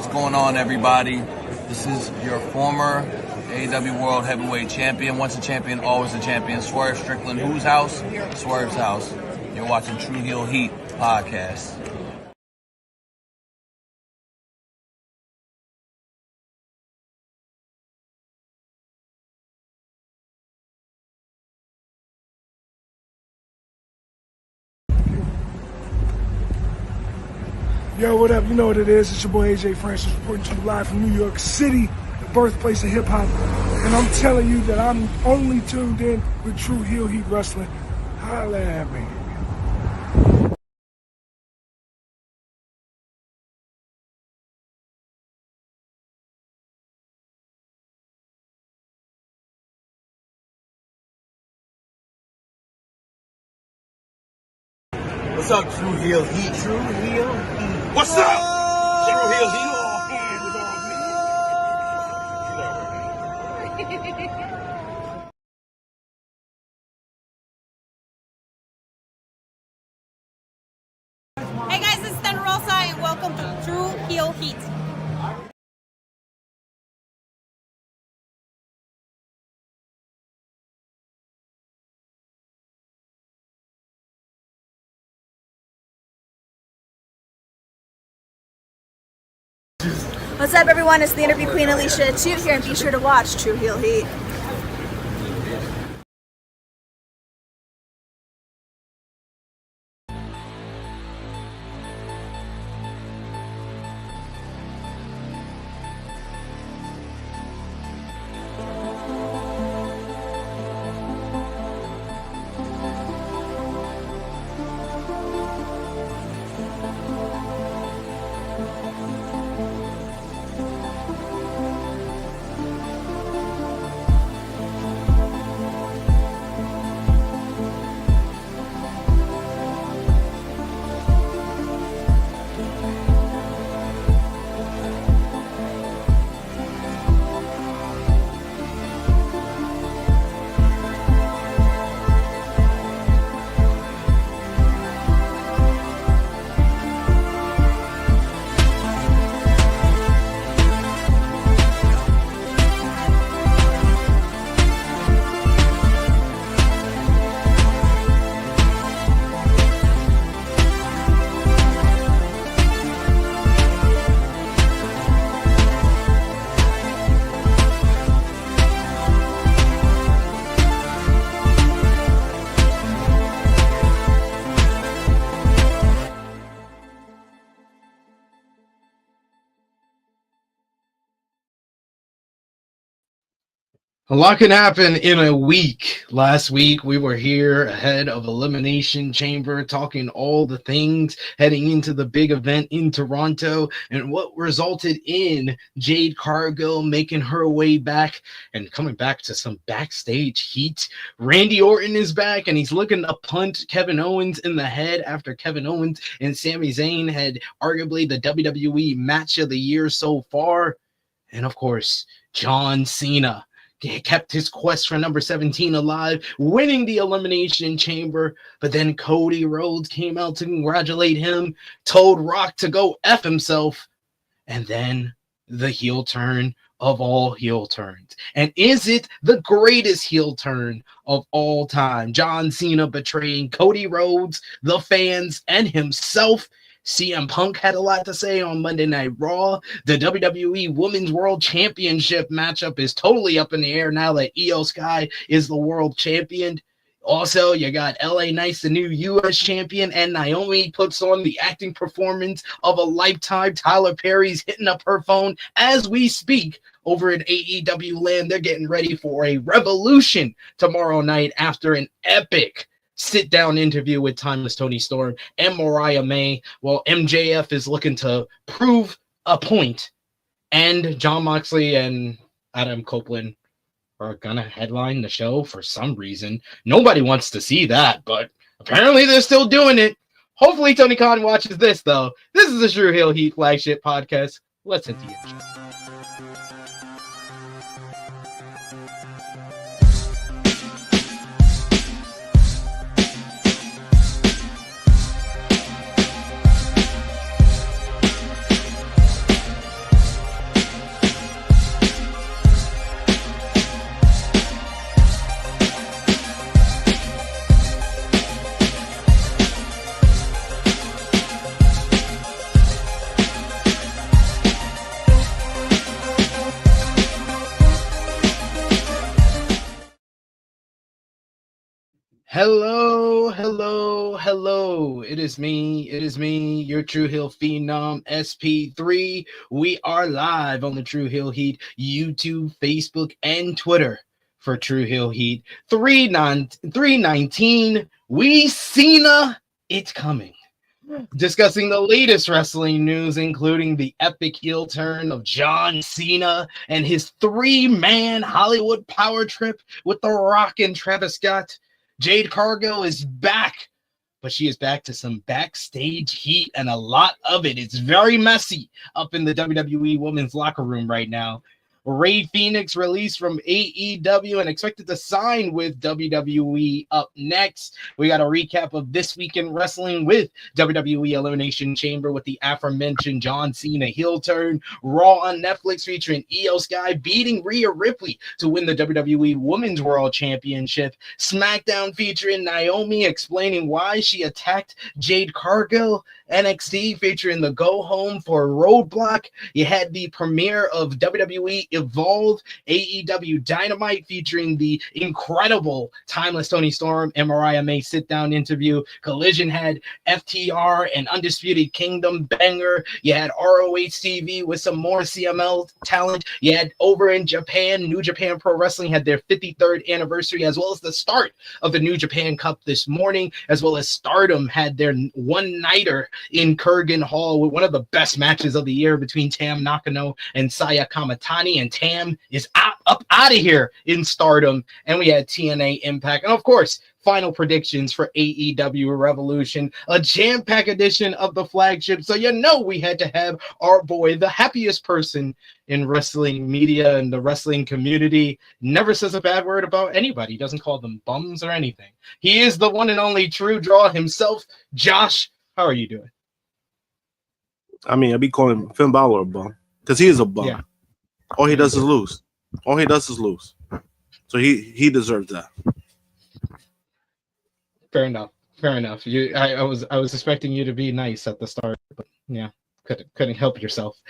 What's going on, everybody? This is your former AEW World Heavyweight Champion. Once a champion, always a champion. Swerve Strickland. Whose house? Swerve's house. You're watching Tru Heel Heat podcast. Yo, what up? You know what it is. It's your boy AJ Francis reporting to you live from New York City, the birthplace of hip-hop. And I'm telling you that I'm only tuned in with Tru Heel Heat Wrestling. Holla at me. What's up, Tru Heel Heat? Tru Heel Heat. What's up? Tru Heel Heat. Hey guys, this is Thunder Rosa and welcome to Tru Heel Heat. What's up, everyone? It's the interview queen Alicia Toot here, and be sure to watch Tru Heel Heat. A lot can happen in a week. Last week, we were here ahead of Elimination Chamber talking all the things heading into the big event in Toronto and what resulted in Jade Cargill making her way back and coming back to some backstage heat. Randy Orton is back and he's looking to punt Kevin Owens in the head after Kevin Owens and Sami Zayn had arguably the WWE match of the year so far. And of course, John Cena kept his quest for number 17 alive, winning the Elimination Chamber, but then Cody Rhodes came out to congratulate him, told Rock to go F himself, and then the heel turn of all heel turns. And is it the greatest heel turn of all time? John Cena betraying Cody Rhodes, the fans, and himself. CM Punk had a lot to say on Monday Night Raw. The WWE Women's World Championship matchup is totally up in the air now that Io Sky is the world champion. Also, you got LA Knights, the new U.S. champion, and Naomi puts on the acting performance of a lifetime. Tyler Perry's hitting up her phone as we speak over at AEW Land. They're getting ready for a revolution tomorrow night after an epic sit-down interview with timeless Toni Storm and Mariah May. Well, MJF is looking to prove a point, and Jon Moxley and Adam Copeland are gonna headline the show for some reason. Nobody wants to see that, but apparently they're still doing it. Hopefully Tony Khan watches this, though. This is the Tru Heel Heat flagship podcast. Let's hit the intro. Hello, hello, hello. It is me, your Tru Heel Phenom SP3. We are live on the Tru Heel Heat YouTube, Facebook, and Twitter for Tru Heel Heat 319. We Cena, it's coming. Discussing the latest wrestling news, including the epic heel turn of John Cena and his three-man Hollywood power trip with The Rock and Travis Scott. Jade Cargill is back, but she is back to some backstage heat, and a lot of it. It's very messy up in the WWE women's locker room right now. Rey Fenix released from AEW and expected to sign with WWE up next. We got a recap of this week in wrestling with WWE Elimination Chamber with the aforementioned John Cena heel turn. Raw on Netflix featuring Io Sky beating Rhea Ripley to win the WWE Women's World Championship. SmackDown featuring Naomi explaining why she attacked Jade Cargill. NXT featuring the go home for Roadblock. You had the premiere of WWE Evolve, AEW Dynamite featuring the incredible timeless Toni Storm and Mariah May sit down interview. Collision had FTR and Undisputed Kingdom banger. You had ROH TV with some more CML talent. You had over in Japan, New Japan Pro Wrestling had their 53rd anniversary, as well as the start of the New Japan Cup this morning, as well as Stardom had their one-nighter in Kurgan Hall with one of the best matches of the year between Tam Nakano and Saya Kamatani, and Tam is up out of here in Stardom. And we had TNA Impact, and of course final predictions for AEW Revolution, a jam-packed edition of the flagship. So you know we had to have our boy, the happiest person in wrestling media and the wrestling community, never says a bad word about anybody, doesn't call them bums or anything. He is the one and only Tru Draw himself. Josh, how are you doing? I mean, I be calling Finn Balor a bum because he is a bum. Yeah. All he does is lose. So he deserves that. Fair enough. I was expecting you to be nice at the start, but yeah, couldn't help yourself.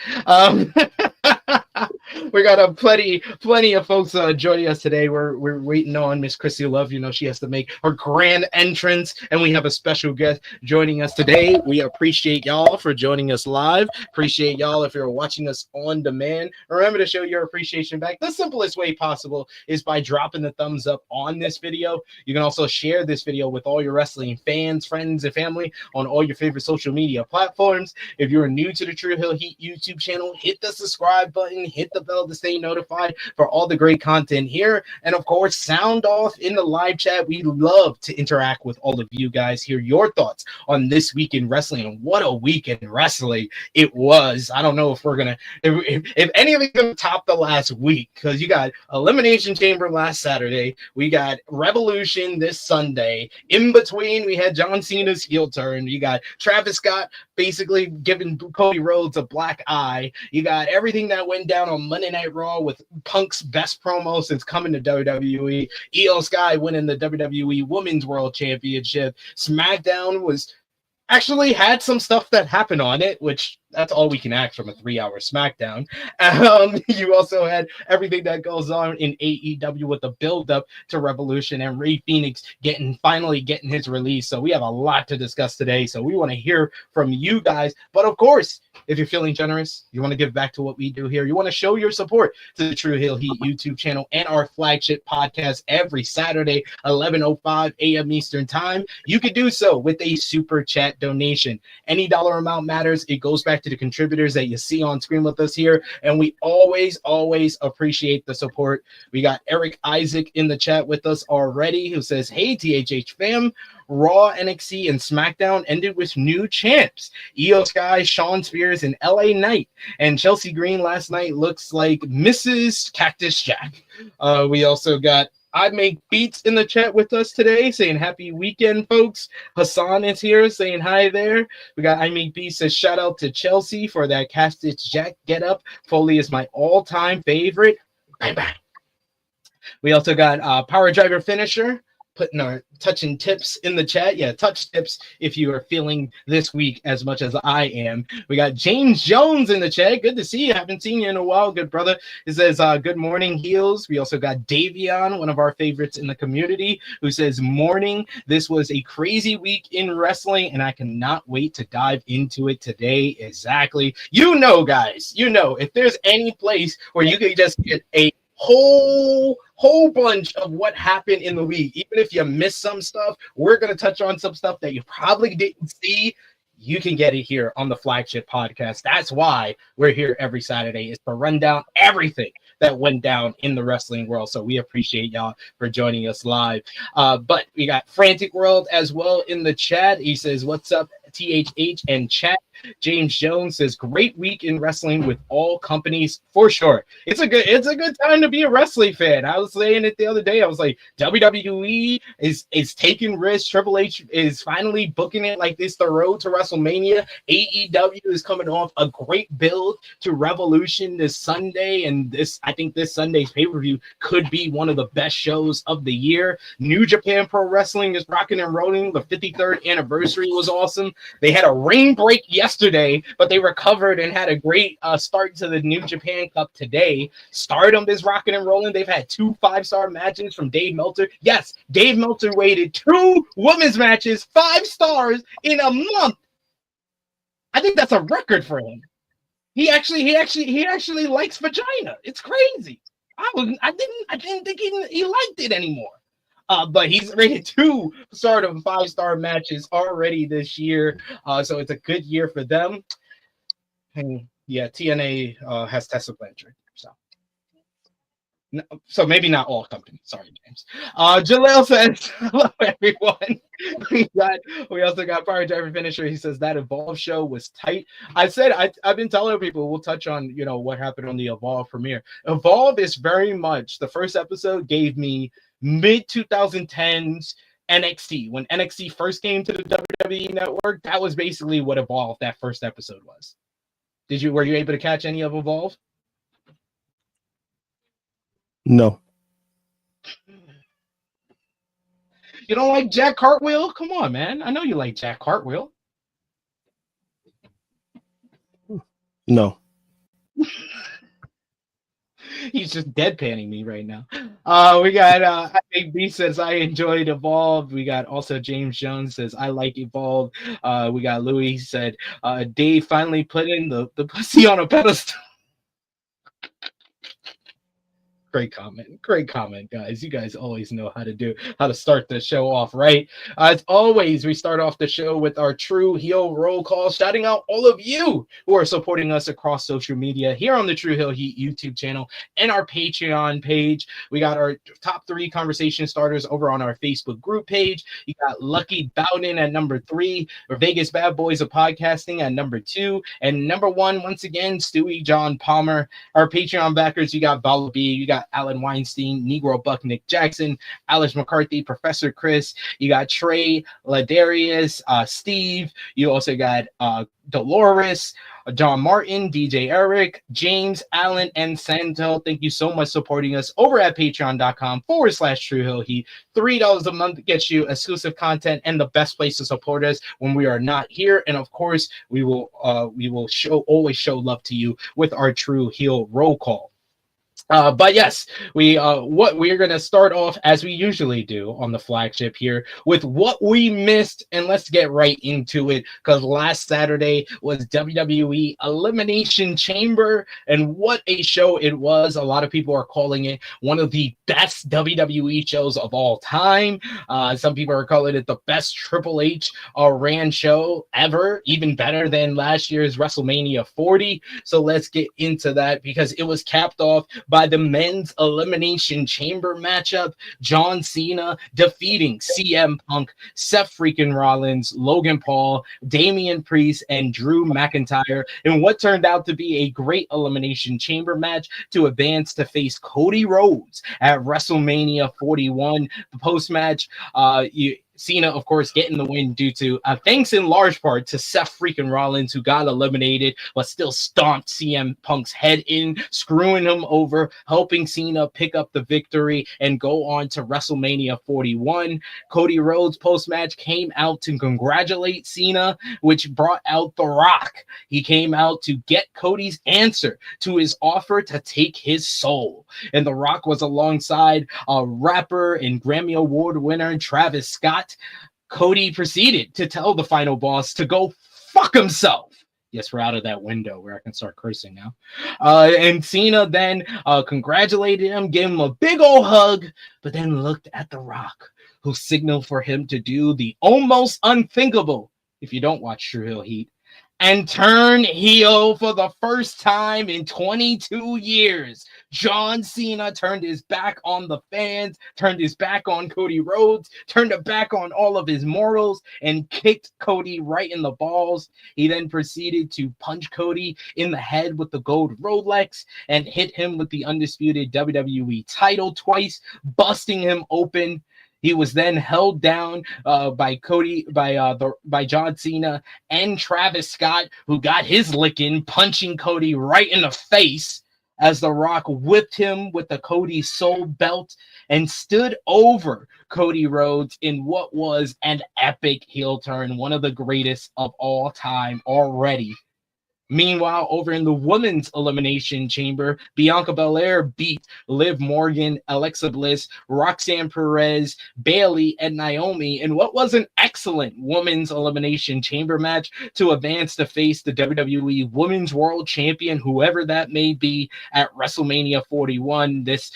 We got plenty of folks joining us today. We're waiting on Miss Krssi Luv. You know, she has to make her grand entrance, and we have a special guest joining us today. We appreciate y'all for joining us live. Appreciate y'all if you're watching us on demand. Remember to show your appreciation back. The simplest way possible is by dropping the thumbs up on this video. You can also share this video with all your wrestling fans, friends, and family on all your favorite social media platforms. If you're new to the Tru Heel Heat YouTube channel, hit the subscribe button, hit the bell to stay notified for all the great content here. And of course, sound off in the live chat. We love to interact with all of you guys, hear your thoughts on this week in wrestling. And what a week in wrestling it was. I don't know if we're gonna if any of it gonna top the last week, because you got Elimination Chamber last Saturday, we got Revolution this Sunday. In between, we had John Cena's heel turn. You got Travis Scott basically giving Cody Rhodes a black eye. You got everything that went down on Monday Night Raw with Punk's best promo since coming to WWE. Io Sky winning the WWE Women's World Championship. SmackDown actually had some stuff that happened on it, which that's all we can ask from a 3-hour SmackDown. You also had everything that goes on in AEW with the build-up to Revolution and Rey Fenix finally getting his release. So we have a lot to discuss today. So we want to hear from you guys. But of course, if you're feeling generous, you want to give back to what we do here, you want to show your support to the Tru Heel Heat YouTube channel and our flagship podcast every Saturday, 11:05 a.m. Eastern Time, you could do so with a super chat donation. Any dollar amount matters. It goes back to the contributors that you see on screen with us here, and we always appreciate the support. We got Eric Isaac in the chat with us already, who says, "Hey THH fam, Raw, NXT, and SmackDown ended with new champs. Io Sky, Shawn Spears, and LA Knight. And Chelsea Green last night looks like Mrs. Cactus Jack." We also got I Make Beats in the chat with us today, saying happy weekend, folks. Hassan is here saying hi there. We got I Make Beats says shout out to Chelsea for that Cactus Jack get up. Foley is my all-time favorite. Bye bye. We also got Power Driver Finisher. putting our touching tips in the chat. Yeah, touch tips if you are feeling this week as much as I am. We got James Jones in the chat. Good to see you. Haven't seen you in a while, good brother. He says, good morning, heels. We also got Davion, one of our favorites in the community, who says, morning. This was a crazy week in wrestling, and I cannot wait to dive into it today. Exactly. You know, guys, you know, if there's any place where you can just get a whole bunch of what happened in the week, even if you missed some stuff, we're going to touch on some stuff that you probably didn't see. You can get it here on the Flagship Podcast. That's why we're here every Saturday, is to run down everything that went down in the wrestling world. So we appreciate y'all for joining us live. But we got Frantic World as well in the chat. He says, what's up, THH and chat? James Jones says, great week in wrestling with all companies for sure. It's a good time to be a wrestling fan. I was saying it the other day. I was like, WWE is taking risks. Triple H is finally booking it like this, the road to WrestleMania. AEW is coming off a great build to Revolution this Sunday, and I think this Sunday's pay-per-view could be one of the best shows of the year. New Japan Pro Wrestling is rocking and rolling. The 53rd anniversary was awesome. They had a rain break yesterday, but they recovered and had a great start to the New Japan Cup today. Stardom is rocking and rolling. They've had 2 5-star matches from Dave Meltzer. Yes, Dave Meltzer waited 2 women's matches, 5 stars in a month. I think that's a record for him. He actually likes vagina. It's crazy. I didn't think he liked it anymore. But he's rated 2 Stardom 5-star matches already this year. So it's a good year for them. And yeah, TNA has Tessa Blanchard. So maybe not all companies. Sorry, James. Jaleel says, hello, everyone. We also got Power Driver Finisher. He says that Evolve show was tight. I've been telling people we'll touch on, what happened on the Evolve premiere. Evolve is very much, the first episode gave me mid-2010s NXT. When NXT first came to the WWE network, that was basically what Evolve that first episode was. Were you able to catch any of Evolve? No. You don't like Jack Cartwheel? Come on, man. I know you like Jack Cartwheel. No. He's just deadpanning me right now. We got I think B says I enjoyed Evolve. We got also James Jones says I like Evolve. We got Louis said Dave finally put in the pussy on a pedestal. Great comment, guys. You guys always know how to start the show off right. As always, we start off the show with our Tru Heel roll call, shouting out all of you who are supporting us across social media here on the Tru Heel Heat YouTube channel and our Patreon page. We got our top 3 conversation starters over on our Facebook group page. You got Lucky Bowden at number 3, or Vegas Bad Boys of Podcasting at number 2, and number 1, once again, Stewie John Palmer. Our Patreon backers, you got Bala B, you got Alan Weinstein, Negro Buck Nick Jackson, Alex McCarthy, Professor Chris, you got Trey, Ladarius, Steve, you also got Dolores, John Martin, DJ Eric, James, Allen, and Santo. Thank you so much supporting us over at patreon.com/Tru Heel Heat. $3 a month gets you exclusive content and the best place to support us when we are not here. And of course, we will always show love to you with our Tru Heel roll call. But yes, we're going to start off as we usually do on the flagship here with what we missed, and let's get right into it, because last Saturday was WWE Elimination Chamber, and what a show it was. A lot of people are calling it one of the best WWE shows of all time. Some people are calling it the best Triple H ran show ever, even better than last year's WrestleMania 40. So let's get into that, because it was capped off by the men's Elimination Chamber matchup. John Cena defeating CM Punk, Seth freaking Rollins, Logan Paul, Damian Priest, and Drew McIntyre in what turned out to be a great Elimination Chamber match to advance to face Cody Rhodes at WrestleMania 41. The post-match, Cena, of course, getting the win due to thanks in large part to Seth freaking Rollins, who got eliminated but still stomped CM Punk's head in, screwing him over, helping Cena pick up the victory and go on to WrestleMania 41. Cody Rhodes post-match came out to congratulate Cena, which brought out The Rock. He came out to get Cody's answer to his offer to take his soul. And The Rock was alongside rapper and Grammy Award winner Travis Scott. Cody proceeded to tell the final boss to go fuck himself. Yes, we're out of that window where I can start cursing now. And Cena then congratulated him, gave him a big old hug, but then looked at The Rock, who signaled for him to do the almost unthinkable, if you don't watch Tru Heel Heat, and turn heel for the first time in 22 years. John Cena turned his back on the fans, turned his back on Cody Rhodes, turned it back on all of his morals, and kicked Cody right in the balls. He then proceeded to punch Cody in the head with the gold Rolex and hit him with the undisputed WWE title twice, busting him open. He was then held down by John Cena and Travis Scott, who got his licking, punching Cody right in the face as The Rock whipped him with the Cody Soul belt and stood over Cody Rhodes in what was an epic heel turn, one of the greatest of all time already. Meanwhile, over in the women's elimination chamber, Bianca Belair beat Liv Morgan, Alexa Bliss, Roxanne Perez, Bayley, and Naomi in what was an excellent women's elimination chamber match to advance to face the WWE Women's World Champion, whoever that may be, at WrestleMania 41 this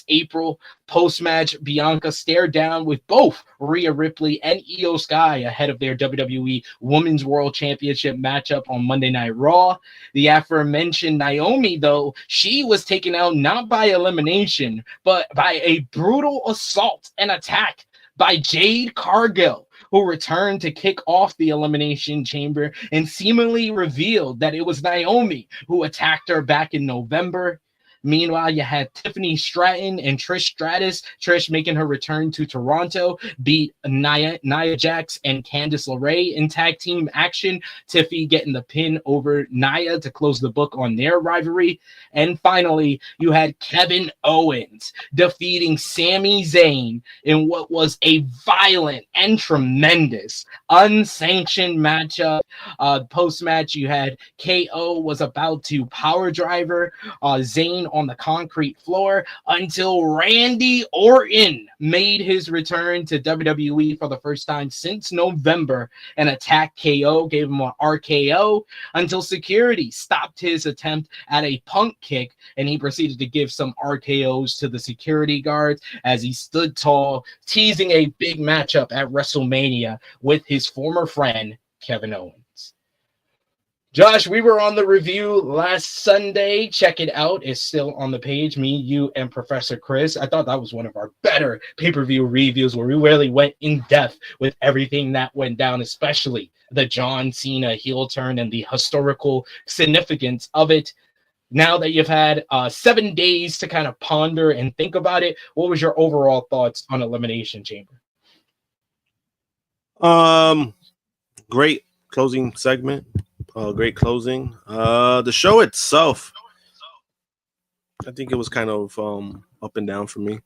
April. Post-match, Bianca stared down with both Rhea Ripley and Io Sky ahead of their WWE Women's World Championship matchup on Monday Night Raw. The aforementioned Naomi, though, she was taken out not by elimination, but by a brutal assault and attack by Jade Cargill, who returned to kick off the Elimination Chamber and seemingly revealed that it was Naomi who attacked her back in November. Meanwhile, you had Tiffany Stratton and Trish Stratus. Trish making her return to Toronto, beat Nia Jax and Candice LeRae in tag team action. Tiffy getting the pin over Nia to close the book on their rivalry. And finally, you had Kevin Owens defeating Sami Zayn in what was a violent and tremendous unsanctioned matchup. Post-match, you had KO was about to power driver Zayn on the concrete floor until Randy Orton made his return to WWE for the first time since November and attacked KO, gave him an RKO until security stopped his attempt at a Punk kick, and he proceeded to give some RKOs to the security guards as he stood tall, teasing a big matchup at WrestleMania with his former friend Kevin Owens. Josh, we were on the review last Sunday. Check it out. It's still on the page. Me, you, and Professor Chris. I thought that was one of our better pay-per-view reviews where we really went in depth with everything that went down, especially the John Cena heel turn and the historical significance of it. Now that you've had 7 days to kind of ponder and think about it, what was your overall thoughts on Elimination Chamber? Great closing segment. Great closing. The show itself, I think it was kind of up and down for me.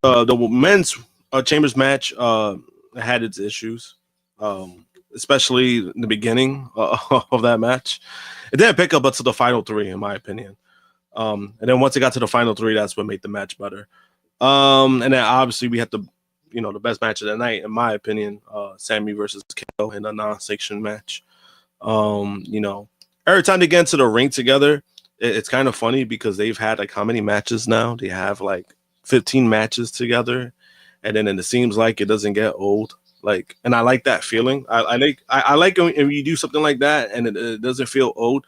The men's Chambers match had its issues, especially in the beginning of that match. It didn't pick up until the final three, in my opinion. And then once it got to the final three, that's what made the match better. And then obviously we had the best match of the night, in my opinion, Sammy versus KO in a non-sanctioned match. Every time they get into the ring together, it's kind of funny because they've had like how many matches now? They have like 15 matches together, and then it seems like it doesn't get old. And I like that feeling. I like when you do something like that and it doesn't feel old,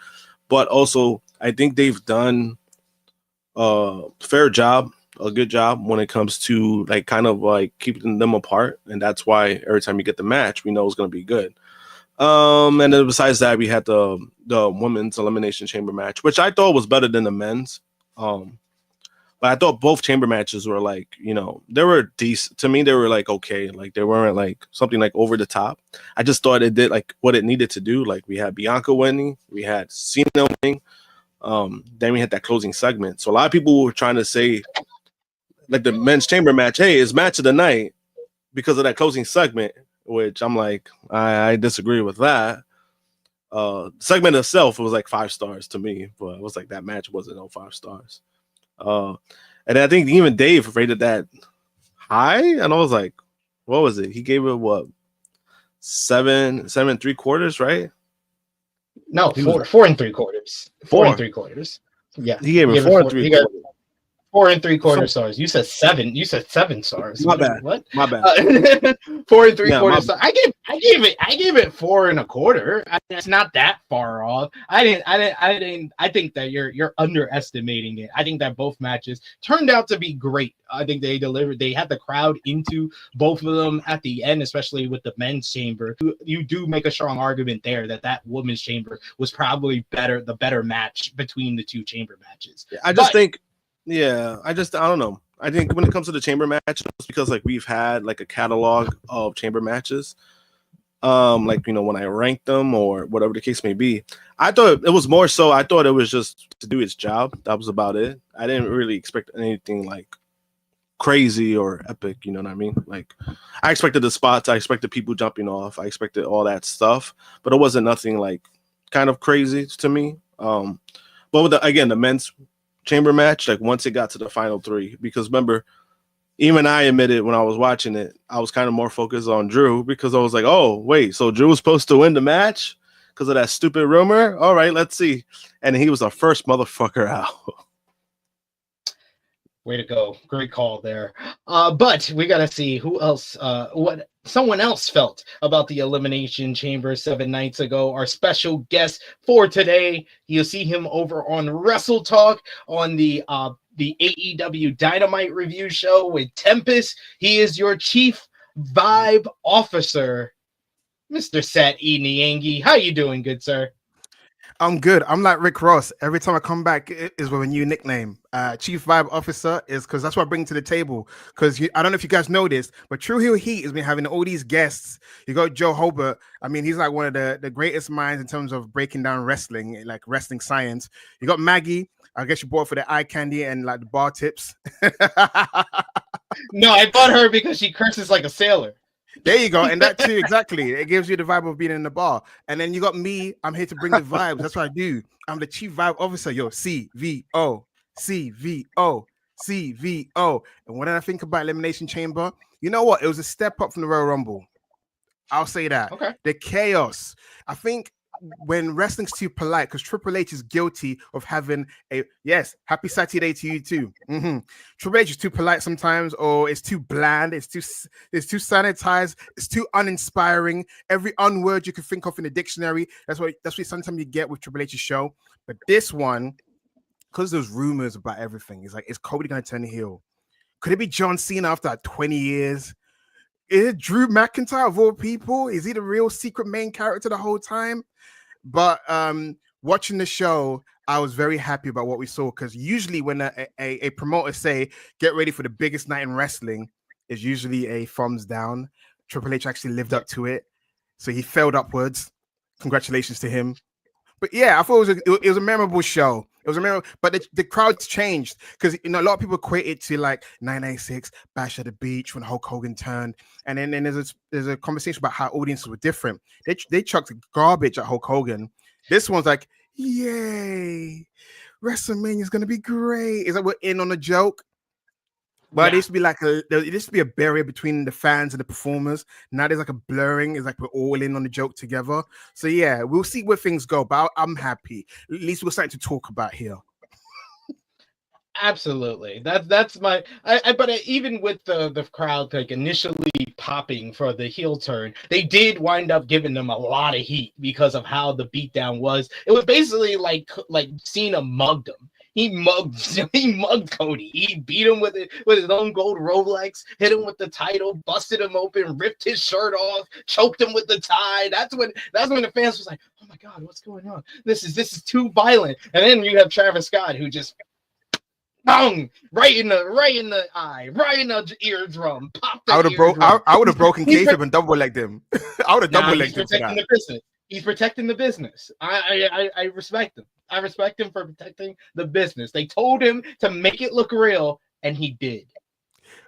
but also I think they've done a good job when it comes to keeping them apart, and that's why every time you get the match, we know it's going to be good. And then besides that, we had the women's elimination chamber match, which I thought was better than the men's. But I thought both chamber matches were like, they were decent. To me, they were like okay. Like they weren't like something like over the top. I just thought it did like what it needed to do. Like we had Bianca winning, we had Cena winning, then we had that closing segment. So a lot of people were trying to say like the men's chamber match, hey, it's match of the night because of that closing segment, which I'm like, I disagree with that. Segment itself was like 5 stars to me, but it was like that match wasn't no 5 stars. And I think even Dave rated that high, and I was like, what was it? He gave it what 7 3/4, right? No, He 4 was, 4 3/4. 4 3/4. Yeah, he gave it 4 3/4. 4 3/4 stars. You said 7. You said 7 stars. My bad. What? My bad. 4 3/4 stars. I gave it 4 1/4. It's not that far off. I think that you're underestimating it. I think that both matches turned out to be great. I think they delivered. They had the crowd into both of them at the end, especially with the men's chamber. You do make a strong argument there that women's chamber was probably the better match between the 2 chamber matches. I don't know. I think when it comes to the chamber match, it's because like we've had like a catalog of chamber matches. Like when I ranked them or whatever the case may be, I thought it was more so. I thought it was just to do its job. That was about it. I didn't really expect anything like crazy or epic. You know what I mean? Like I expected the spots. I expected people jumping off. I expected all that stuff, but it wasn't nothing like kind of crazy to me. But with the men's chamber match, like once it got to the final 3, because remember, even I admitted when I was watching it, I was kind of more focused on Drew because I was like, oh, wait, so Drew was supposed to win the match because of that stupid rumor? All right, let's see. And he was the first motherfucker out. Way to go. Great call there. But we got to see who else, what someone else felt about the Elimination Chamber 7 nights ago. Our special guest for today, you'll see him over on WrestleTalk on the AEW Dynamite review show with Tempest. He is your chief vibe officer, Mr. Sat E. Niangi. How you doing, good sir? I'm good. I'm like Rick Ross. Every time I come back, it is with a new nickname. Chief Vibe Officer is because that's what I bring to the table. Because I don't know if you guys know this, but Tru Heel Heat has been having all these guests. You got Joe Hobart. I mean, he's like one of the greatest minds in terms of breaking down wrestling, like wrestling science. You got Maggie. I guess you bought for the eye candy and like the bar tips. No, I bought her because she curses like a sailor. There you go. And that too, exactly. It gives you the vibe of being in the bar. And then you got me. I'm here to bring the vibes. That's what I do. I'm the chief vibe officer. Yo, CVO. And when I think about Elimination Chamber, you know what? It was a step up from the Royal Rumble. I'll say that. Okay. The chaos. I think when wrestling's too polite, because Triple H is guilty of having happy Saturday to you too. Triple H is too polite sometimes, or it's too bland, it's too sanitized, it's too uninspiring. Every unword you can think of in the dictionary, that's what sometimes you get with Triple H's show. But this one, because there's rumors about everything, it's like, is Cody gonna turn heel? Could it be John Cena after like 20 years? Is it Drew McIntyre of all people? Is he the real secret main character the whole time? But watching the show, I was very happy about what we saw, because usually when a promoter say, get ready for the biggest night in wrestling, is usually a thumbs down. Triple H actually lived up to it. So he failed upwards. Congratulations to him. But yeah, I thought it was a memorable show. It was a memorable, but the crowd's changed, because a lot of people equate it to like 996 Bash at the Beach when Hulk Hogan turned, and then there's a conversation about how audiences were different. They chucked garbage at Hulk Hogan. This one's like, yay, WrestleMania is gonna be great. It's like we're in on a joke. But it used to be like there used to be a barrier between the fans and the performers. Now there's like a blurring. It's like we're all in on the joke together. So yeah, we'll see where things go. But I'm happy. At least we're starting to talk about here. Absolutely. That's my. But even with the crowd like initially popping for the heel turn, they did wind up giving them a lot of heat because of how the beatdown was. It was basically like Cena mugged him. He mugged Cody. He beat him with his own gold Rolex, hit him with the title, busted him open, ripped his shirt off, choked him with the tie. That's when the fans was like, "Oh my God, what's going on? This is too violent." And then you have Travis Scott, who just Tongue right in the eye, right in the eardrum. Pop the I would have broken He's kayfabe and double legged him. I would have double he's legged him for protecting that. the business. He's protecting the business. I respect him. I respect him for protecting the business. They told him to make it look real, and he did.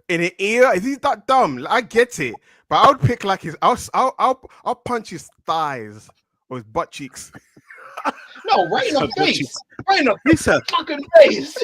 In the ear, is he that dumb? I get it, but I would pick like his. I'll punch his thighs or his butt cheeks. No, right in the face. Right in the fucking face.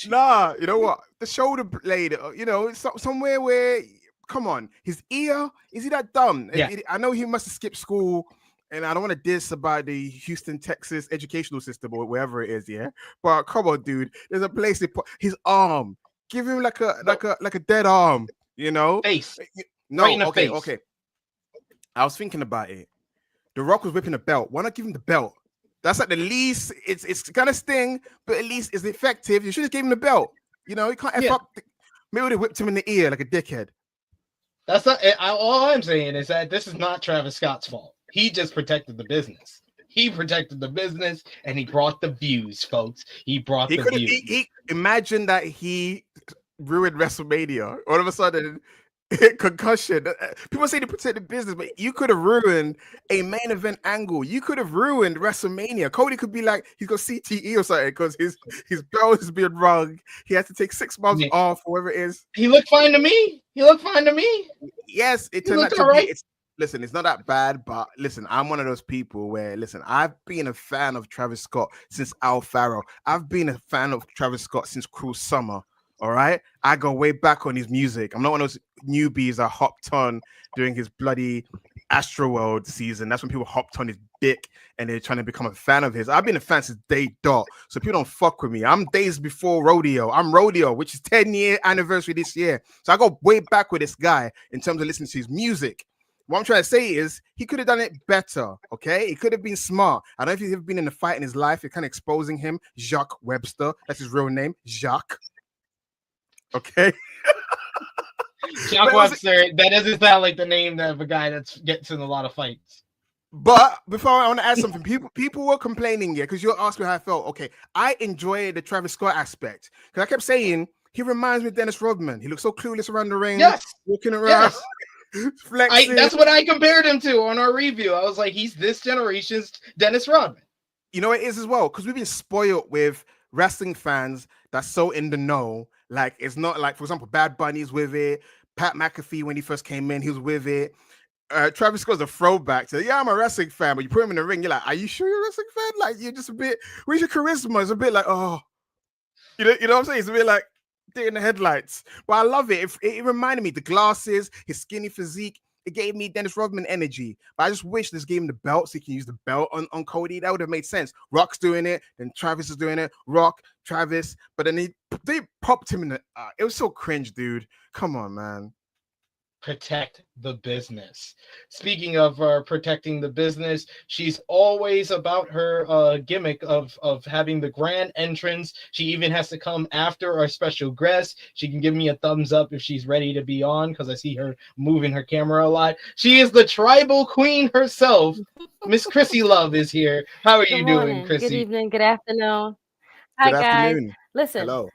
Nah, you know what? The shoulder blade, you know, somewhere where, come on, his ear, is he that dumb? Yeah. I know he must have skipped school, and I don't want to diss about the Houston, Texas educational system or wherever it is, yeah. But come on, dude, there's a place they put his arm. Give him like a dead arm, you know? Face. No, right in the okay, face. okay. I was thinking about it. The Rock was whipping a belt. Why not give him the belt? That's at the least. It's kind of sting, but at least it's effective. You should have gave him the belt. You know, he can't F up. Maybe they whipped him in the ear like a dickhead. That's not. All I'm saying is that this is not Travis Scott's fault. He just protected the business. He protected the business, and he brought the views, folks. He brought the views. He imagine that he ruined WrestleMania. All of a sudden, concussion. People say to protect the business, but you could have ruined a main event angle. You could have ruined WrestleMania. Cody could be like, he's got CTE or something because his belt is being rung. He has to take 6 months off, whatever it is. He looked fine to me. Yes, it turned out to be. Listen, it's not that bad, but listen, I'm one of those people where, listen, I've been a fan of Travis Scott since Al Faro. I've been a fan of Travis Scott since Cruel Summer. All right, I go way back on his music. I'm not one of those newbies that hopped on during his bloody Astroworld season. That's when people hopped on his dick and they're trying to become a fan of his. I've been a fan since day dot, so people don't fuck with me. I'm days before Rodeo. I'm Rodeo, which is 10-year anniversary this year. So I go way back with this guy in terms of listening to his music. What I'm trying to say is he could have done it better, okay? He could have been smart. I don't know if he's ever been in a fight in his life. You're kind of exposing him. Jacques Webster. That's his real name. Jacques. Okay. Jacques Webster, that doesn't sound like the name of a guy that gets in a lot of fights. But before I want to add something, people were complaining, yeah, because you're asking how I felt. Okay, I enjoy the Travis Scott aspect because I kept saying he reminds me of Dennis Rodman. He looks so clueless around the ring, walking around, flexing. That's what I compared him to on our review. I was like, he's this generation's Dennis Rodman. You know, it is as well because we've been spoiled with wrestling fans that's so in the know. Like, it's not like, for example, Bad Bunny's with it. Pat McAfee, when he first came in, he was with it. Travis Scott's a throwback to, yeah, I'm a wrestling fan, but you put him in the ring, you're like, are you sure you're a wrestling fan? Like, you're just a bit, where's your charisma? It's a bit like, oh, you know what I'm saying? It's a bit like deer in the headlights. But I love it. It reminded me, the glasses, his skinny physique, it gave me Dennis Rodman energy. But I just wish this gave him the belt so he can use the belt on Cody. That would have made sense. Rock's doing it, then Travis is doing it. Rock, Travis, but then they popped him in the. It was so cringe, dude. Come on, man. Protect the business. Speaking of protecting the business, she's always about her gimmick of having the grand entrance. She even has to come after our special guest. She can give me a thumbs up if she's ready to be on because I see her moving her camera a lot. She is the tribal queen herself. Miss Krssi Luv is here. How are you doing, Krssi? Good evening. Good afternoon. Hi, guys. Listen, hello.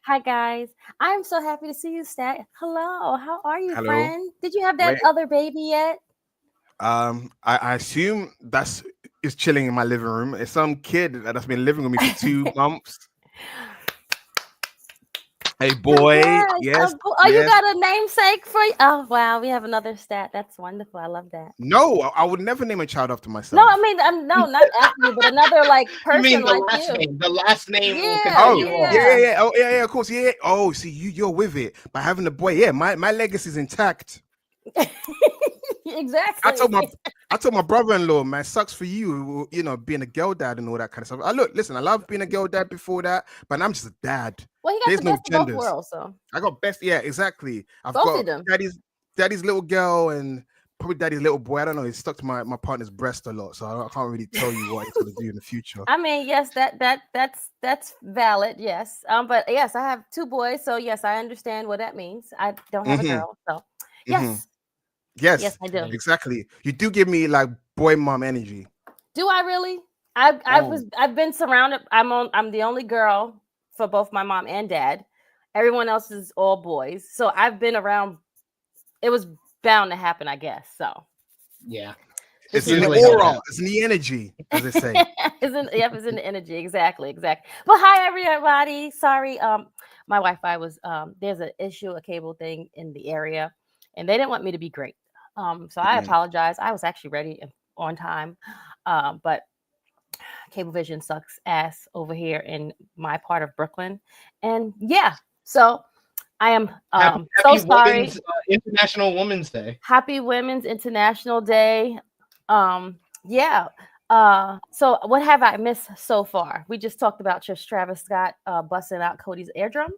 Hi, guys. I'm so happy to see you, Stat. Hello. How are you, Hello. friend? Did you have that other baby yet? I assume is chilling in my living room. It's some kid that's been living with me for 2 months. Hey, boy. Yes. Oh, you got a namesake for you? Oh, wow. We have another Stat. That's wonderful. I love that. No, I would never name a child after myself. No, I mean, no, not after you, but another like person you mean the like last you. name? The last name. Yeah. Oh, yeah, of course. Yeah. Oh, see, you're with it by having a boy. Yeah, my legacy is intact. Exactly. I told my brother-in-law, man, sucks for you, you know, being a girl dad and all that kind of stuff. Listen, I love being a girl dad before that, but I'm just a dad. Well, he got the best of both worlds, so. I got best, yeah, exactly. I've both got of them. daddy's little girl and probably daddy's little boy. I don't know. He's stuck to my partner's breast a lot, so I can't really tell you what he's going to do in the future. I mean, yes, that's valid, yes. But yes, I have 2 boys, so yes, I understand what that means. I don't have a girl, so yes. Yes, I do. Exactly. You do give me like boy mom energy. Do I really? I've been surrounded. I'm the only girl for both my mom and dad. Everyone else is all boys. So I've been around. It was bound to happen, I guess. So yeah. It's in the aura. It's in the energy, as they say. it's in the energy. Exactly. But hi, everybody. Sorry, my Wi-Fi was there's an issue, a cable thing in the area, and they didn't want me to be great. So I apologize. I was actually ready and on time, but Cablevision sucks ass over here in my part of Brooklyn, and yeah, so I am so sorry. International Women's Day. Happy Women's International Day. Yeah. So what have I missed so far? We just talked about just Travis Scott busting out Cody's eardrum.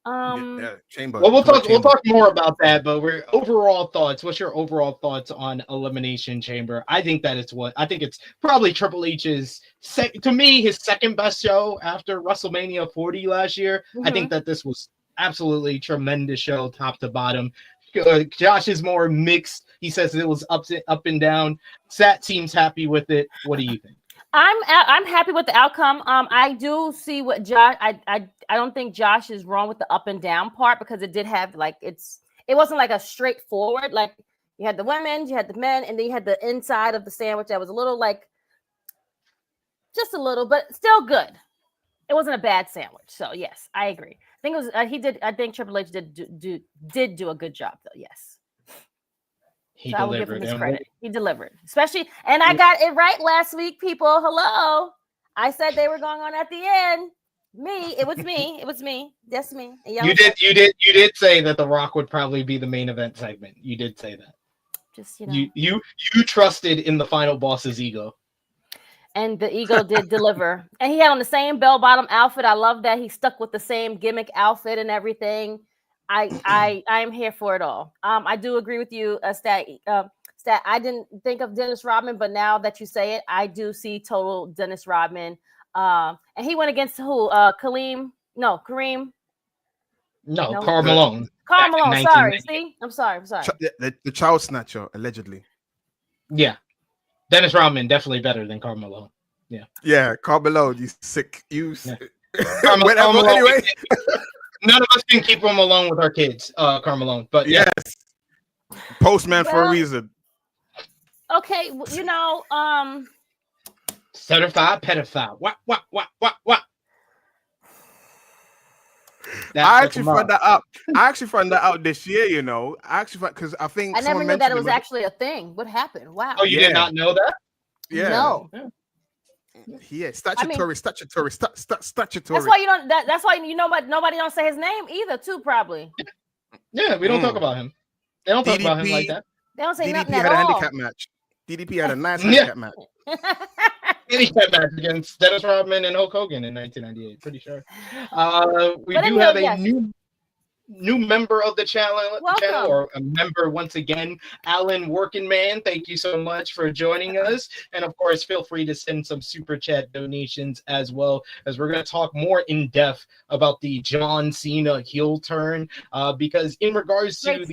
Chamber. Well, we'll talk more about that, but we're overall thoughts. What's your overall thoughts on Elimination Chamber? I think it's probably Triple H's to me his second best show after WrestleMania 40 last year. I think that this was absolutely tremendous show, top to bottom. Josh is more mixed. He says it was up and down. Sat seems happy with it. What do you think? I'm happy with the outcome. I do see what Josh. I don't think Josh is wrong with the up and down part because it did have it wasn't like a straightforward. Like you had the women, you had the men, and then you had the inside of the sandwich that was a little just a little, but still good. It wasn't a bad sandwich. So yes, I agree. I think it was I think Triple H did do a good job though. Yes. He so delivered. I will give him his credit. He delivered, especially, and I got it right last week, people. Hello, I said they were going on at the end. It was me. That's me. You did say that The Rock would probably be the main event segment. You did say that. Just you trusted in the final boss's ego. And the ego did deliver. And he had on the same bell-bottom outfit. I love that he stuck with the same gimmick outfit and everything. I am here for it all. I do agree with you, Stat. I didn't think of Dennis Rodman, but now that you say it, I do see total Dennis Rodman. And he went against who? Kareem? No, Kareem. No, Karl Malone. Karl Malone. Sorry. See, I'm sorry. The child snatcher, allegedly. Yeah, Dennis Rodman definitely better than Karl Malone. Yeah, Karl Malone. You sick. Karl Malone, anyway. None of us can keep him alone with our kids, Karl Malone. But yes, postman for a reason. Okay, certified pedophile. What? I actually found that out. I actually found that out this year. Because I think I never knew that it was actually a thing. What happened? Wow. Oh, you did not know that? Yeah. No. Yeah, statutory. That's why you don't. That's why what nobody don't say his name either, too. Probably. Yeah, we don't talk about him. They don't talk about him like that. They don't say DDP nothing had at a all. handicap match. DDP had a nice handicap match. Handicap match against Dennis Rodman and Hulk Hogan in 1998. Pretty sure. We do have a new member of the channel, or a member once again, Alan Workingman. Thank you so much for joining us, and of course feel free to send some super chat donations as well, as we're going to talk more in depth about the John Cena heel turn, because in regards to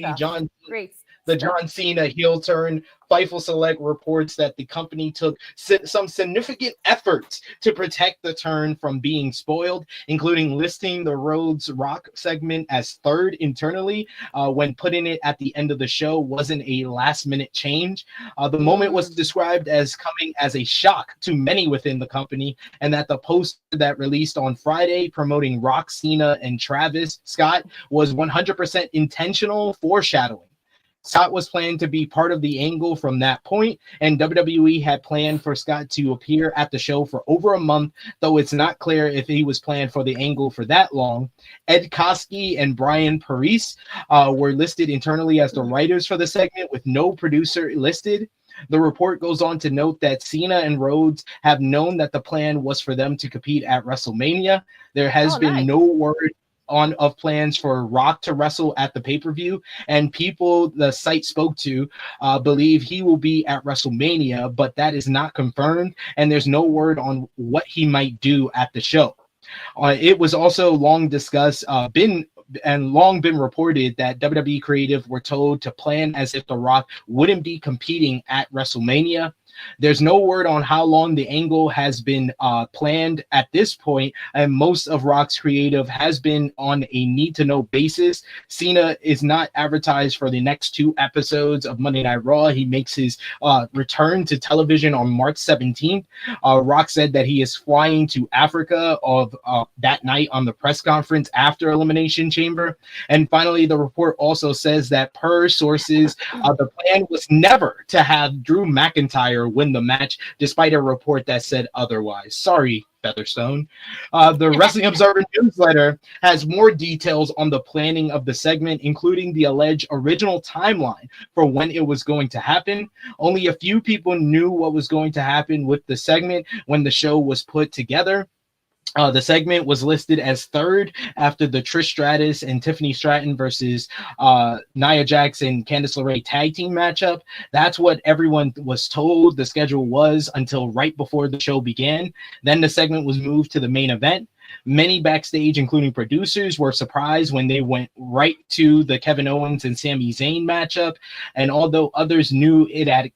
the John Cena heel turn, Fightful Select reports that the company took some significant efforts to protect the turn from being spoiled, including listing the Rhodes Rock segment as third internally when putting it at the end of the show wasn't a last-minute change. The moment was described as coming as a shock to many within the company, and that the post that released on Friday promoting Rock, Cena, and Travis Scott was 100% intentional foreshadowing. Scott was planned to be part of the angle from that point, and WWE had planned for Scott to appear at the show for over a month, though it's not clear if he was planned for the angle for that long. Ed Koskey and Brian Parise were listed internally as the writers for the segment, with no producer listed. The report goes on to note that Cena and Rhodes have known that the plan was for them to compete at WrestleMania. There has been no word of plans for Rock to wrestle at the pay-per-view, and people the site spoke to believe he will be at WrestleMania, but that is not confirmed, and there's no word on what he might do at the show. It was also long discussed, long been reported that WWE creative were told to plan as if The Rock wouldn't be competing at WrestleMania. There's no word on how long the angle has been planned at this point, and most of Rock's creative has been on a need-to-know basis. Cena is not advertised for the next 2 episodes of Monday Night Raw. He makes his return to television on March 17th. Rock said that he is flying to Africa that night on the press conference after Elimination Chamber. And finally, the report also says that per sources, the plan was never to have Drew McIntyre win the match, despite a report that said otherwise. Sorry, Featherstone. The Wrestling Observer newsletter has more details on the planning of the segment, including the alleged original timeline for when it was going to happen. Only a few people knew what was going to happen with the segment when the show was put together. The segment was listed as 3rd after the Trish Stratus and Tiffany Stratton versus Nia Jax and Candice LeRae tag team matchup. That's what everyone was told the schedule was until right before the show began. Then the segment was moved to the main event. Many backstage, including producers, were surprised when they went right to the Kevin Owens and Sami Zayn matchup. And although others knew it had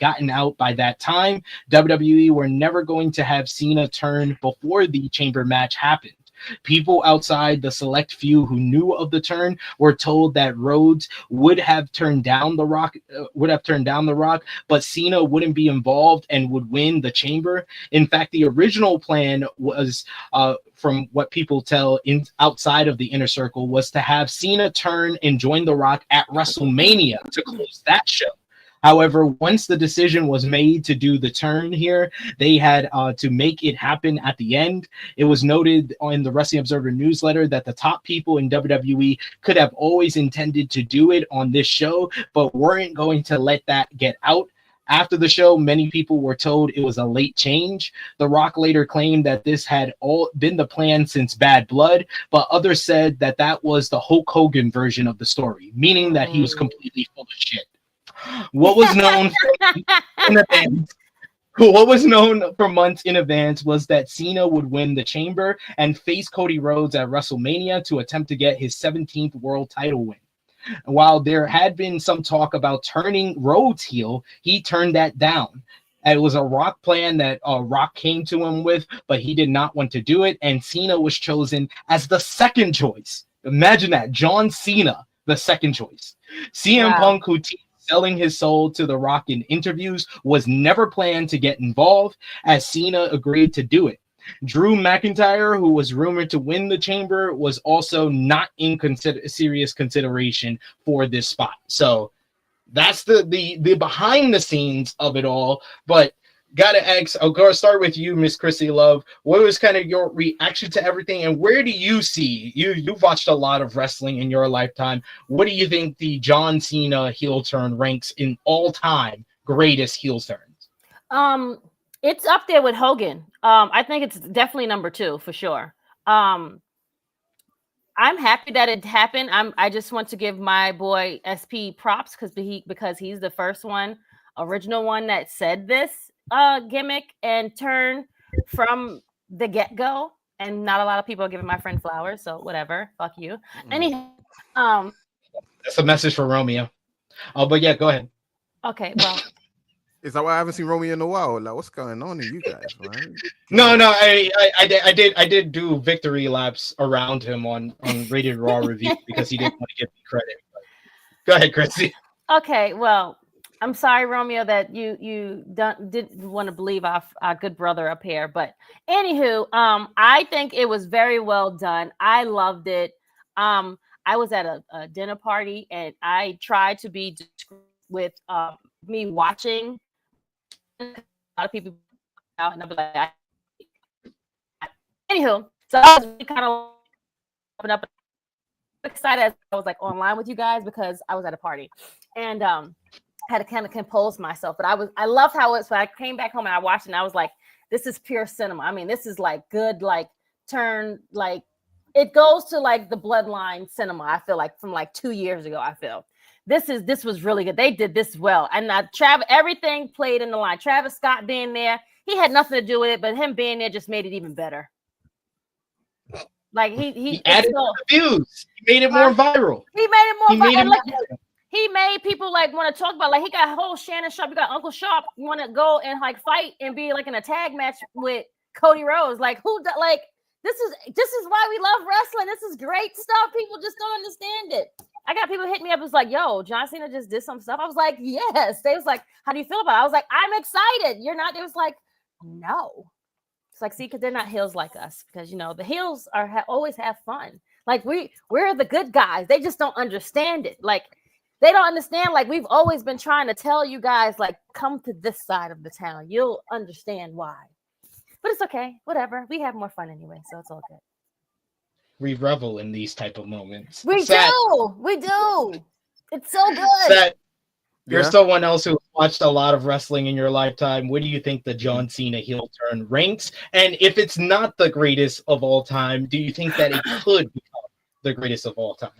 gotten out by that time, WWE were never going to have Cena turn before the Chamber match happened. People outside the select few who knew of the turn were told that Rhodes would have turned down the Rock, but Cena wouldn't be involved and would win the Chamber. In fact, the original plan was, from what people tell outside of the inner circle, was to have Cena turn and join the Rock at WrestleMania to close that show. However, once the decision was made to do the turn here, they had to make it happen at the end. It was noted in the Wrestling Observer newsletter that the top people in WWE could have always intended to do it on this show, but weren't going to let that get out. After the show, many people were told it was a late change. The Rock later claimed that this had all been the plan since Bad Blood, but others said that that was the Hulk Hogan version of the story, meaning that he was completely full of shit. What was known for months in advance was that Cena would win the Chamber and face Cody Rhodes at WrestleMania to attempt to get his 17th world title win. While there had been some talk about turning Rhodes heel, he turned that down. It was a Rock plan that Rock came to him with, but he did not want to do it, and Cena was chosen as the second choice. Imagine that, John Cena, the second choice. CM Punk, who selling his soul to the Rock in interviews, was never planned to get involved, as Cena agreed to do it. Drew McIntyre, who was rumored to win the Chamber, was also not in serious consideration for this spot. So that's the behind the scenes of it all. But gotta ask, I'll go start with you, Miss Krssi Luv. What was kind of your reaction to everything, and where do you see you've watched a lot of wrestling in your lifetime? What do you think the John Cena heel turn ranks in all time greatest heel turns? It's up there with Hogan. I think it's definitely number 2 for sure. I'm happy that it happened. I just want to give my boy SP props because he's the first original one that said this gimmick and turn from the get-go, and not a lot of people are giving my friend flowers, so whatever, fuck you. Anyhow, that's a message for Romeo. But yeah, go ahead. Okay, well, is that why I haven't seen Romeo in a while? Like, what's going on in you guys, man? No, I did do victory laps around hhim on Rated Raw review because he didn't want to give me credit. Go ahead, Krssi. Okay, well, I'm sorry, Romeo, that you didn't want to believe our good brother up here. But anywho, I think it was very well done. I loved it. I was at a dinner party, and I tried to be discreet with me watching. A lot of people out, and I'll be like, anywho, so I was really kind of up excited as I was like online with you guys because I was at a party, and had to kind of compose myself. But I loved how it's when I came back home and I watched it, and I was like, this is pure cinema. I mean, this is like good, like turn, like it goes to like the Bloodline cinema. I feel like from like 2 years ago. I feel this was really good. They did this well, and everything played in the line. Travis Scott being there, he had nothing to do with it, but him being there just made it even better. Like he added the views. He made it more viral. He made it more viral. he made people like want to talk about, like, he got whole Shannon Sharp, you got Uncle Sharp, you want to go and like fight and be like in a tag match with Cody Rhodes. Like, like, this is why we love wrestling. This is great stuff. People just don't understand it. I got people hit me up. It was like, yo, John Cena just did some stuff. I was like, yes. They was like, how do you feel about it? I was like, I'm excited. You're not. It was like, no. It's like, see, because they're not heels like us. Because, you know, the heels are always have fun. Like, we're the good guys. They just don't understand it. Like, they don't understand. Like, we've always been trying to tell you guys, like, come to this side of the town. You'll understand why. But it's okay. Whatever. We have more fun anyway, so it's all good. We revel in these type of moments. We do. It's so good. That you're someone else who watched a lot of wrestling in your lifetime. What do you think the John Cena heel turn ranks? And if it's not the greatest of all time, do you think that it could become the greatest of all time?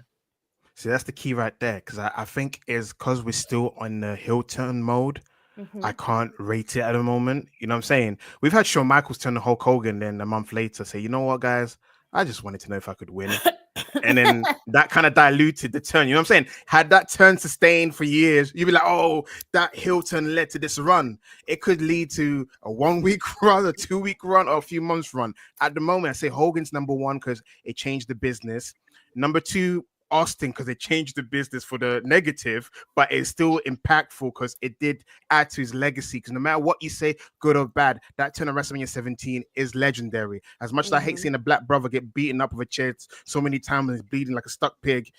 See, that's the key right there, because I think is because we're still on the heel turn mode. I can't rate it at the moment. You know what I'm saying? We've had Shawn Michaels turn to Hulk Hogan, then a month later say, you know what, guys? I just wanted to know if I could win. And then that kind of diluted the turn. You know what I'm saying? Had that turn sustained for years, you'd be like, oh, that heel turn led to this run. It could lead to a 1 week run, a 2 week run, or a few months run. At the moment, I say Hogan's number one because it changed the business. Number two, Austin, because it changed the business for the negative, but it's still impactful because it did add to his legacy. Because no matter what you say, good or bad, that turn of WrestleMania 17 is legendary. As much as I hate seeing a black brother get beaten up with a chair so many times and he's bleeding like a stuck pig,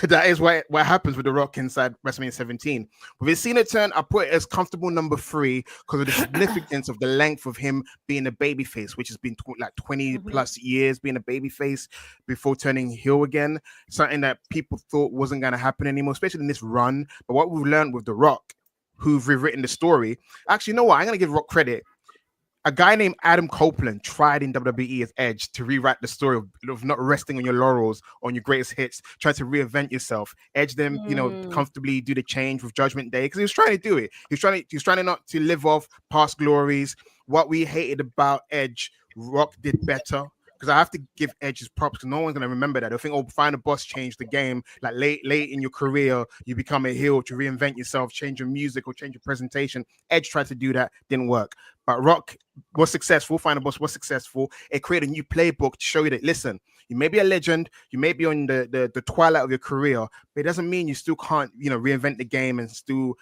that is what happens with The Rock inside WrestleMania 17. With his Cena turn, I put it as comfortable number 3 because of the significance of the length of him being a babyface, which has been like 20 plus years being a babyface before turning heel again. Something that people thought wasn't going to happen anymore, especially in this run. But what we've learned with The Rock, who've rewritten the story, actually, you know what? I'm going to give Rock credit. A guy named Adam Copeland tried in WWE as Edge to rewrite the story of not resting on your laurels, on your greatest hits, trying to reinvent yourself. Edge them, you know, comfortably do the change with Judgment Day because he was trying to do it. He was trying to not to live off past glories. What we hated about Edge, Rock did better. Because I have to give Edge his props because no one's going to remember that. They'll think, oh, Find a Boss changed the game. Like late in your career, you become a heel to reinvent yourself, change your music or change your presentation. Edge tried to do that, didn't work. But Rock was successful. Find a Boss was successful. It created a new playbook to show you that, listen, you may be a legend, you may be on the twilight of your career, but it doesn't mean you still can't, you know, reinvent the game and still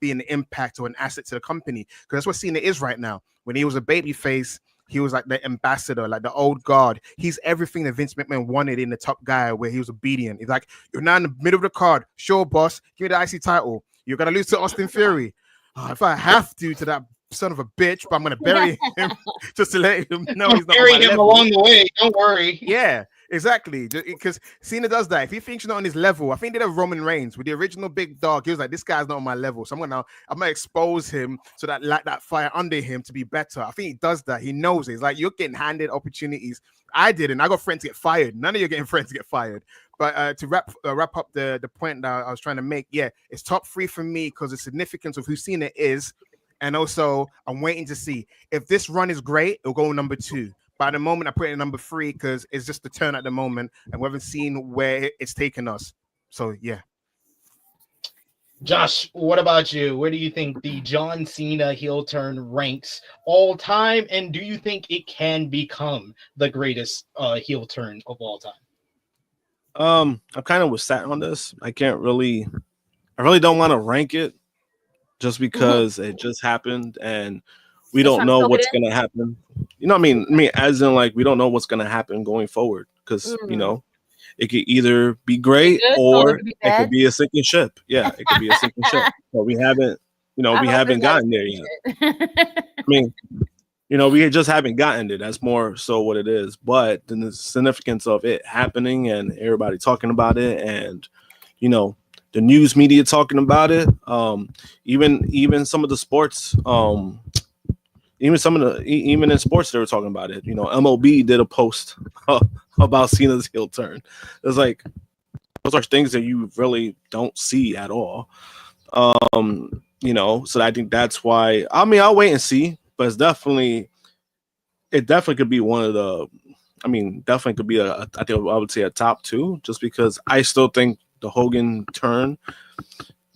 be an impact or an asset to the company. Because that's what Cena is right now. When he was a babyface, he was like the ambassador, like the old guard. He's everything that Vince McMahon wanted in the top guy, where he was obedient. He's like, you're now in the middle of the card. Sure, boss, give me the IC title. You're going to lose to Austin Theory. If I have to that son of a bitch, but I'm going to bury him just to let him know he's not bury on my him level. along the way. Don't worry. Yeah, exactly. Because Cena does that. If he thinks you're not on his level, I think they did have Roman Reigns with the original big dog. He was like, this guy's not on my level. So I'm gonna expose him so that like that fire under him to be better. I think he does that. He knows it. It's like you're getting handed opportunities. I didn't. I got friends to get fired. None of you are getting friends to get fired. But to wrap up the point that I was trying to make, yeah, it's top 3 for me because the significance of who Cena is. And also, I'm waiting to see if this run is great, it'll go number 2. But at the moment, I put it in number 3 because it's just the turn at the moment, and we haven't seen where it's taken us. So, yeah. Josh, what about you? Where do you think the John Cena heel turn ranks all time? And do you think it can become the greatest heel turn of all time? I'm kind of with Sat on this. I really don't want to rank it just because it just happened and we don't know what's going to happen. You know what I mean? As in, like, we don't know what's going to happen going forward because, you know, it could either be great or it could be a sinking ship. Yeah, it could be a sinking ship. But we haven't, you know, we haven't gotten there yet. I mean, you know, we just haven't gotten there. That's more so what it is. But then the significance of it happening and everybody talking about it and, you know, the news media talking about it, even some of the sports, even in sports they were talking about it. You know, MLB did a post about Cena's heel turn. It's like those are things that you really don't see at all. You know, so I think that's why. I mean, I'll wait and see, but it definitely could be one of the. I mean, definitely could be I would say a top 2, just because I still think the Hogan turn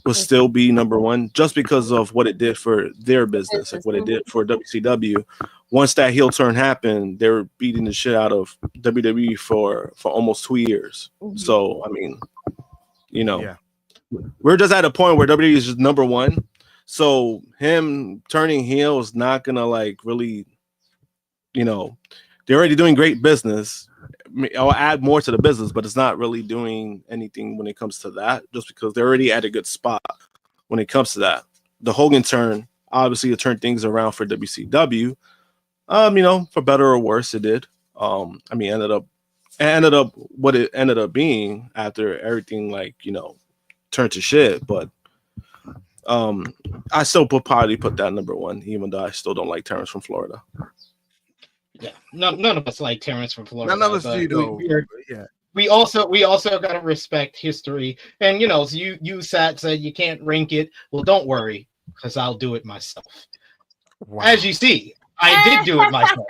will still be number one, just because of what it did for their business, like what it did for WCW. Once that heel turn happened, they were beating the shit out of WWE for almost 2 years. So, I mean, you know, we're just at a point where WWE is just number one. So him turning heel is not gonna like really, you know, they're already doing great business. I'll add more to the business, but it's not really doing anything when it comes to that, just because they're already at a good spot when it comes to that. The Hogan turn, obviously, it turned things around for WCW. You know, for better or worse, it did. I mean, ended up what it ended up being after everything, like, you know, turned to shit. But I still probably put that number one, even though I still don't like Terrence from Florida. Yeah, none of us like Terrence from Florida. None of us do, though. We also got to respect history. And, you know, you said you can't rank it. Well, don't worry, because I'll do it myself. Wow. As you see, I did do it myself.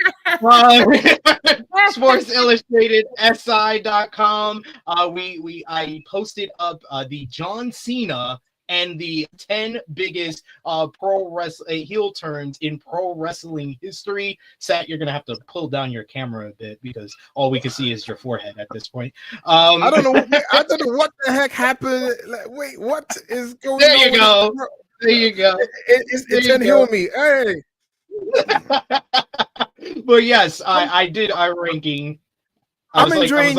Sports Illustrated, SI.com. I posted up the John Cena and the 10 biggest pro wrestling heel turns in pro wrestling history. Sat, you're gonna have to pull down your camera a bit because all we can see is your forehead at this point. I don't know what the heck happened. Like, wait, what is going on? There you go. There you go. It's didn't heal me. Hey. But yes, I did our ranking. I'm enjoying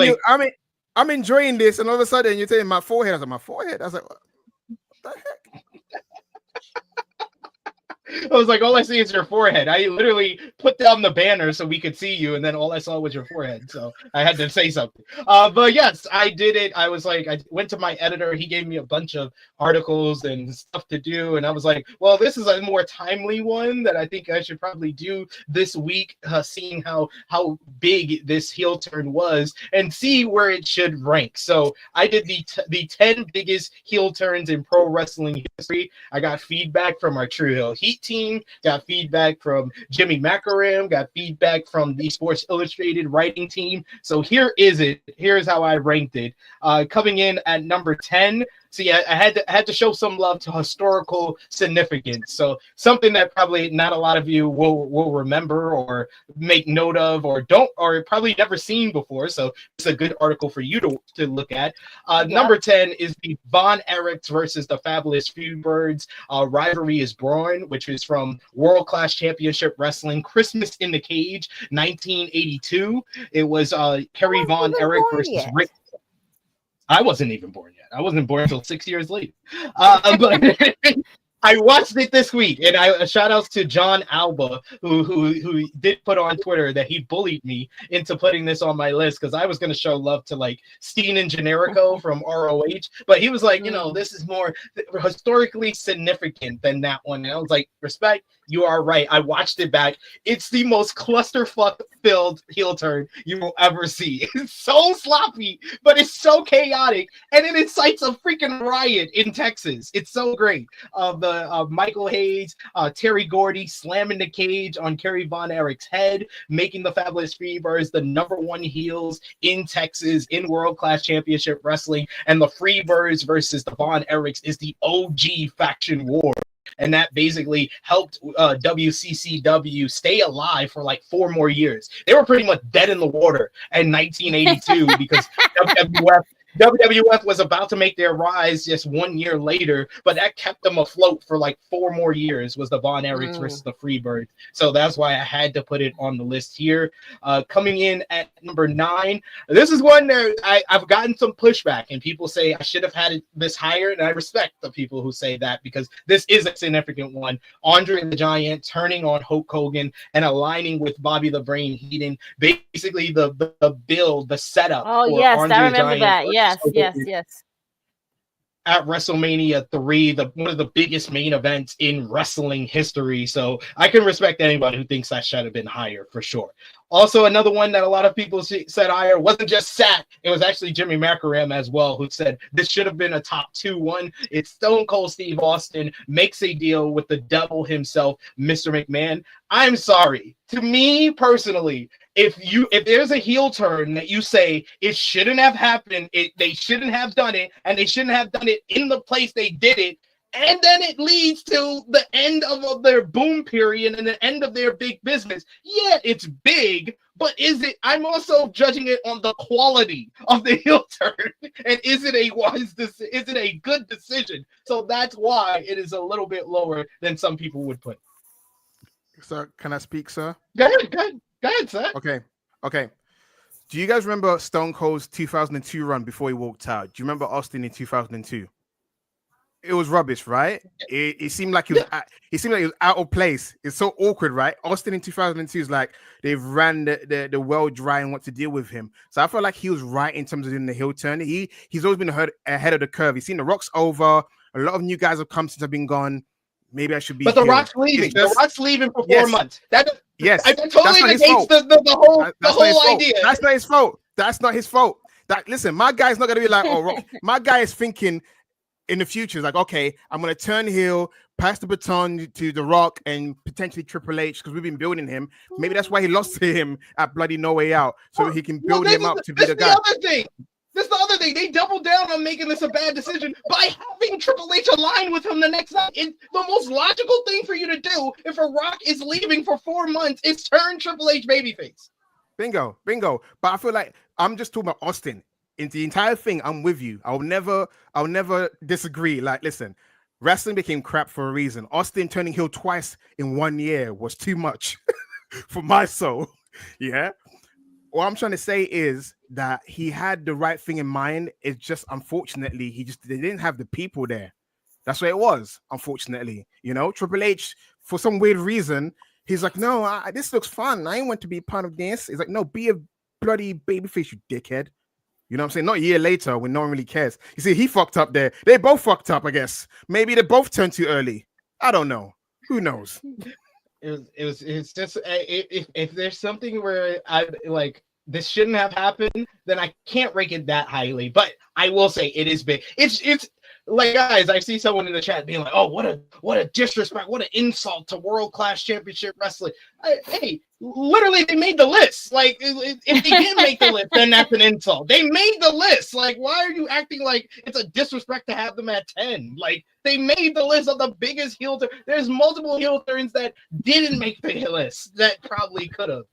this, and all of a sudden you're saying my forehead. I was like, my forehead. I was like, what the heck? I was like, all I see is your forehead. I literally put down the banner so we could see you, and then all I saw was your forehead. So I had to say something. But yes, I did it. I was like, I went to my editor. He gave me a bunch of articles and stuff to do. And I was like, well, this is a more timely one that I think I should probably do this week, seeing how big this heel turn was and see where it should rank. So I did the 10 biggest heel turns in pro wrestling history. I got feedback from our Tru Heel Heat team, got feedback from Jimmy Macaram, got feedback from the Sports Illustrated writing team. So here's how I ranked it. Coming in at number 10. See, I had to show some love to historical significance. So something that probably not a lot of you will remember or make note of or probably never seen before. So it's a good article for you to look at. Number 10 is the Von Erichs versus the Fabulous Freebirds Rivalry is Born, which is from World Class Championship Wrestling Christmas in the Cage 1982. It was Kerry Von Erich versus Rick. I wasn't even born yet. I wasn't born until 6 years later. But I watched it this week, and shout outs to John Alba, who did put on Twitter that he bullied me into putting this on my list because I was going to show love to like Steen and Generico from ROH, but he was like, you know, this is more historically significant than that one. And I was like, respect, you are right. I watched it back. It's the most clusterfuck-filled heel turn you will ever see. It's so sloppy, but it's so chaotic, and it incites a freaking riot in Texas. It's so great. Michael Hayes, Terry Gordy slamming the cage on Kerry Von Erich's head, making the Fabulous Freebirds the #1 heels in Texas in World Class Championship Wrestling, and the Freebirds versus the Von Erichs is the OG faction war. And that basically helped WCCW stay alive for like 4 more years. They were pretty much dead in the water in 1982 because WWF was about to make their rise just 1 year later, but that kept them afloat for like 4 more years, was the Von Erichs versus the Freebirds. So that's why I had to put it on the list here. Coming in at number 9, this is one that I've gotten some pushback, and people say I should have had this higher, and I respect the people who say that because this is a significant one. Andre the Giant turning on Hulk Hogan and aligning with Bobby the Brain Heenan. Basically, the build, the setup. Oh, for yes, Andre I remember the that. Giant Yes. At WrestleMania 3, one of the biggest main events in wrestling history. So I can respect anybody who thinks that should have been higher for sure. Also, another one that a lot of people said higher wasn't just Sat. It was actually Jimmy Macaram as well, who said this should have been a top 2-1. It's Stone Cold Steve Austin makes a deal with the devil himself, Mr. McMahon. I'm sorry. To me personally, if there's a heel turn that you say it shouldn't have happened, they shouldn't have done it, and they shouldn't have done it in the place they did it, and then it leads to the end of their boom period and the end of their big business. Yeah, it's big, but is it? I'm also judging it on the quality of the heel turn, and is it a good decision? So that's why it is a little bit lower than some people would put. Sir, can I speak, sir? Go ahead, sir. Okay. Do you guys remember Stone Cold's 2002 run before he walked out? Do you remember Austin in 2002? It was rubbish, right? It seemed like he was out of place. It's so awkward, right? Austin in 2002 is like they've ran the well dry and what to deal with him. So I felt like he was right in terms of doing the heel turn. He's always been ahead of the curve. He's seen the Rock's over. A lot of new guys have come since I've been gone. Maybe I should be. But the heel. Rock's leaving. The Rock's leaving for 4 Yes. months. That totally negates negates the whole idea. That's not his fault. That's not his fault. Listen, my guy's not gonna be like, oh, Rock. My guy is thinking in the future, is like, okay, I'm gonna turn heel, pass the baton to The Rock and potentially Triple H because we've been building him. Maybe that's why he lost to him at bloody No Way Out, so he can build him up to be the guy. That's the other thing. They doubled down on making this a bad decision by having Triple H align with him the next night. It's the most logical thing for you to do if a Rock is leaving for 4 months is turn Triple H babyface. Bingo. But I feel like I'm just talking about Austin. In the entire thing, I'm with you. I'll never disagree. Like, listen, wrestling became crap for a reason. Austin turning heel twice in 1 year was too much for my soul. Yeah. What I'm trying to say is that he had the right thing in mind. It's just, unfortunately, they didn't have the people there. That's what it was, unfortunately. You know, Triple H, for some weird reason, he's like, no, this looks fun. I ain't want to be part of this. He's like, no, be a bloody babyface, you dickhead. You know what I'm saying? Not a year later when no one really cares. You see, he fucked up there. They both fucked up, I guess. Maybe they both turned too early. I don't know. Who knows? It's just if there's something where I like this shouldn't have happened, then I can't rank it that highly. But I will say it is big. It's like, guys, I see someone in the chat being like, "Oh, what a disrespect! What an insult to world-class championship wrestling!" Hey, literally, they made the list. Like, if they didn't make the list, then that's an insult. They made the list. Like, why are you acting like it's a disrespect to have them at 10? Like, they made the list of the biggest heel turn. There's multiple heel turns that didn't make the list that probably could have.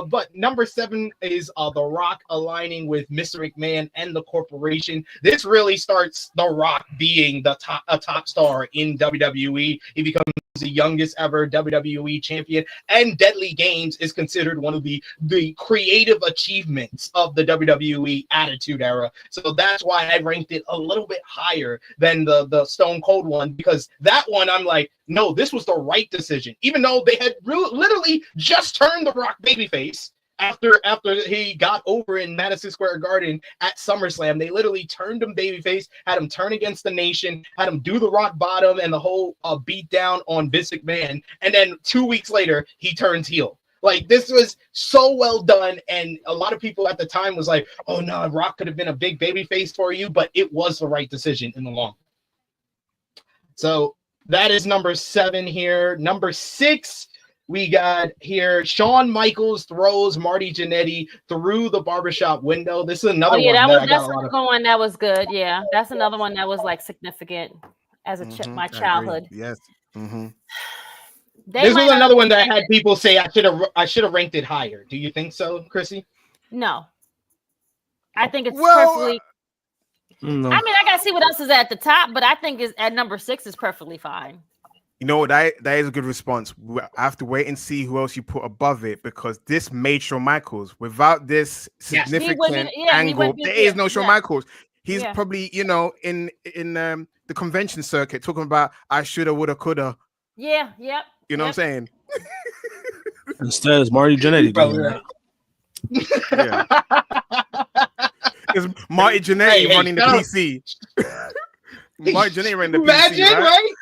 But number 7 is The Rock aligning with Mr. McMahon and the corporation. This really starts The Rock being a top star in WWE. He becomes the youngest ever WWE champion, and Deadly Games is considered one of the creative achievements of the WWE Attitude Era. So that's why I ranked it a little bit higher than the Stone Cold one, because that one I'm like, no, this was the right decision. Even though they had literally just turned The Rock babyface after he got over in Madison Square Garden at SummerSlam, they literally turned him babyface, had him turn against the nation, had him do the rock bottom and the whole beat down on Vince McMahon, and then 2 weeks later he turns heel. Like, this was so well done, and a lot of people at the time was like, "Oh no, Rock could have been a big babyface for you," but it was the right decision in the long. So that is number 7 here. Number 6. We got here Shawn Michaels throws Marty Jannetty through the barbershop window. This is another one. That's another one that was good. Yeah, that's another one that was like significant as my childhood. Yes. Mm-hmm. This was another one that I had people say I should have ranked it higher. Do you think so, Krssi? No, I think it's perfectly. No. I mean, I gotta see what else is at the top, but I think it's at number 6 is perfectly fine. You know, that is a good response. I have to wait and see who else you put above it, because this made Shawn Michaels. Without this significant angle, there is no Shawn Michaels. He's probably, you know, in the convention circuit talking about I shoulda, woulda, coulda. Yeah, yep. You know what I'm saying? Instead, it's Marty Jannetty doing that. Yeah. It's Marty Jannetty running the PC. Marty Jannetty running the PC, right?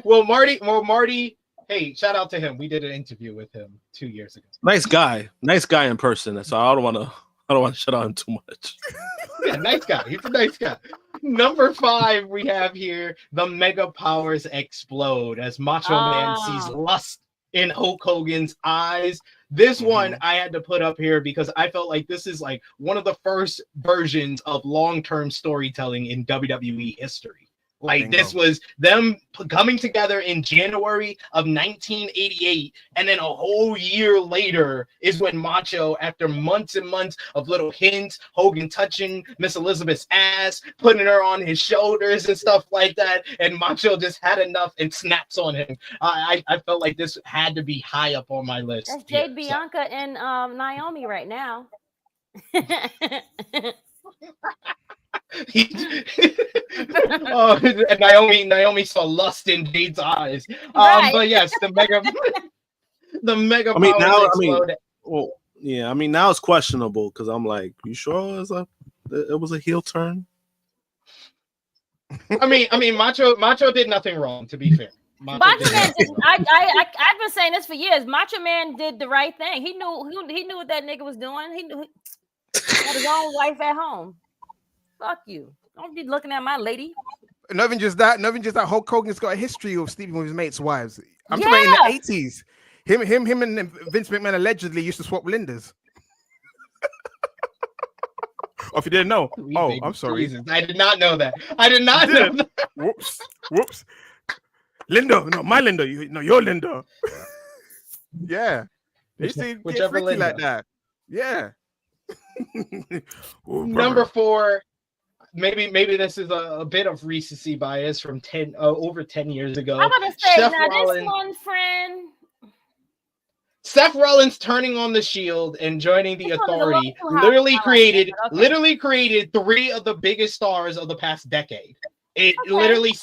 Well, Marty Hey, shout out to him. We did an interview with him 2 years ago. Nice guy in person. So I don't want to shut on him too much. Yeah, nice guy. He's a nice guy. Number 5, we have here the Mega Powers explode as Macho Man sees lust in Hulk Hogan's eyes. This one I had to put up here because I felt like this is like one of the first versions of long-term storytelling in WWE history. Like this was them coming together in January of 1988, and then a whole year later is when Macho, after months and months of little hints, Hogan touching Miss Elizabeth's ass, putting her on his shoulders and stuff like that, and Macho just had enough and snaps on him. I felt like this had to be high up on my list. That's Jade Bianca and Naomi right now. Naomi saw lust in Jade's eyes. Right. But yes, the mega now it's questionable because I'm like, you sure it was a heel turn? I mean, Macho did nothing wrong, to be fair. Macho Man did, I've been saying this for years. Macho Man did the right thing. He knew what that nigga was doing. He knew he had his own wife at home. Fuck you. Don't be looking at my lady. Not even just that. Hulk Hogan's got a history of sleeping with his mates' wives. I'm talking about in the 80s. Him and Vince McMahon allegedly used to swap Lindas. Oh, if you didn't know. Oh, I'm sorry. Jesus. I did not know that. I did not know that. Whoops. Linda. No, my Linda. Your Linda. Yeah. They used to get freaky like that. Yeah. Number 4. Maybe this is a bit of recency bias from over 10 years ago. I'm gonna say this one, friend. Seth Rollins turning on the Shield and joining the Authority literally created 3 of the biggest stars of the past decade. It literally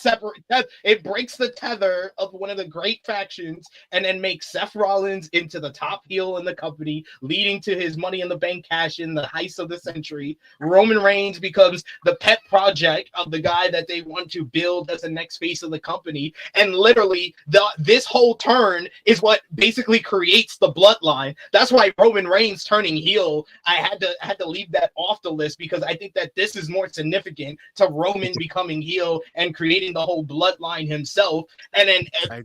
it breaks the tether of one of the great factions and then makes Seth Rollins into the top heel in the company, leading to his Money in the Bank cash in, the heist of the century. Roman Reigns becomes the pet project of the guy that they want to build as the next face of the company. And literally this whole turn is what basically creates the bloodline. That's why Roman Reigns turning heel, I had to leave that off the list because I think that this is more significant to Roman becoming heel and creating the whole bloodline himself. And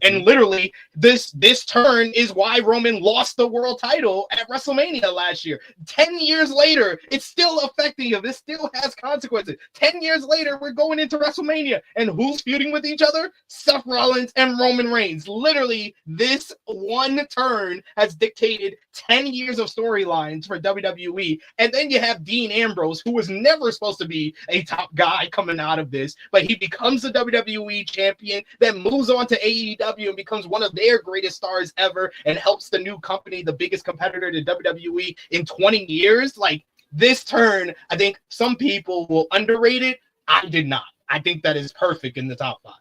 then literally this turn is why Roman lost the world title at WrestleMania last year. 10 years later, it's still affecting him. This still has consequences. 10 years later, we're going into WrestleMania, and who's feuding with each other? Seth Rollins and Roman Reigns. Literally, this one turn has dictated 10 years of storylines for WWE. And then you have Dean Ambrose, who was never supposed to be a top guy coming out of this, but he becomes the WWE champion, then moves on to AEW and becomes one of their greatest stars ever and helps the new company, the biggest competitor to WWE in 20 years. Like, this turn, I think some people will underrate it. I did not. I think that is perfect in the top 5.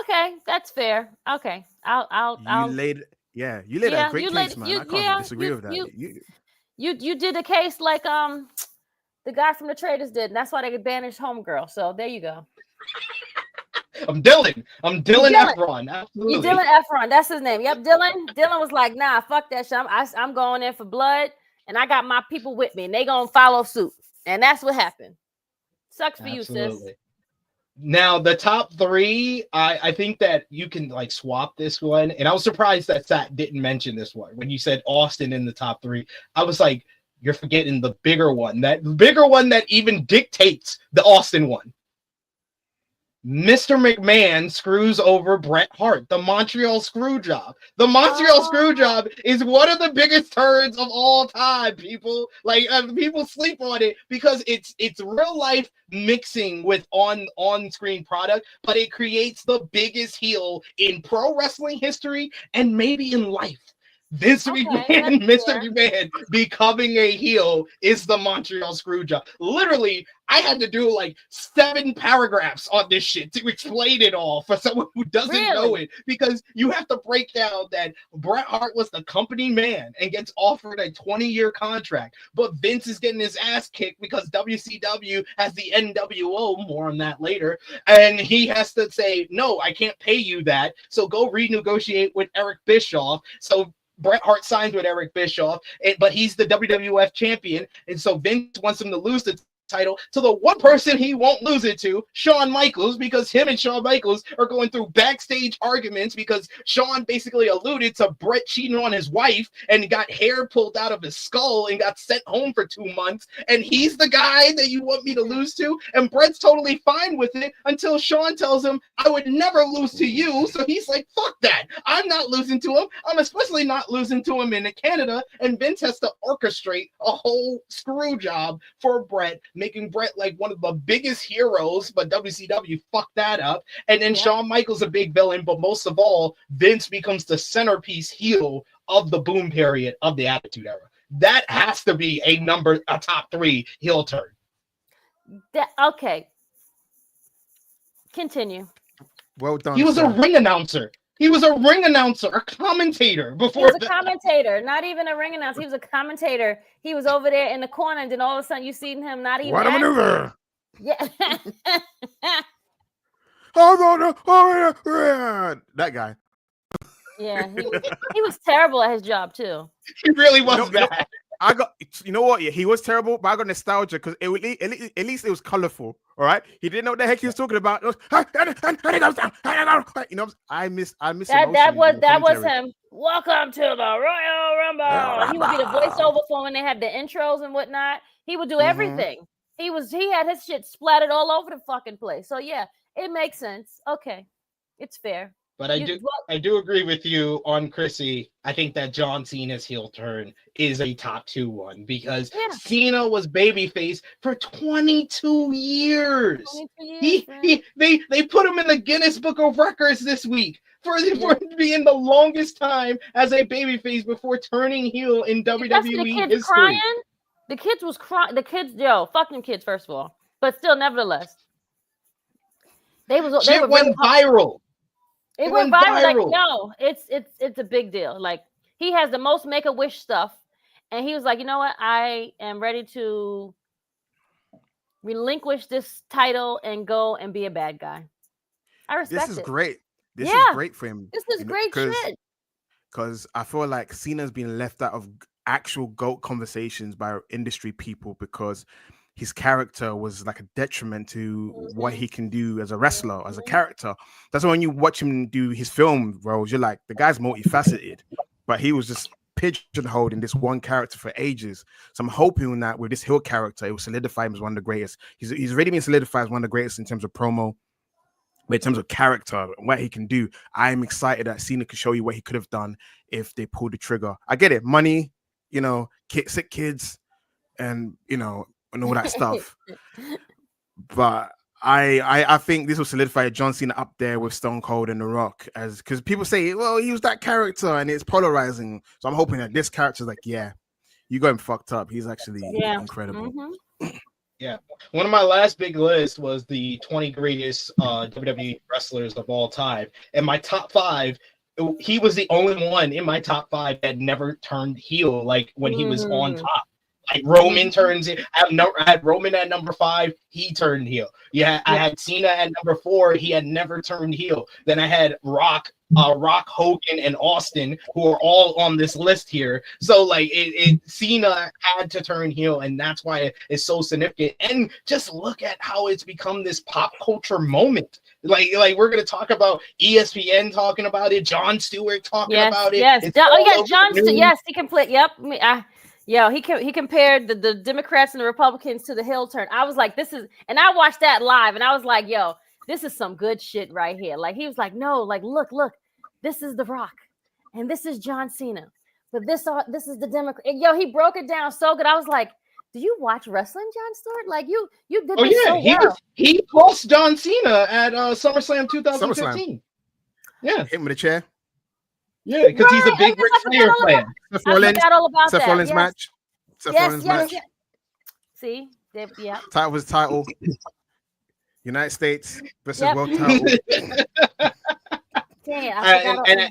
Okay, that's fair. Okay, I'll you laid a great case, man. I can't disagree with that. You did a case like the guy from the Traders did, and that's why they banished Homegirl. So there you go. I'm Dylan Efron. Absolutely. You Dylan Efron. That's his name. Yep, Dylan. Dylan was like, nah, fuck that shit. I'm going in for blood, and I got my people with me, and they gonna follow suit. And that's what happened. Sucks for you, sis. Now, the top 3, I think that you can like swap this one. And I was surprised that Sat didn't mention this one. When you said Austin in the top 3, I was like, you're forgetting the bigger one. That bigger one that even dictates the Austin one. Mr. McMahon screws over Bret Hart, the Montreal Screwjob. The Montreal Screwjob is one of the biggest turns of all time, people. Like, people sleep on it because it's real life mixing with on-screen product, but it creates the biggest heel in pro wrestling history and maybe in life. Vince Okay, McMahon, that's Mr. fair. McMahon becoming a heel is the Montreal Screwjob. Literally, I had to do like 7 paragraphs on this shit to explain it all for someone who doesn't know it, because you have to break down that Bret Hart was the company man and gets offered a 20-year contract, but Vince is getting his ass kicked because WCW has the NWO, more on that later, and he has to say, no, I can't pay you that, so go renegotiate with Eric Bischoff. So Bret Hart signs with Eric Bischoff, but he's the WWF champion, and so Vince wants him to lose the title to the one person he won't lose it to, Shawn Michaels, because him and Shawn Michaels are going through backstage arguments because Shawn basically alluded to Bret cheating on his wife and got hair pulled out of his skull and got sent home for 2 months, and he's the guy that you want me to lose to, and Bret's totally fine with it until Shawn tells him, I would never lose to you, so he's like, fuck that, I'm not losing to him, I'm especially not losing to him in Canada, and Vince has to orchestrate a whole screw job for Bret, making Bret like one of the biggest heroes, but WCW fucked that up. And then Shawn Michaels a big villain, but most of all, Vince becomes the centerpiece heel of the boom period of the Attitude Era. That has to be a top 3 heel turn. Okay. Continue. Well done. He was a ring announcer. He was a ring announcer, a commentator before. He was a commentator, not even a ring announcer. He was a commentator. He was over there in the corner, and then all of a sudden you seen him not even. What a maneuver! Yeah. That guy. Yeah, he was terrible at his job too. He really was bad. You know what? Yeah, he was terrible, but I got nostalgia because at least it was colorful. All right, he didn't know what the heck he was talking about. You know, I miss that was him. Welcome to the Royal Rumble. He would be the voiceover for when they had the intros and whatnot. He would do everything. He had his shit splattered all over the fucking place. So yeah, it makes sense. Okay, it's fair. But I do agree with you on Krssi. I think that John Cena's heel turn is a top 2 one because Cena was babyface for 22 years. 22 years they put him in the Guinness Book of Records this week for being the longest time as a babyface before turning heel in WWE history. Crying. The kids was crying. The kids, fuck them kids first of all. But still, nevertheless, they went viral. It went viral. Like, it's a big deal. Like, he has the most Make-A-Wish stuff, and he was like, you know what? I am ready to relinquish this title and go and be a bad guy. I respect it. This is great. This is great for him. This is great shit. Because I feel like Cena's been left out of actual GOAT conversations by industry people because his character was like a detriment to what he can do as a wrestler, as a character. That's why when you watch him do his film roles, you're like, the guy's multifaceted, but he was just pigeonholed in this one character for ages. So I'm hoping that with this heel character, it will solidify him as one of the greatest. He's already been solidified as one of the greatest in terms of promo, but in terms of character and what he can do, I'm excited that Cena can show you what he could have done if they pulled the trigger. I get it, money, sick kids, and and all that stuff. But I think this will solidify John Cena up there with Stone Cold and The Rock, as because people say, well, he was that character and it's polarizing. So I'm hoping that this character is like, you got him fucked up. He's actually incredible. Yeah. One of my last big lists was the 20 greatest WWE wrestlers of all time. And my top 5, he was the only one in my top 5 that never turned heel, like when he was on top. Like Roman turns it. I had Roman at number 5. He turned heel. Yeah, I had Cena at number 4. He had never turned heel. Then I had Rock, Hogan, and Austin, who are all on this list here. So like, Cena had to turn heel, and that's why it's so significant. And just look at how it's become this pop culture moment. Like we're gonna talk about ESPN talking about it, Jon Stewart talking about it. Yes, Jon Stewart. Yes, he can play. Yep. He compared the Democrats and the Republicans to the heel turn. I was like, and I watched that live, and I was like, yo, this is some good shit right here. Like, he was like, no, like, look, this is The Rock, and this is John Cena, but this is the Democrat. Yo, he broke it down so good. I was like, do you watch wrestling, Jon Stewart? Like, you did this so well. He lost John Cena at SummerSlam 2015. Yeah, hit him with a chair. Yeah, because he's a big Ric Flair fan. Seth Rollins, all about Seth that. Rollins Yes. match. Seth Yes, Rollins yes, match. yes. See, yeah. Title was title. United States versus Yep. World title. Dang, I forgot.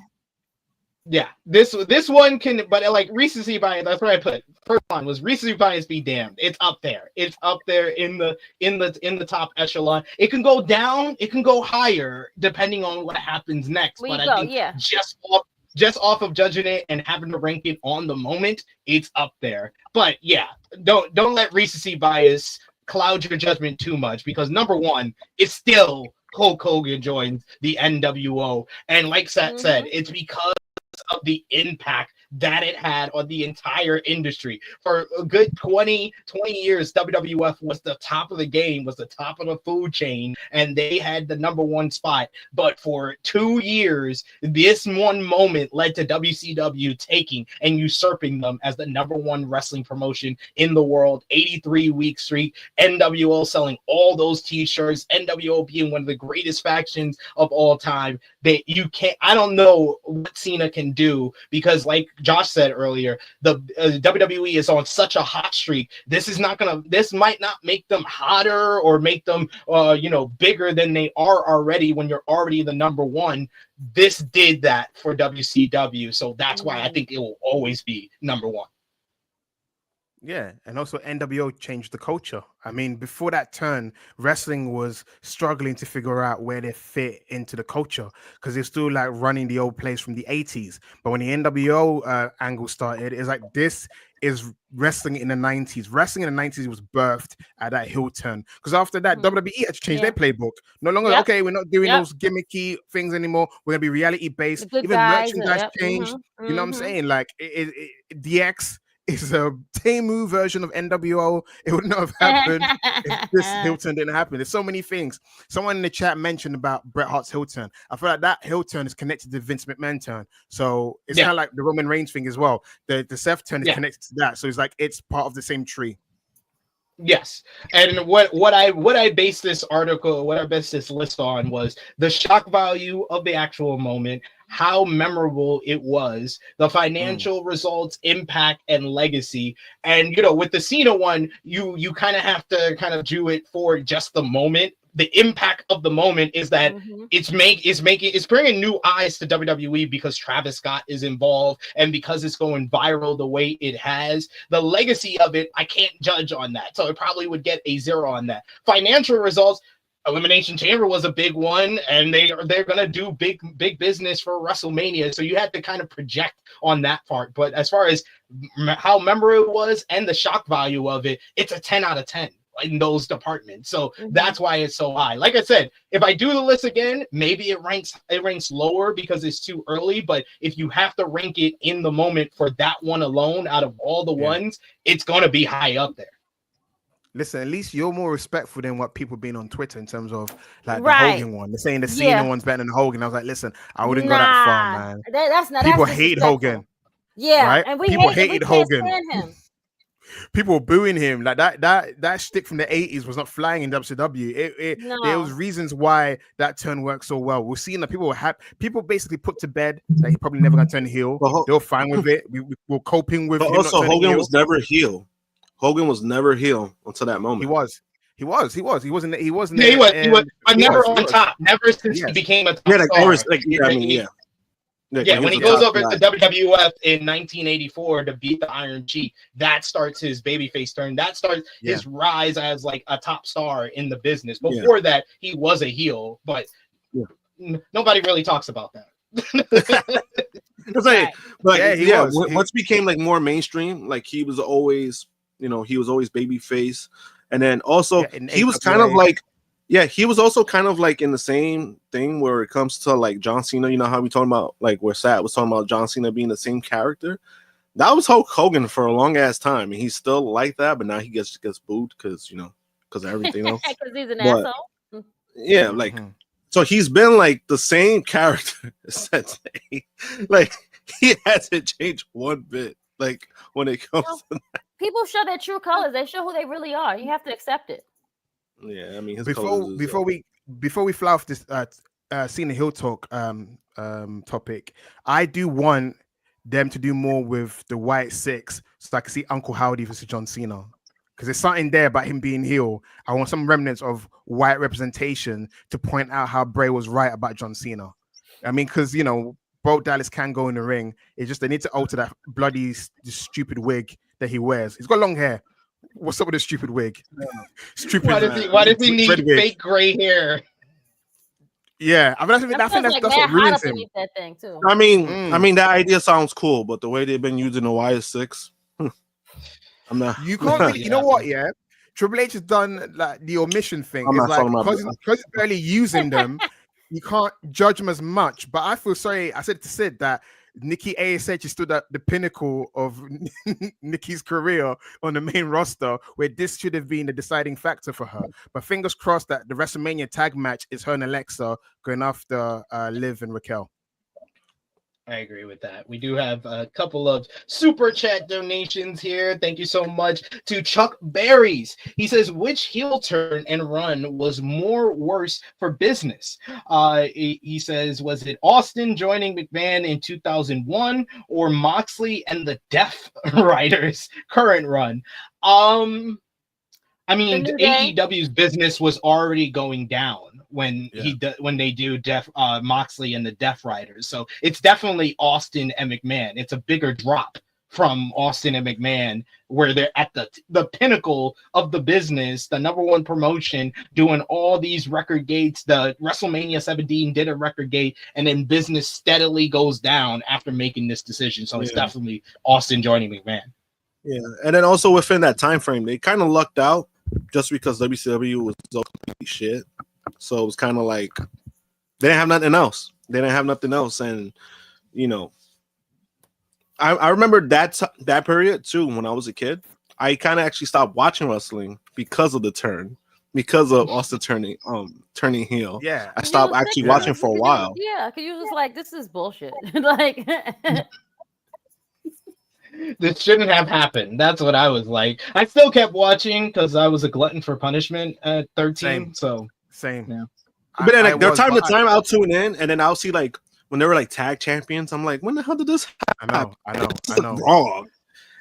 Yeah, this one can, but like recency bias. That's what I put. First one was recency bias. Be damned. It's up there. It's up there in the top echelon. It can go down. It can go higher depending on what happens next. I think just off of judging it and having to rank it on the moment, it's up there. But yeah, don't let recency bias cloud your judgment too much, because number one, it's still Hulk Hogan joins the NWO, and like Seth said, it's because of the impact that it had on the entire industry. For a good 20 years, WWF was the top of the game, was the top of the food chain, and they had the number one spot. But for 2 years, this one moment led to WCW taking and usurping them as the number one wrestling promotion in the world. 83-week streak, NWO selling all those t-shirts, NWO being one of the greatest factions of all time. I don't know what Cena can do, because like Josh said earlier, the WWE is on such a hot streak. This might not make them hotter or make them bigger than they are already when you're already the number one. This did that for WCW, so that's why I think it will always be number one. Yeah, and also NWO changed the culture. I mean, before that turn, wrestling was struggling to figure out where they fit into the culture, because they're still like running the old place from the 80s. But when the NWO angle started, it's like, this is wrestling in the 90s. Wrestling in the 90s was birthed at that heel turn, because after that, WWE had to change their playbook. No longer, okay, we're not doing those gimmicky things anymore. We're going to be reality based. Even merchandise changed. You know what I'm saying? Like, DX is a Temu version of NWO. It would not have happened if this heel turn didn't happen. There's so many things. Someone in the chat mentioned about Bret Hart's heel turn. I feel like that heel turn is connected to Vince McMahon turn. So it's kind of like the Roman Reigns thing as well. The Seth turn is connected to that. So it's like, it's part of the same tree. Yes, and what I based this article, what I based this list on, was the shock value of the actual moment, how memorable it was, the financial results, impact, and legacy. And with the Cena one, you kind of have to kind of do it for just the moment. The impact of the moment is that it's bringing new eyes to WWE because Travis Scott is involved and because it's going viral the way it has. The legacy of it, I can't judge on that, so it probably would get a 0 on that. Financial results, Elimination Chamber was a big one, and they're gonna do big business for WrestleMania, so you had to kind of project on that part. But as far as how memorable it was and the shock value of it, it's a 10 out of 10 in those departments. So that's why it's so high. Like I said, if I do the list again, maybe it ranks lower because it's too early. But if you have to rank it in the moment for that one alone, out of all the ones, it's gonna be high up there. Listen, at least you're more respectful than what people being on Twitter in terms of like the Hogan one. They're saying the Cena one's better than Hogan. I was like, listen, I wouldn't go that far, man. People hate Hogan. Yeah, right? And people hated Hogan. People were booing him. Like that shtick from the 80s was not flying in WCW. There was reasons why that turn worked so well. We're seeing that people basically put to bed that he probably never gonna turn heel. They were fine with it. We were coping with. But him also, not Hogan heel. was never heel. Hogan was never heel until that moment. He was. He wasn't. He was, but never on top. Never since he became a top star. When he goes over to WWF in 1984 to beat the Iron Sheik, that starts his babyface turn. That starts his rise as like a top star in the business. Before that, he was a heel, but nobody really talks about that. Once became like more mainstream, like he was always babyface, and then also he was kind of like. Yeah, he was also kind of like in the same thing where it comes to like John Cena. You know how we talking about like where Sat was talking about John Cena being the same character. That was Hulk Hogan for a long ass time, and he's still like that. But now he gets booed because of everything else. Because he's an asshole. Yeah, like so he's been like the same character since like he hasn't changed one bit. Like when it comes to that. People show their true colors. They show who they really are. You have to accept it. Yeah, I mean, before we fly off this Cena Hill Talk topic, I do want them to do more with the White Six, so I can see Uncle Howdy versus John Cena. Because there's something there about him being heel. I want some remnants of white representation to point out how Bray was right about John Cena. I mean, because, you know, Bo Dallas can go in the ring. It's just they need to alter that bloody stupid wig that he wears. He's got long hair. What's up with this stupid wig? Stupid. Why does he need fake gray hair? Yeah, I mean, I think that's what ruins him. That thing too. I mean, that idea sounds cool, but the way they've been using the YS6, I'm not. You can't really, you know what? Yeah, Triple H has done like the omission thing. It's like because he's barely using them, you can't judge him as much. But I feel sorry. I said to Sid that Nikki ASH stood at the pinnacle of Nikki's career on the main roster, where this should have been the deciding factor for her. But fingers crossed that the WrestleMania tag match is her and Alexa going after Liv and Raquel. I agree with that. We do have a couple of super chat donations here. Thank you so much to Chuck Berries. He says, which heel turn and run was more worse for business? He says, was it Austin joining McMahon in 2001 or Moxley and the Death Riders current run? I mean, AEW's business was already going down when they do Moxley and the Death Riders. So it's definitely Austin and McMahon. It's a bigger drop from Austin and McMahon, where they're at the pinnacle of the business, the number one promotion, doing all these record gates. The WrestleMania 17 did a record gate, and then business steadily goes down after making this decision. So it's definitely Austin joining McMahon. Yeah, and then also within that time frame, they kind of lucked out just because WCW was so complete shit. So it was kind of like they didn't have nothing else. And you know, I remember that period too. When I was a kid, I kind of actually stopped watching wrestling because of the turn, because of Austin turning heel. Yeah, I stopped actually watching for a while. Yeah, because you was just like, this is bullshit. Like. This shouldn't have happened. That's what I was like. I still kept watching because I was a glutton for punishment at 13. Same. Yeah. But then like, there time to time I'll tune in, and then I'll see like when they were like tag champions. I'm like, when the hell did this happen? I know. Wrong.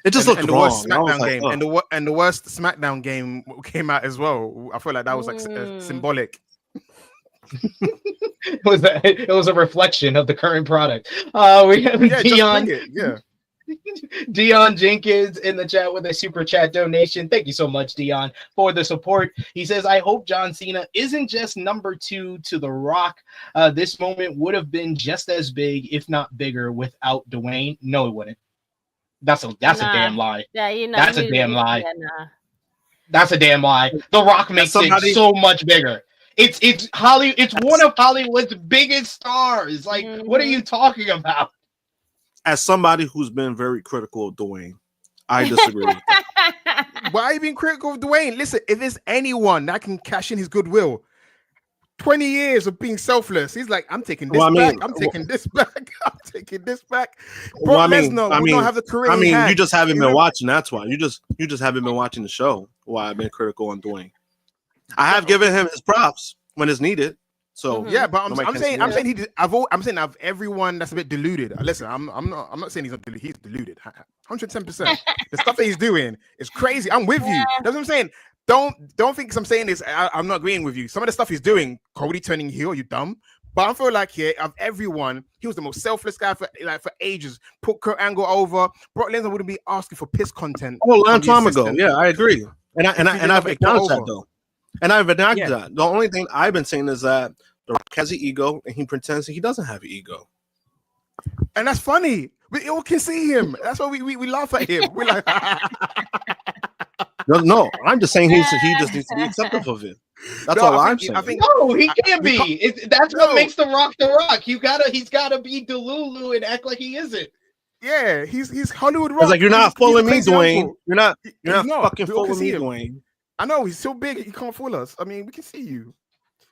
It just looked wrong. The worst SmackDown game, and the worst SmackDown game came out as well. I feel like that was like symbolic. It was a reflection of the current product. We have Dion. Dion Jenkins in the chat with a super chat donation. Thank you so much, Dion, for the support. He says, I hope John Cena isn't just number 2 to The Rock. This moment would have been just as big, if not bigger, without Dwayne. No, it wouldn't. That's a damn lie. Yeah, that's a damn lie. That's a damn lie. The Rock makes it so much bigger. It's one of Hollywood's biggest stars. Like, what are you talking about? As somebody who's been very critical of Dwayne, I disagree with that. Why are you being critical of Dwayne? Listen, if there's anyone that can cash in his goodwill, 20 years of being selfless, he's like, I'm taking this back. I'm taking this back. I'm taking this back. Brock Lesnar, we don't have the career. You just haven't been watching. That's why you just haven't been watching the show. Why I've been critical on Dwayne. I have given him his props when it's needed. So yeah, but I'm saying of everyone that's a bit deluded. Listen, I'm not saying he's not deluded. He's deluded, 110%. The stuff that he's doing is crazy. I'm with you. That's what I'm saying. Don't think I'm saying this. I'm not agreeing with you. Some of the stuff he's doing, Cody turning heel, you dumb. But I feel like of everyone, he was the most selfless guy for ages. Put Kurt Angle over. Brock Lesnar wouldn't be asking for piss content. A long time ago. Yeah, I agree. And I've acknowledged that though. And I've acknowledged that. The only thing I've been saying is that The Rock has an ego, and he pretends that he doesn't have an ego. And that's funny. We all can see him. That's why we laugh at him. We're like, no, I'm just saying he just needs to be acceptive of it. That's all I'm saying. I think no, he can't be. That's what makes The Rock The Rock. He's gotta be Delulu and act like he isn't. Yeah, he's Hollywood Rock. It's like you're not fooling me, Dwayne. Uncle. You're not fucking fooling me, Dwayne. I know he's so big he can't fool us. I mean, we can see you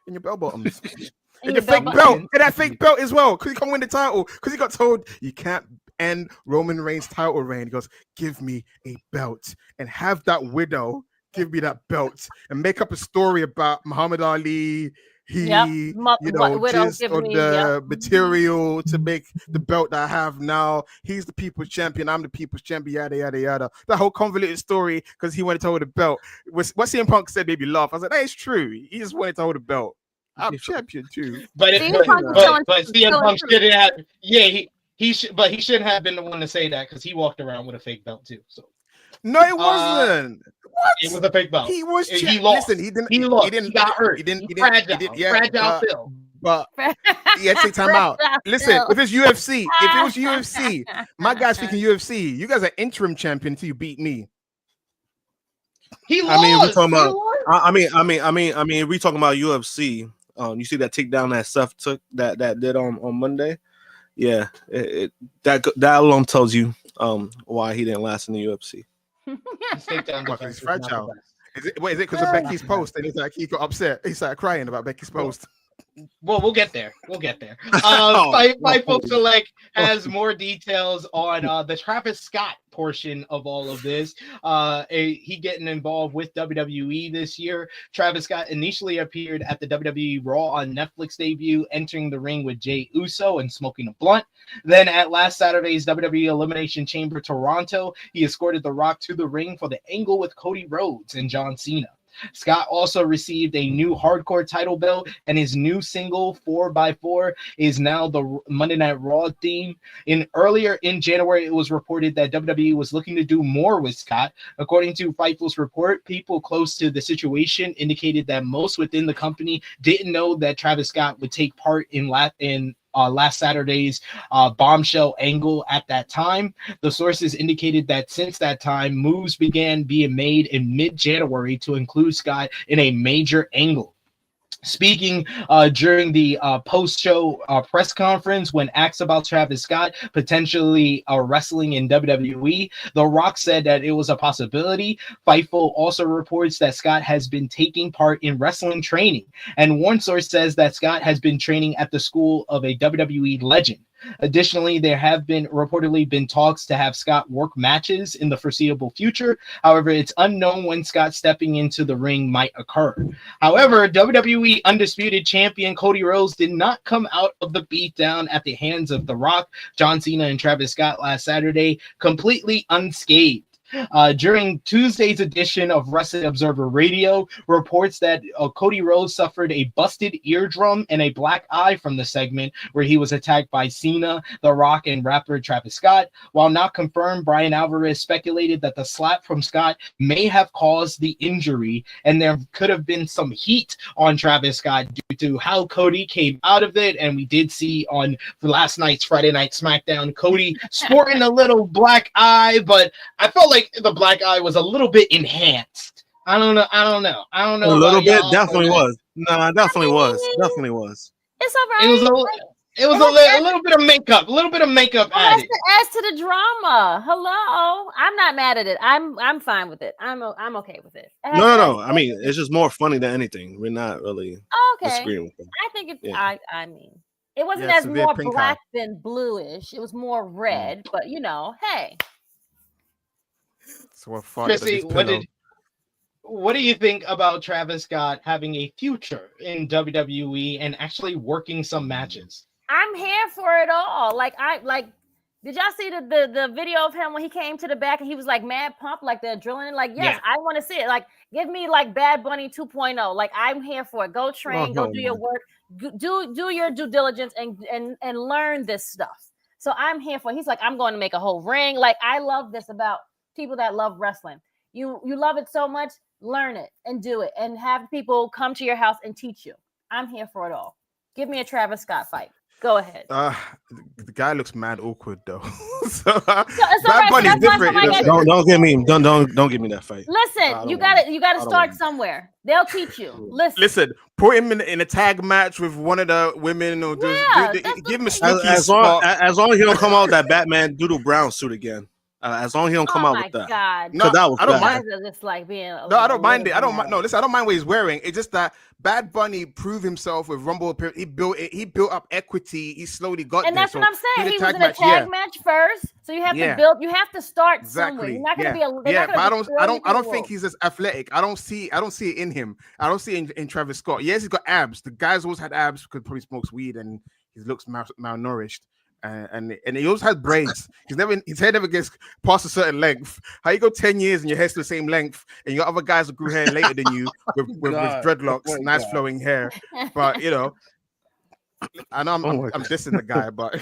in your bell bottoms. And your fake belt. And that fake belt as well. Because you can't win the title. Because he got told you can't end Roman Reigns' title reign. He goes, give me a belt. And have that widow give me that belt. And make up a story about Muhammad Ali, He, Widow just giving on me, the material to make the belt that I have now. He's the people's champion. I'm the people's champion. Yada yada yada. The whole convoluted story because he wanted to hold the belt. What CM Punk said made me laugh. I was like, "That is true. He just wanted to hold the belt. I'm champion too." But CM Punk shouldn't have. Yeah, he should, but he shouldn't have been the one to say that because he walked around with a fake belt too. So no, it wasn't. What? It was a fake belt. He was. He lost. Listen, he didn't. He lost. He didn't. He got hurt. He didn't. Fragile Phil. But he had to take time out. Listen, if it's UFC, my guy's speaking UFC. You guys are interim champion until you beat me. He lost. I mean, we're talking about. We talking about UFC. You see that takedown that Seth took that did on Monday. Yeah, that alone tells you why he didn't last in the UFC. He's fragile. Is it because of Becky's post? And he's like, he got upset. He started crying about Becky's post. Well, we'll get there. Fightful Select has more details on the Travis Scott portion of all of this. He getting involved with WWE this year. Travis Scott initially appeared at the WWE Raw on Netflix debut, entering the ring with Jey Uso and smoking a blunt. Then at last Saturday's WWE Elimination Chamber Toronto, he escorted The Rock to the ring for the angle with Cody Rhodes and John Cena. Scott also received a new hardcore title belt, and his new single 4x4 is now the Monday Night Raw theme. Earlier in January, it was reported that WWE was looking to do more with Scott. According to Fightful's report, people close to the situation indicated that most within the company didn't know that Travis Scott would take part in last Saturday's bombshell angle at that time. The sources indicated that since that time, moves began being made in mid-January to include Scott in a major angle. Speaking during the post-show press conference when asked about Travis Scott potentially wrestling in WWE, The Rock said that it was a possibility. Fightful also reports that Scott has been taking part in wrestling training, and one source says that Scott has been training at the school of a WWE legend. Additionally, there have reportedly been talks to have Scott work matches in the foreseeable future. However, it's unknown when Scott stepping into the ring might occur. However, WWE Undisputed Champion Cody Rhodes did not come out of the beatdown at the hands of The Rock, John Cena, and Travis Scott last Saturday completely unscathed. During Tuesday's edition of Wrestling Observer Radio, reports that Cody Rhodes suffered a busted eardrum and a black eye from the segment where he was attacked by Cena, The Rock, and rapper Travis Scott. While not confirmed, Brian Alvarez speculated that the slap from Scott may have caused the injury, and there could have been some heat on Travis Scott due to how Cody came out of it. And we did see on last night's Friday Night SmackDown, Cody sporting a little black eye, but I felt like the black eye was a little bit enhanced. I don't know. A little bit, definitely was. No, definitely was. It's all right. It was a little bit of makeup. Added. As to the drama. Hello, I'm not mad at it. I'm fine with it. I'm okay with it. No. I mean, it's just more funny than anything. We're not really disagreeing with it. I think it's. Yeah. I mean, it wasn't as more black than bluish. It was more red. But hey. So Krssi, what do you think about Travis Scott having a future in WWE and actually working some matches? I'm here for it all. Did y'all see the video of him when he came to the back and he was like mad pump, like the adrenaline? Like, yes, I want to see it. Like, give me like Bad Bunny 2.0. Like, I'm here for it. Go train, do your work, do your due diligence and learn this stuff. So I'm here for it. He's like, I'm going to make a whole ring. Like, I love this about people that love wrestling. You love it so much, learn it and do it and have people come to your house and teach you. I'm here for it all. Give me a Travis Scott fight. Go ahead. The guy looks mad awkward though. so Bad Bunny's different. Don't give me that fight. Listen, you gotta start somewhere. They'll teach you. Listen. Put him in a tag match with one of the women, or give him a as long as he don't come out that Batman Doodle Brown suit again. As long as he don't come out with that. God. No, that was I don't bad. mind. Just like being. No, I don't mind it. I don't mind. No, listen, I don't mind what he's wearing. It's just that Bad Bunny proved himself with Rumble. He built up equity. He slowly got and there. that's what I'm saying. He was in a tag match first, so you have to build. You have to start somewhere. You're not going to be a. But I don't think he's as athletic. I don't see it in him. I don't see it in Travis Scott. Yes, he's got abs. The guy's always had abs because probably smokes weed and he looks malnourished. And he always has braids. His head never gets past a certain length. How you go 10 years and your hair's the same length, and you got other guys who grew hair later than you with dreadlocks, nice flowing hair. But you know, I know I'm dissing the guy, but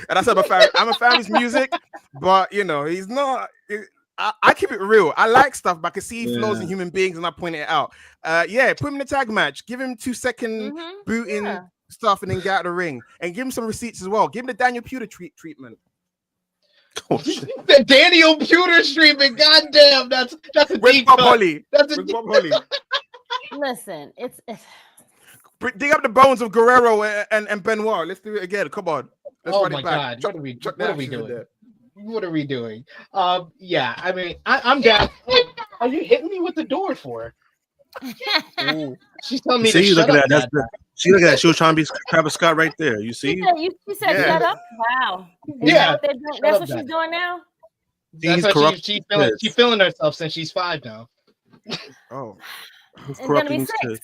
and I said I'm a fan of his music, but you know, he's not. I keep it real. I like stuff, but I can see flaws in human beings, and I point it out. Put him in a tag match. Give him 2-second booting stuff, and then get out of the ring, and give him some receipts as well. Give him the Daniel Pewter treatment. The Daniel Pewter treatment. Goddamn, that's a deep cut. Holly. That's a Bob Holly. Listen, it's dig up the bones of Guerrero and Benoit. Let's do it again. Come on. Let's oh my God! What are we doing? What are we doing? Yeah, I mean, I'm down. Are you hitting me with the door for? She's telling me to shut up. She look at that. She was trying to be Travis Scott right there. You see? You said shut up. Wow. Yeah. That's what she's doing now. She's feeling herself since she's 5 now. Oh. It's gonna be 6.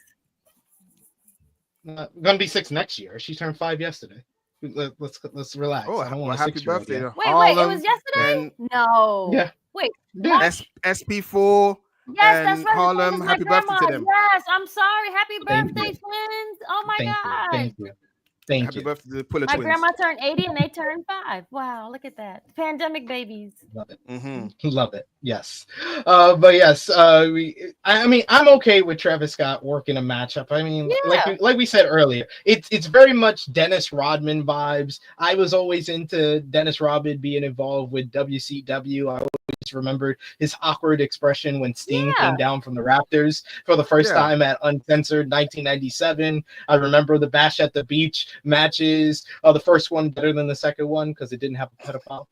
Gonna be 6 next year. She turned 5 yesterday. Let's relax. Oh, I don't want happy birthday! Wait, it was yesterday? No. Yeah. Wait. SP4. Yes, that's right. Harlem. Happy birthday to them. Yes, I'm sorry. Happy birthday, twins. Oh my God. Thank you. Happy birthday to the Puller twins. My grandma turned 80 and they turned 5. Wow, look at that. Pandemic babies. Love it. Love it. Yes. But yes, I mean, I'm okay with Travis Scott working a matchup. I mean, like we said earlier, it's very much Dennis Rodman vibes. I was always into Dennis Rodman being involved with WCW. I always remembered his awkward expression when Sting came down from the Raptors for the first time at Uncensored 1997. I remember the Bash at the Beach matches. The first one better than the second one because it didn't have a pedophile.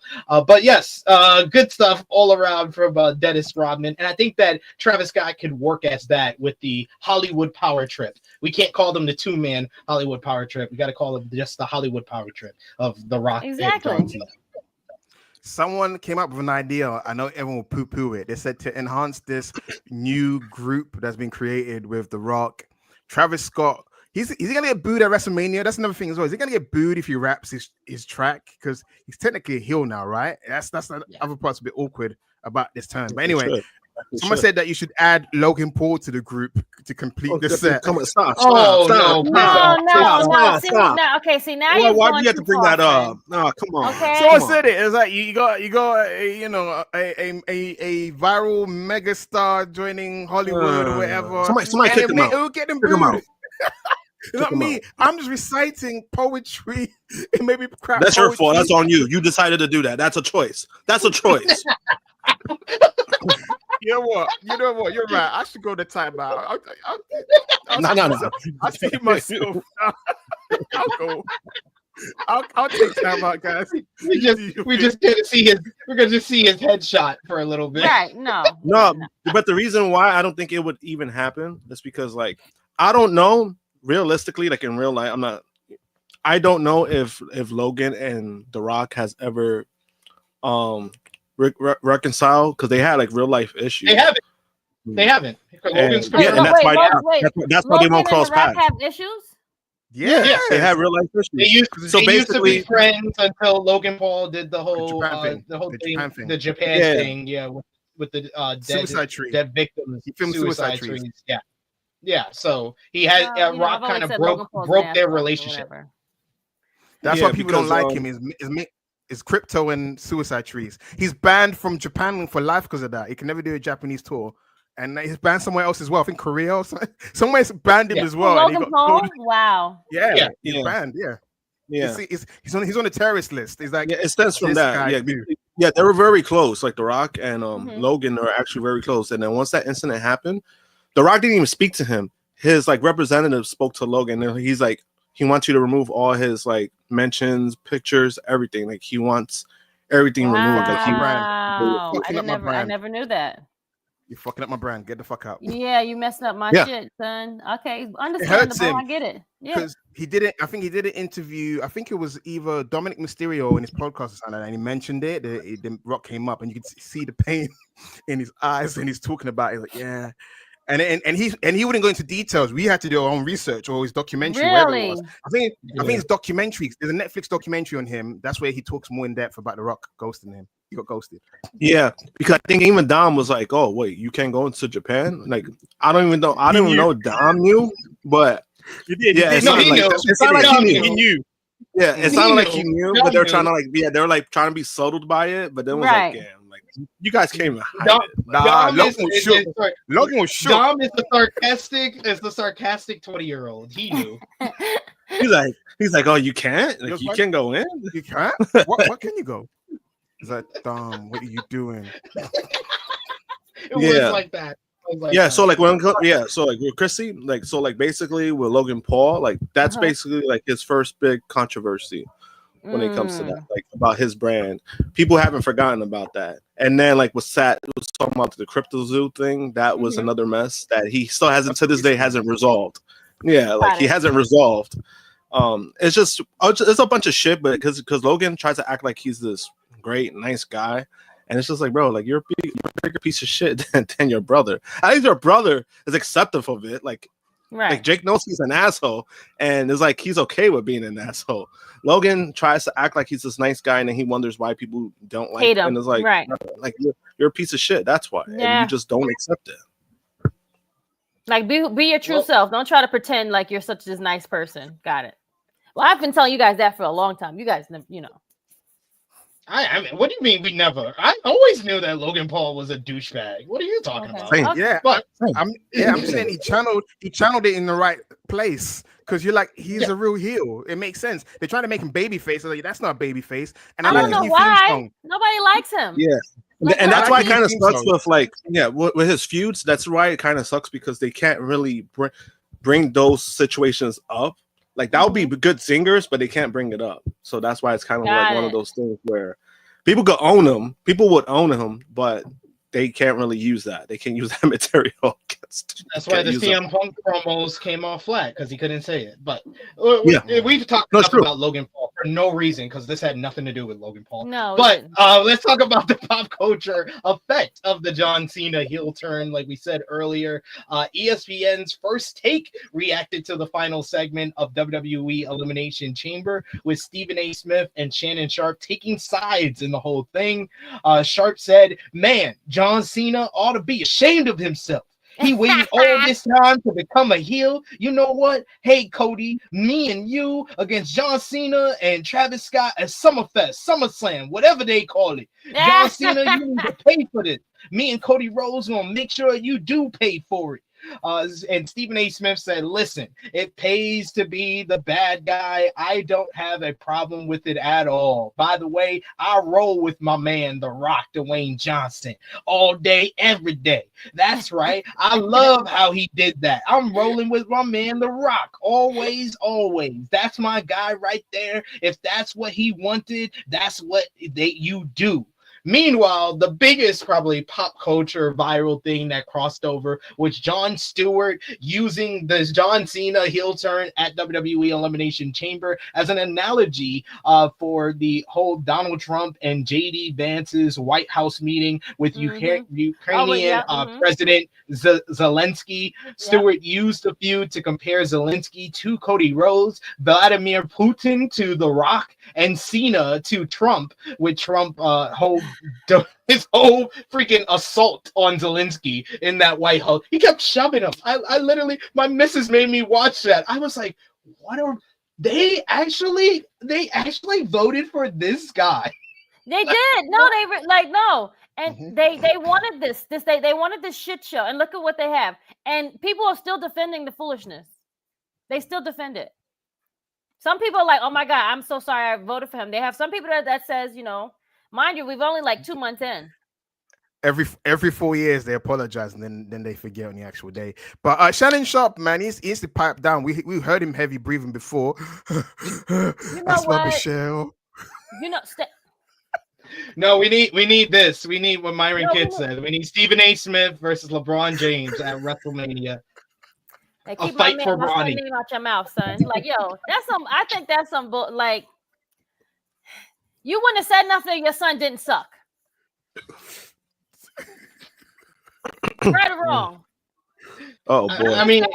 But yes, good stuff all around from Dennis Rodman. And I think that Travis Scott could work as that with the Hollywood Power Trip. We can't call them the 2-man Hollywood Power Trip. We got to call them just the Hollywood Power Trip of The Rock. Exactly. Someone came up with an idea. I know everyone will poo-poo it. They said to enhance this new group that's been created with The Rock, Travis Scott. He's gonna get booed at WrestleMania. That's another thing as well. Is he gonna get booed if he raps his track? Because he's technically a heel now, right? That's the other part's a bit awkward about this turn. But anyway, someone said that you should add Logan Paul to the group to complete the set. Come on, stop. No. Okay, see now. Why do you have to bring that up? No, come on. Okay. Someone said it. It's like you got a viral megastar joining Hollywood or whatever. Somebody kick him out. It'll get them booed. It's not me. I'm just reciting poetry and maybe crap. That's your fault. That's on you. You decided to do that. That's a choice. You know what? You're right. I should go to timeout. No. I'll see myself. I'll go. I'll take timeout, guys. We just get to see his. We're gonna just see his headshot for a little bit. Right? No. But the reason why I don't think it would even happen is because, like, I don't know. Realistically, like in real life, I don't know if Logan and The Rock has ever reconciled because they had like real life issues. They haven't. And that's why they won't cross paths. Have issues? Yeah, they have real life issues. They used to be friends until Logan Paul did the whole the Japan thing. Yeah, with the suicide tree, dead victims, suicide trees. Yeah, so he had Rock kind of broke their relationship. That's why people don't like him. Is crypto and suicide trees. He's banned from Japan for life because of that. He can never do a Japanese tour, and he's banned somewhere else as well. I think Korea or something. Somewhere's banned him as well. Logan Paul? Wow. Yeah, he's banned. Yeah. He's on the terrorist list. He's like, it stems from that. Yeah, they were very close. Like The Rock and Logan are actually very close. And then once that incident happened, The Rock didn't even speak to him. His like representative spoke to Logan, and he's like, he wants you to remove all his like mentions, pictures, everything. Like he wants everything removed. Like he ran. Wow. I never knew that. You're fucking up my brand. Get the fuck out. Yeah, you messing up my shit, son. Okay, understandable. I get it. Yeah. Because he did it. I think he did an interview. I think it was either Dominic Mysterio in his podcast or something, and he mentioned it. The Rock came up, and you could see the pain in his eyes, and he's talking about it. Like, yeah. And he wouldn't go into details. We had to do our own research or his documentary. Really? It was. I think it's documentaries. There's a Netflix documentary on him. That's where he talks more in depth about The Rock ghosting him. He got ghosted. Yeah, because I think even Dom was like, "Oh wait, you can't go into Japan." Like, I don't even know. I don't even know Dom knew, but you did. Yeah, it sounded like he knew. Yeah, it sounded like he knew, but they're trying to they were like trying to be subtled by it, but then it was like, damn. You guys came and hide it. Nah, Logan was shook. Dom is the sarcastic 20-year-old. He knew. he's like, oh, you can't? Like, you can't go in? You can't? What can you go? He's like, Dom, what are you doing? It was like that. So like with Krssi, so basically with Logan Paul, like that's basically like his first big controversy when it comes to that, like about his brand. People haven't forgotten about that. And then like was talking about the Crypto Zoo thing, that was another mess that he still hasn't to this day hasn't resolved. Yeah, like he hasn't resolved. It's just it's a bunch of shit, but because Logan tries to act like he's this great, nice guy. And it's just like, bro, like you're a bigger piece of shit than your brother. At least your brother is acceptive of it. Like Jake knows he's an asshole, and it's like he's okay with being an asshole. Logan tries to act like he's this nice guy, and then he wonders why people don't like him. And it's like, like you're a piece of shit. That's why, and you just don't accept it. Like be your true self. Don't try to pretend like you're such this nice person. Got it. Well, I've been telling you guys that for a long time. You guys, I mean, what do you mean we never? I always knew that Logan Paul was a douchebag. What are you talking about? Yeah, but I'm saying he channeled it in the right place because you're like he's a real heel. It makes sense. They're trying to make him babyface. Like that's not babyface. And I don't know why nobody likes him. Yeah. And that's why it kind of sucks with with his feuds. That's why it kind of sucks because they can't really bring those situations up. Like that would be good singers, but they can't bring it up. So that's why it's kind of like one of those things where people could own him. People would own him, but they can't really use that. They can't use that material. That's why the CM Punk promos came off flat because he couldn't say it. But we've talked about Logan Paul for no reason because this had nothing to do with Logan Paul. No, but let's talk about the pop culture effect of the John Cena heel turn. Like we said earlier, ESPN's First Take reacted to the final segment of WWE Elimination Chamber with Stephen A. Smith and Shannon Sharp taking sides in the whole thing. Sharp said, "Man, John Cena ought to be ashamed of himself. He waited all this time to become a heel. You know what? Hey, Cody, me and you against John Cena and Travis Scott at Summerfest, SummerSlam, whatever they call it. John Cena, you need to pay for this. Me and Cody Rhodes gonna make sure you do pay for it." And Stephen A. Smith said, "Listen, it pays to be the bad guy. I don't have a problem with it at all. By the way, I roll with my man, The Rock, Dwayne Johnson, all day, every day. That's right. I love how he did that. I'm rolling with my man, The Rock, always, always. That's my guy right there. If that's what he wanted, that's what you do." Meanwhile, the biggest probably pop culture viral thing that crossed over was Jon Stewart using the John Cena heel turn at WWE Elimination Chamber as an analogy for the whole Donald Trump and JD Vance's White House meeting with Ukrainian President Zelensky. Stewart used the feud to compare Zelensky to Cody Rhodes, Vladimir Putin to The Rock, and Cena to Trump, with Trump his whole freaking assault on Zelensky in that White House. He kept shoving him. I literally, my missus made me watch that. I was like, what are they actually voted for this guy? They did. No, no. And they wanted this. They wanted this shit show. And look at what they have. And people are still defending the foolishness. They still defend it. Some people are like, "Oh my God, I'm so sorry I voted for him." They have some people that says, mind you, we've only like 2 months in. Every 4 years they apologize and then they forget on the actual day. But Shannon Sharp, man, he's to pipe down. We heard him heavy breathing before. That's my Michelle. No, we need this. We need what Myron Kidd said. We need Stephen A. Smith versus LeBron James at WrestleMania. Hey, A keep fight for my Bronny. name out your mouth, son. Like, yo, I think that's some like, you wouldn't have said nothing if your son didn't suck. Right or wrong? Oh boy. I mean,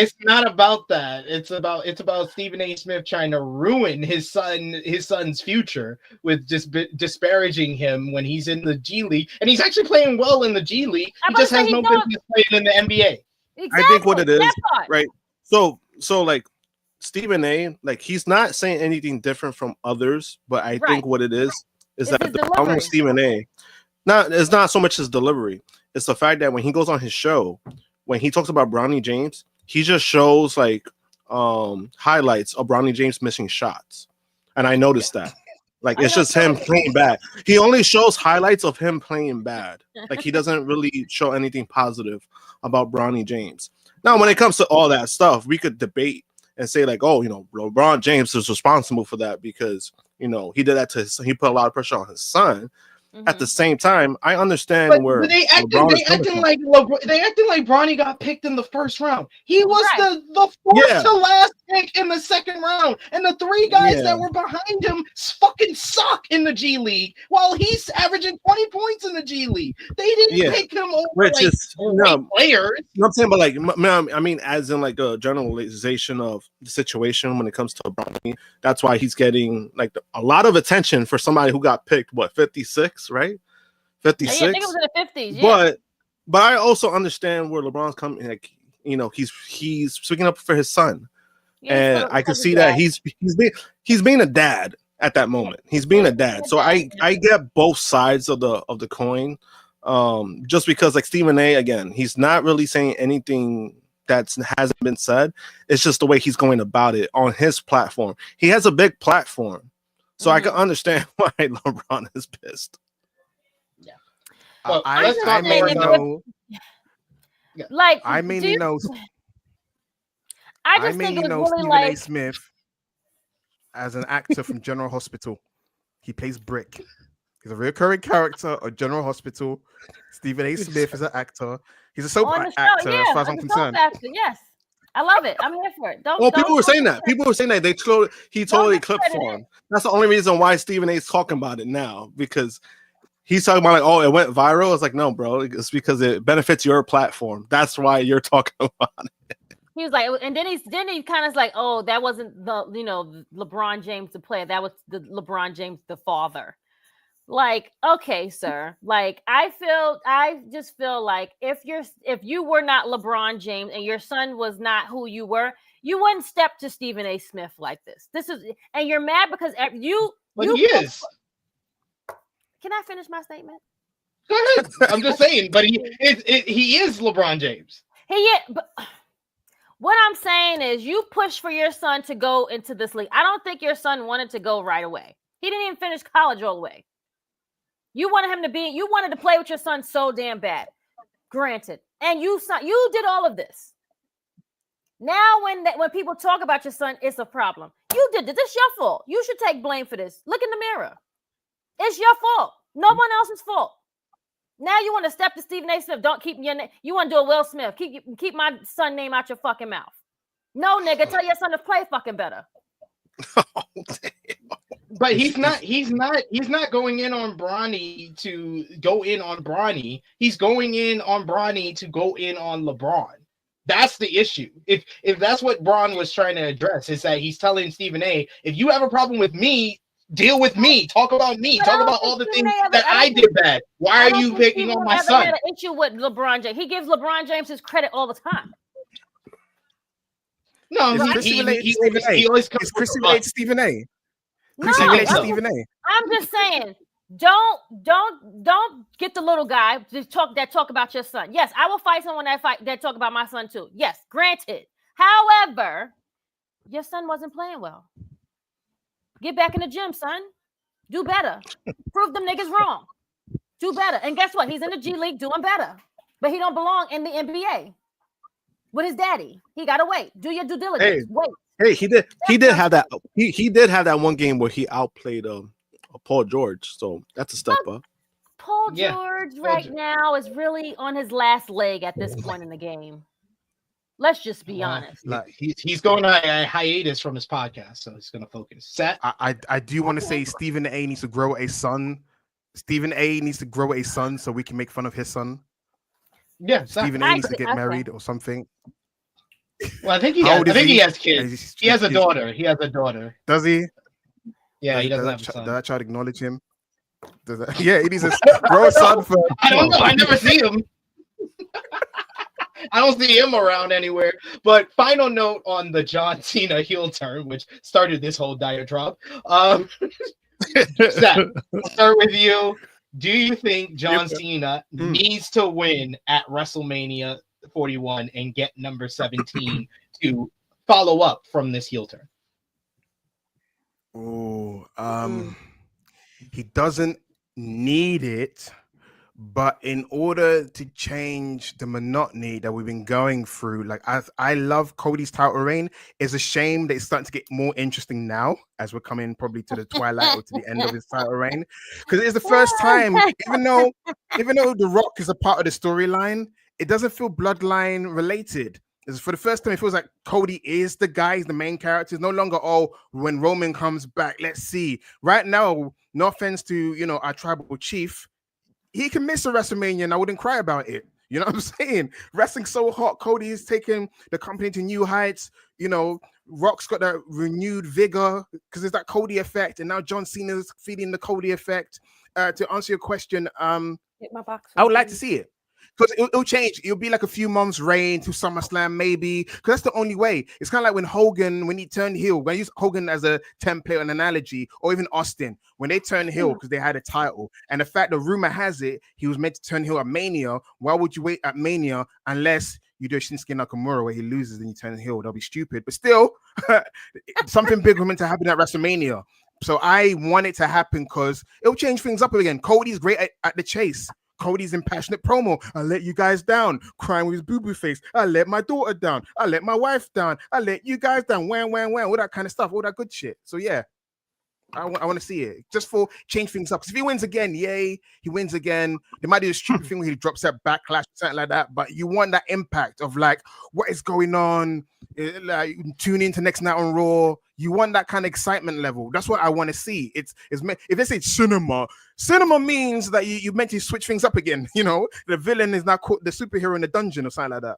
it's not about that. It's about Stephen A. Smith trying to ruin his son's future with just disparaging him when he's in the G League, and he's actually playing well in the G League. He just has no business playing in the NBA. Exactly. I think what it is, right? So like Stephen A. like he's not saying anything different from others, but I think what it is that the problem with Stephen A. It's not so much his delivery. It's the fact that when he goes on his show, when he talks about Bronny James, he just shows like highlights of Bronny James missing shots. And I noticed that. Like it's just him playing bad. He only shows highlights of him playing bad. Like he doesn't really show anything positive about Bronny James. Now, when it comes to all that stuff, we could debate and say like, oh, LeBron James is responsible for that because, he did that to he put a lot of pressure on his son. Mm-hmm. At the same time, I understand where they acting like Bronny got picked in the first round. He was the fourth to last pick in the second round, and the three guys that were behind him fucking suck in the G League. While he's averaging 20 points in the G League, they didn't pick him over players. I'm saying, but like, I mean, as in like a generalization of the situation when it comes to Bronny, that's why he's getting like a lot of attention for somebody who got picked 56. Right, 56. I think it was in the 50s. Yeah. But I also understand where LeBron's coming. Like, he's speaking up for his son, and I can see that he's being a dad at that moment. He's being a dad, so I get both sides of the coin. Just because like Stephen A. again, he's not really saying anything that hasn't been said. It's just the way he's going about it on his platform. He has a big platform. So I can understand why LeBron is pissed. Yeah. I mainly know. Like I mainly know. I just think it was really Stephen like A. Smith as an actor from General Hospital. He plays Brick. He's a recurring character of General Hospital. Stephen A. Smith is an actor. He's a soap actor, as far as I'm concerned. Yes. I love it. I'm here for it. People were saying that. People were saying that he totally clipped for him. That's the only reason why Stephen A. is talking about it now, because he's talking about like, oh, it went viral. It's like, no, bro, it's because it benefits your platform. That's why you're talking about it. He was like, and then he kind of like, oh, that wasn't the LeBron James the player. That was the LeBron James the father. Like, okay, sir. Like, I just feel like if you were not LeBron James and your son was not who you were, you wouldn't step to Stephen A. Smith like this. And you're mad because you. But he is. Can I finish my statement? Go ahead. I'm just saying, but he is LeBron James. He is. But what I'm saying is, you push for your son to go into this league. I don't think your son wanted to go right away. He didn't even finish college all the way. You wanted to play with your son so damn bad. Granted. And you did all of this. Now when people talk about your son, it's a problem. You did this. It's your fault. You should take blame for this. Look in the mirror. It's your fault. No one else's fault. Now you want to step to Stephen A. Smith. Don't keep your name. You want to do a Will Smith. Keep my son name out your fucking mouth. No, nigga, tell your son to play fucking better. But he's not going in on Bronny to go in on Bronny. He's going in on Bronny to go in on LeBron. That's the issue. If that's what Bron was trying to address, is that he's telling Stephen A., if you have a problem with me, deal with me. Talk about me. Talk about all the things that I did bad. Why are you picking on my son? Had an issue with LeBron James. He gives LeBron James his credit all the time. No, he always comes. Krssi Luv Stephen A. No, I'm just saying, don't get the little guy to talk about your son. Yes, I will fight someone that talk about my son too. Yes, granted. However, your son wasn't playing well. Get back in the gym, son. Do better. Prove them niggas wrong. Do better. And guess what? He's in the G League doing better. But he don't belong in the NBA. with his daddy. He gotta wait. Do your due diligence. Wait. Hey, he did have that. He did have that one game where he outplayed Paul George. So that's a step up. Paul George now is really on his last leg at this point in the game. Let's just be honest. Like he's going on a hiatus from his podcast, so he's going to focus. Set. I do want to say Stephen A needs to grow a son. Stephen A needs to grow a son so we can make fun of his son. Yeah, Stephen A needs to get married or something. Well, I think he has kids. He has a daughter. He has a daughter. Does he? Yeah, he doesn't have a son. Does that child acknowledge him? Yeah, he needs to grow a son for. I don't know. I never see him. I don't see him around anywhere. But final note on the John Cena heel turn, which started this whole diatribe. Seth, I'll start with you. Do you think John Cena needs to win at WrestleMania 41 and get number 17 to follow up from this heel turn? He doesn't need it, but in order to change the monotony that we've been going through, like I love Cody's title reign. It's a shame that it's starting to get more interesting now as we're coming probably to the twilight or to the end of his title reign, because it's the first time, even though The Rock is a part of the storyline, it doesn't feel bloodline related. It's for the first time, it feels like Cody is the guy, he's the main character. It's no longer, when Roman comes back, let's see. Right now, no offense to, our tribal chief, he can miss a WrestleMania and I wouldn't cry about it. You know what I'm saying? Wrestling's so hot. Cody is taking the company to new heights. Rock's got that renewed vigor because there's that Cody effect. And now John Cena's feeding the Cody effect. To answer your question, I would like to see it. Because it'll change. It'll be like a few months reign to SummerSlam, maybe. Because that's the only way. It's kind of like when he turned heel. When I use Hogan as a template, an analogy, or even Austin, when they turned heel because they had a title. And the fact, the rumor has it, he was meant to turn heel at Mania. Why would you wait at Mania unless you do a Shinsuke Nakamura where he loses and you turn heel? That'll be stupid. But still, something big was meant to happen at WrestleMania. So I want it to happen because it'll change things up again. Cody's great at the chase. Cody's in passionate promo. I let you guys down, crying with his boo-boo face. I let my daughter down. I let my wife down. I let you guys down. Wham, all that kind of stuff, all that good shit. So yeah, I want to see it just for change things up. Because if he wins again, yay, he wins again. They might do a stupid thing where he drops that backlash, something like that. But you want that impact of like, what is going on? Like, tune into next night on Raw. You want that kind of excitement level. That's what I want to see. If they say cinema means that you meant to switch things up again. The villain is now caught the superhero in the dungeon or something like that.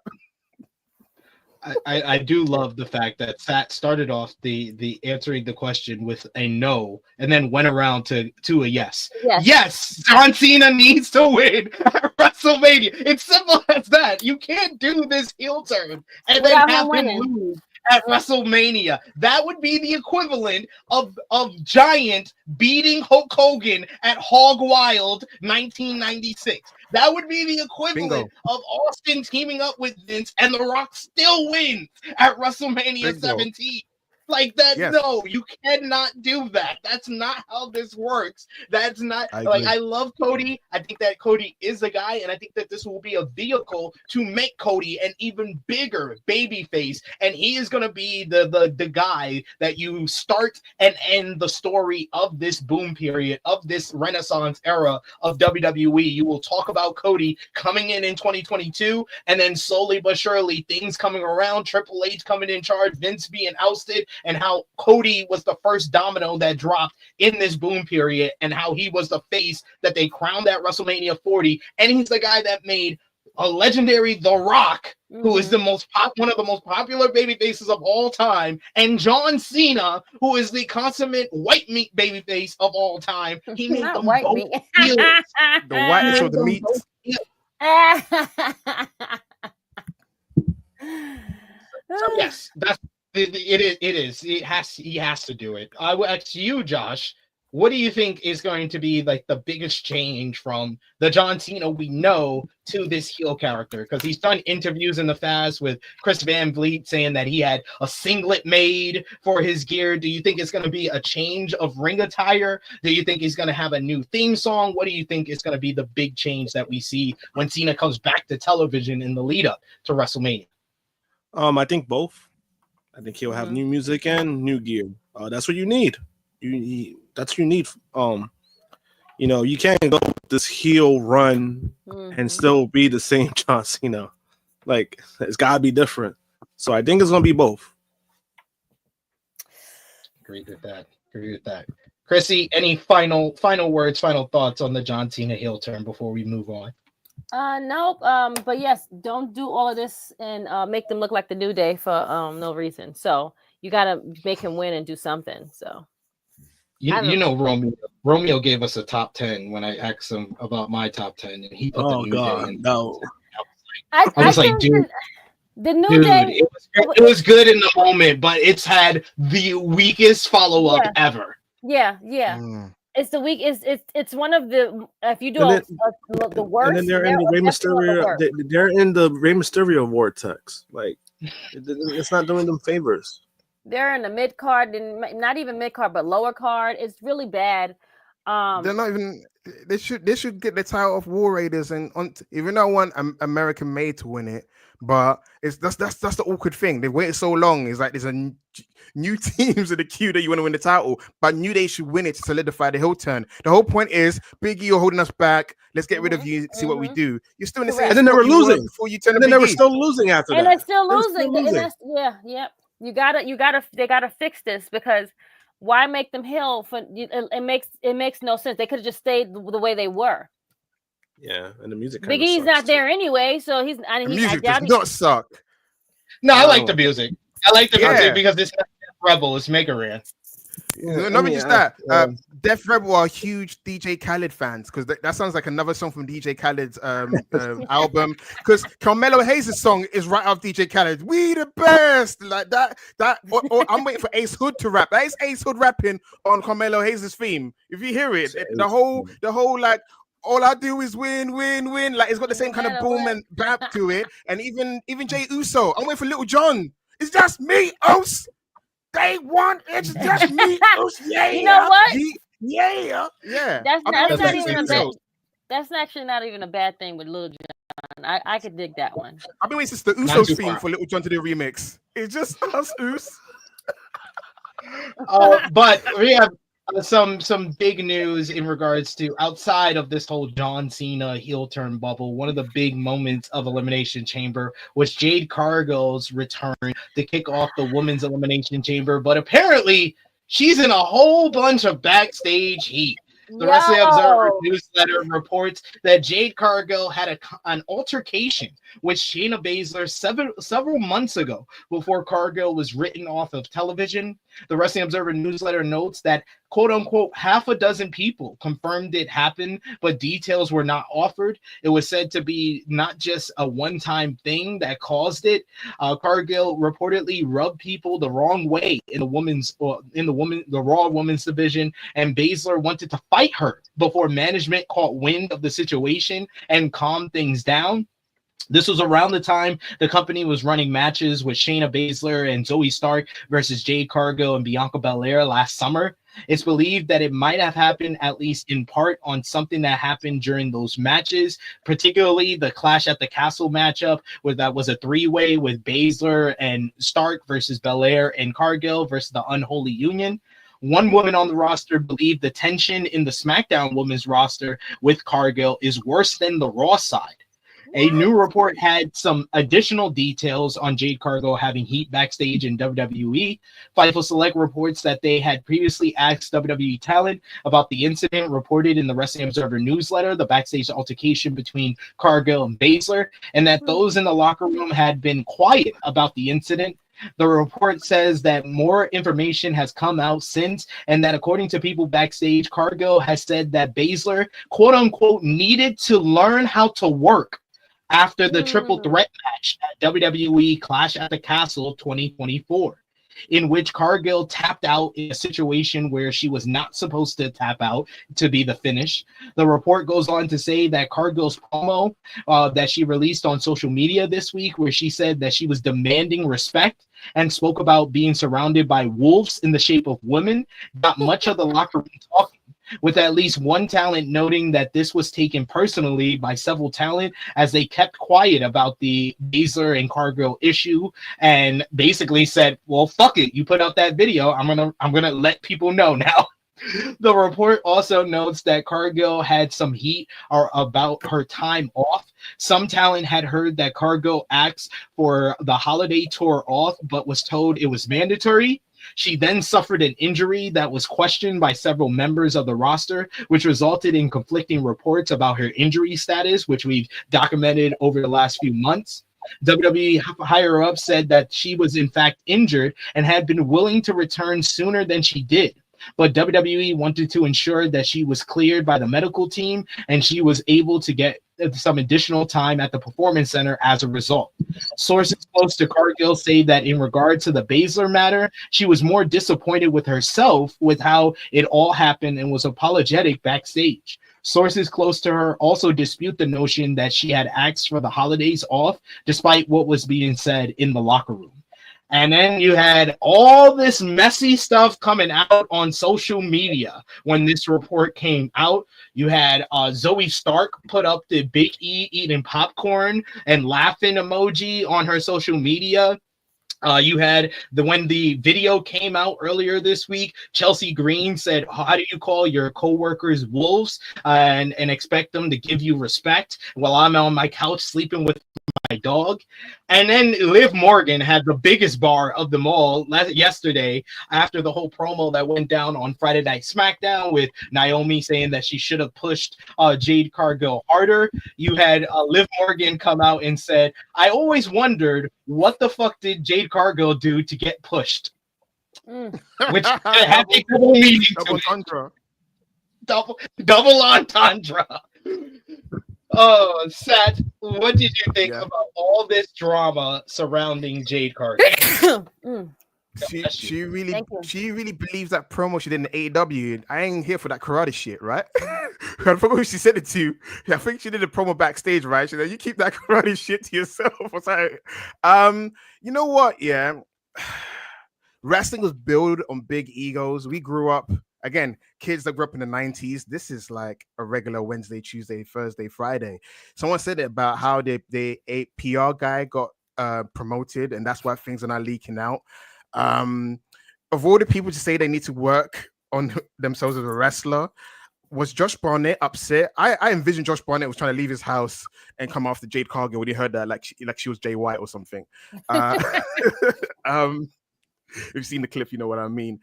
I do love the fact that Sat started off the answering the question with a no and then went around to a yes. Yes, John Cena needs to win at WrestleMania. It's simple as that. You can't do this heel turn and then have him lose at WrestleMania. That would be the equivalent of Giant beating Hulk Hogan at Hog Wild 1996. That would be the equivalent of Austin teaming up with Vince and The Rock still wins at WrestleMania 17. Like that, no, you cannot do that. That's not how this works. That's not I love Cody. I think that Cody is the guy, and I think that this will be a vehicle to make Cody an even bigger baby face. And he is gonna be the guy that you start and end the story of this boom period, of this Renaissance era of WWE. You will talk about Cody coming in 2022, and then slowly but surely things coming around, Triple H coming in charge, Vince being ousted, and how Cody was the first domino that dropped in this boom period, and how he was the face that they crowned at WrestleMania 40, and he's the guy that made a legendary The Rock, who is one of the most popular baby faces of all time, and John Cena, who is the consummate white meat baby face of all time. He made them white both meat. The white or the meat. So yes, that's it is. He has to do it. I will ask you, Josh. What do you think is going to be like the biggest change from the John Cena we know to this heel character? Because he's done interviews in the past with Chris Van Vliet saying that he had a singlet made for his gear. Do you think it's going to be a change of ring attire? Do you think he's going to have a new theme song? What do you think is going to be the big change that we see when Cena comes back to television in the lead up to WrestleMania? I think both. I think he'll have new music and new gear. That's what you need. That's what you need. You can't go with this heel run and still be the same John Cena. Like, it's gotta be different. So I think it's gonna be both. Agree with that. Krssi, any final words, final thoughts on the John Cena heel turn before we move on? Nope. But yes, don't do all of this and make them look like the New Day for no reason. So you gotta make him win and do something. So you know Romeo gave us a top 10 when I asked him about my top 10, and he put the New Day in. No. I was like, dude, the New Day. It was good in the moment, but it's had the weakest follow up ever. Yeah. It's the weak. It's one of the, if you do the worst. And then they're in the Rey Mysterio. They're in the Rey Mysterio vortex. Like, it's not doing them favors. They're in the mid card, and not even mid card, but lower card. It's really bad. They're not even. They should get the title of War Raiders, and even though I want American Made to win it, but that's the awkward thing. They waited so long. It's like there's a new teams in the queue that you want to win the title, but New Day should win it to solidify the heel turn. The whole point is, Big E, you're holding us back. Let's get rid of you. See what we do. You're still in the same. And then they were losing before you turn. And then they were still losing after that. And they're still losing. You gotta fix this, because why make them heel? It makes no sense. They could have just stayed the way they were. Yeah, and the music. Big E's not there anyway, so he's. The music does not suck. No, I like the music. I like the music because it's not Rebel, it's Mega Ran. Not just that. Def Rebel are huge DJ Khaled fans, because that sounds like another song from DJ Khaled's album. Because Carmelo Hayes' song is right off DJ Khaled. We the best, like that. Or I'm waiting for Ace Hood to rap. That is Ace Hood rapping on Carmelo Hayes' theme. If you hear it, the whole like. All I do is win. Like, it's got the same kind of boom and bap to it. And even Jay Uso. I'm waiting for Little John. It's just me, Os. They want it's just me, Os. Yeah. You know what? Yeah. That's actually not even a bad thing with Little John. I could dig that one. I've been waiting since the Usos theme for Little John to do a remix. It's just us, Us. But we have some big news in regards to outside of this whole John Cena heel turn bubble. One of the big moments of Elimination Chamber was Jade Cargill's return to kick off the Women's Elimination Chamber, but apparently she's in a whole bunch of backstage heat. The Wrestling Observer newsletter reports that Jade Cargill had an altercation with Shayna Baszler several months ago before Cargill was written off of television. The Wrestling Observer newsletter notes that, quote unquote, half a dozen people confirmed it happened, but details were not offered. It was said to be not just a one-time thing that caused it. Cargill reportedly rubbed people the wrong way in the Raw Women's division, and Baszler wanted to fight her before management caught wind of the situation and calmed things down. This was around the time the company was running matches with Shayna Baszler and Zoe Stark versus Jade Cargill and Bianca Belair last summer. It's believed that it might have happened, at least in part, on something that happened during those matches, particularly the Clash at the Castle matchup, where that was a three-way with Baszler and Stark versus Belair and Cargill versus the Unholy Union. One woman on the roster believed the tension in the SmackDown women's roster with Cargill is worse than the Raw side. A new report had some additional details on Jade Cargill having heat backstage in WWE. Fightful Select reports that they had previously asked WWE talent about the incident reported in the Wrestling Observer newsletter, the backstage altercation between Cargill and Baszler, and that those in the locker room had been quiet about the incident. The report says that more information has come out since, and that according to people backstage, Cargill has said that Baszler, quote unquote, needed to learn how to work after the triple threat match at WWE Clash at the Castle 2024, in which Cargill tapped out in a situation where she was not supposed to tap out to be the finish. The report goes on to say that Cargill's promo that she released on social media this week, where she said that she was demanding respect and spoke about being surrounded by wolves in the shape of women, got much of the locker room talking. with at least one talent noting that this was taken personally by several talent as they kept quiet about the Baszler and Cargill issue and basically said, well, fuck it, you put out that video, I'm gonna let people know now. The report also notes that Cargill had some heat about her time off. Some talent had heard that Cargill asked for the holiday tour off, but was told it was mandatory. She then suffered an injury that was questioned by several members of the roster, which resulted in conflicting reports about her injury status, which we've documented over the last few months. WWE higher up said that she was in fact injured and had been willing to return sooner than she did. But WWE wanted to ensure that she was cleared by the medical team and she was able to get some additional time at the Performance Center as a result. Sources close to Cargill say that in regard to the Baszler matter, she was more disappointed with herself with how it all happened and was apologetic backstage. Sources close to her also dispute the notion that she had asked for the holidays off, despite what was being said in the locker room. And then you had all this messy stuff coming out on social media when this report came out. You had Zoe Stark put up the Big E eating popcorn and laughing emoji on her social media. You had when the video came out earlier this week, Chelsea Green said, how do you call your coworkers wolves and expect them to give you respect while I'm on my couch sleeping with my dog? And then Liv Morgan had the biggest bar of them all yesterday after the whole promo that went down on Friday Night SmackDown with Naomi saying that she should have pushed Jade Cargill harder. You had Liv Morgan come out and said, I always wondered what the fuck did Jade Cargill do to get pushed? Which had a double meaning double entendre. Double entendre. Oh, Seth, what did you think about all this drama surrounding Jade Cargill? She really believes that promo she did in the AEW. I ain't here for that karate shit, right? I forgot who she said it to. I think she did a promo backstage, right? She said, "You keep that karate shit to yourself." Or something. You know what? Yeah, wrestling was built on big egos. We grew up. Again, kids that grew up in the 90s, this is like a regular Wednesday, Tuesday, Thursday, Friday. Someone said it about how a PR guy got promoted, and that's why things are not leaking out. Of all the people to say they need to work on themselves as a wrestler, was Josh Barnett upset? I envisioned Josh Barnett was trying to leave his house and come after Jade Cargill when he heard that like she was Jay White or something. If you've seen the clip, you know what I mean.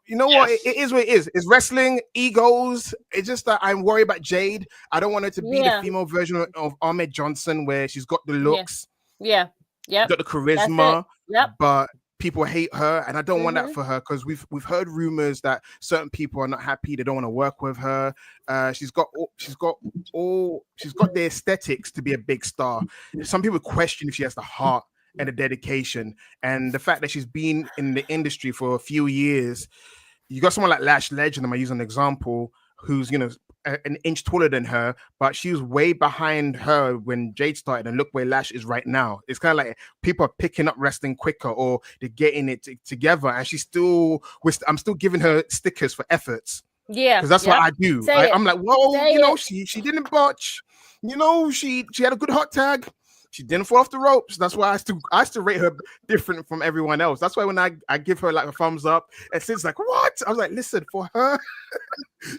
You know what? It is what it is. It's wrestling, egos. It's just that I'm worried about Jade. I don't want her to be the female version of Ahmed Johnson, where she's got the looks, got the charisma, but people hate her, and I don't want that for her because we've heard rumors that certain people are not happy. They don't want to work with her. She's got the aesthetics to be a big star. Some people question if she has the heart and the dedication, and the fact that she's been in the industry for a few years. You got someone like Lash Legend, I'm gonna use an example, who's an inch taller than her, but she was way behind her when Jade started, and look where Lash is right now. It's kind of like people are picking up wrestling quicker, or they're getting it together, and I'm still giving her stickers for efforts. Yeah, because that's what I do. I'm like, whoa, she didn't botch. She had a good hot tag. She didn't fall off the ropes. That's why I still rate her different from everyone else. That's why when I give her like a thumbs up, and Sid's like, what? I was like, listen, for her,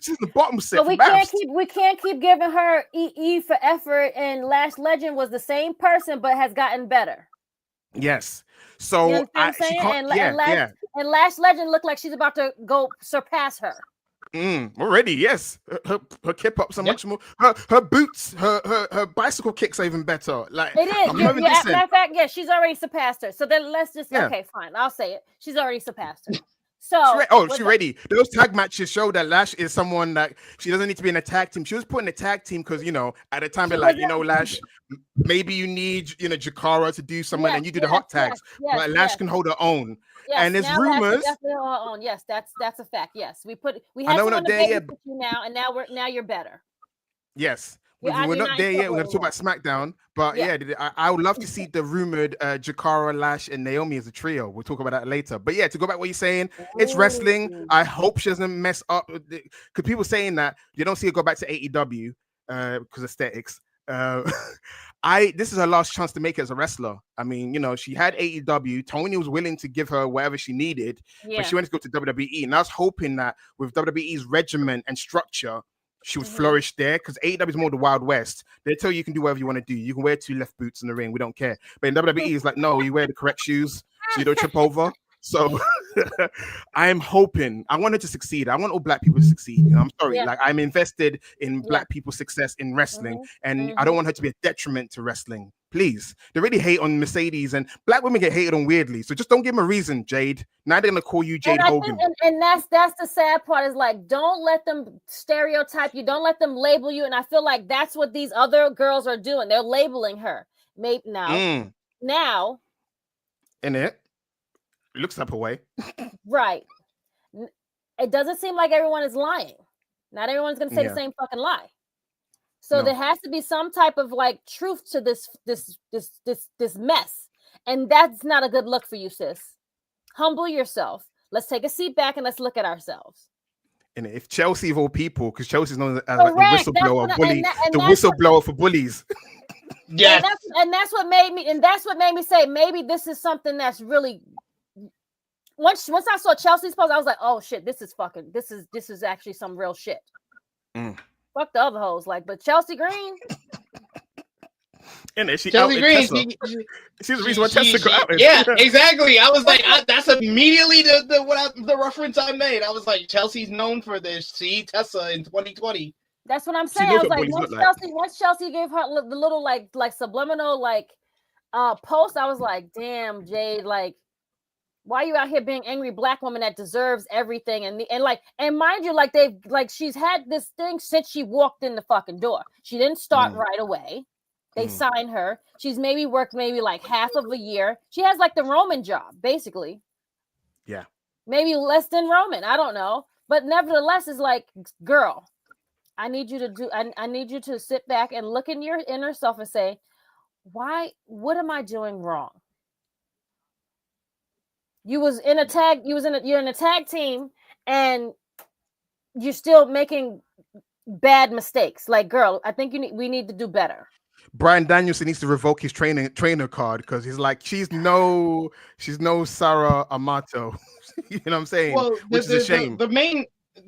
she's the bottom set. But we can't keep giving her E for effort. And Lash Legend was the same person, but has gotten better. Yes. So you know what I'm saying? And Lash Legend looked like she's about to go surpass her. Already, yes. Her kip ups are much more. Her boots, her bicycle kicks are even better. Like it is. Matter of fact, she's already surpassed her. So then let's just okay, fine. I'll say it. She's already surpassed her. So she's ready. Those tag matches show that Lash is someone that she doesn't need to be in a tag team. She was put in a tag team because at the time they're like, Lash, maybe you need Jakara to do something, and you do the hot tags. But Lash can hold her own. Yes, and there's rumors. Yes, that's a fact. Yes, we have someone to you now, and now you're better. Yes, Yeah, we're not there yet. We're going to talk about SmackDown, but yeah, I would love to see the rumored Jakara, Lash, and Naomi as a trio. We'll talk about that later. But yeah, to go back to what you're saying, it's wrestling. I hope she doesn't mess up because people saying that you don't see her go back to AEW because aesthetics. This is her last chance to make it as a wrestler. I mean, you know, she had AEW. Tony was willing to give her whatever she needed, but she went to go to WWE. And I was hoping that with WWE's regimen and structure, she would flourish there because AEW is more the Wild West. They tell you can do whatever you want to do. You can wear 2 left boots in the ring. We don't care. But in WWE, it's like, no, you wear the correct shoes so you don't trip over. So I am hoping. I want her to succeed. I want all black people to succeed. You know, I'm sorry. Like I'm invested in black people's success in wrestling, and I don't want her to be a detriment to wrestling. Please. They really hate on Mercedes, and black women get hated on weirdly. So just don't give them a reason, Jade. Now they're gonna call you Jade Hogan. And that's the sad part is like, don't let them stereotype you. Don't let them label you. And I feel like that's what these other girls are doing. They're labeling her. Maybe now. In it. It looks that way. Right. It doesn't seem like everyone is lying. Not everyone's going to say the same fucking lie. So there has to be some type of like truth to this mess. And that's not a good look for you, sis. Humble yourself. Let's take a seat back and let's look at ourselves. And if Chelsea of all people, because Chelsea's known as like the whistleblower bully, the whistleblower for bullies. Yeah. And that's what made me say maybe this is something that's really. Once I saw Chelsea's post, I was like, "Oh shit, this is actually some real shit." Fuck the other hoes, like, but Chelsea Green. And then Chelsea Green, she's the reason why Tessa got out. Yeah, exactly. I was like, that's immediately the reference I made. I was like, Chelsea's known for this. See Tessa in 2020. That's what I'm saying. I was like, once Chelsea gave her the little like subliminal post, I was like, damn, Jade, like. Why are you out here being angry black woman that deserves everything? And mind you, she's had this thing since she walked in the fucking door. She didn't start right away. They signed her. She's maybe worked like half of a year. She has like the Roman job, basically. Yeah. Maybe less than Roman. I don't know. But nevertheless, it's like, girl, I need you to sit back and look in your inner self and say, what am I doing wrong? You're in a tag team and you're still making bad mistakes. Like, girl, I think we need to do better. Bryan Danielson needs to revoke his trainer card because he's like, she's no Sarah Amato. You know what I'm saying? Well, which is a shame. The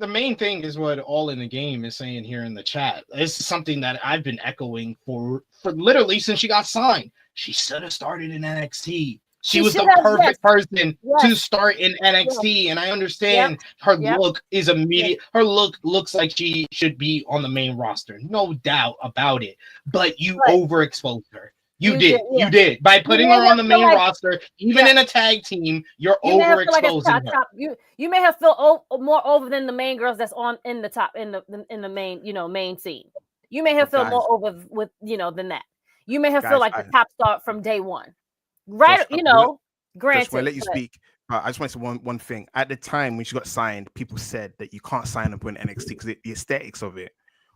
main thing is what All in the Game is saying here in the chat. This is something that I've been echoing for literally since she got signed. She should have started in NXT. She was the perfect person to start in NXT, and I understand her look is immediate. Her look looks like she should be on the main roster, no doubt about it. But you overexposed her. You did by putting her on the main roster, even in a tag team. You're overexposing her. You may have felt more over than the main girls that's in the top in the main main scene. You may have felt more over with than that. You may have felt like the top star from day one. Right, granted. Just want to let you speak. I just want to say one thing. At the time when she got signed, people said that you can't sign up in NXT because the aesthetics of it.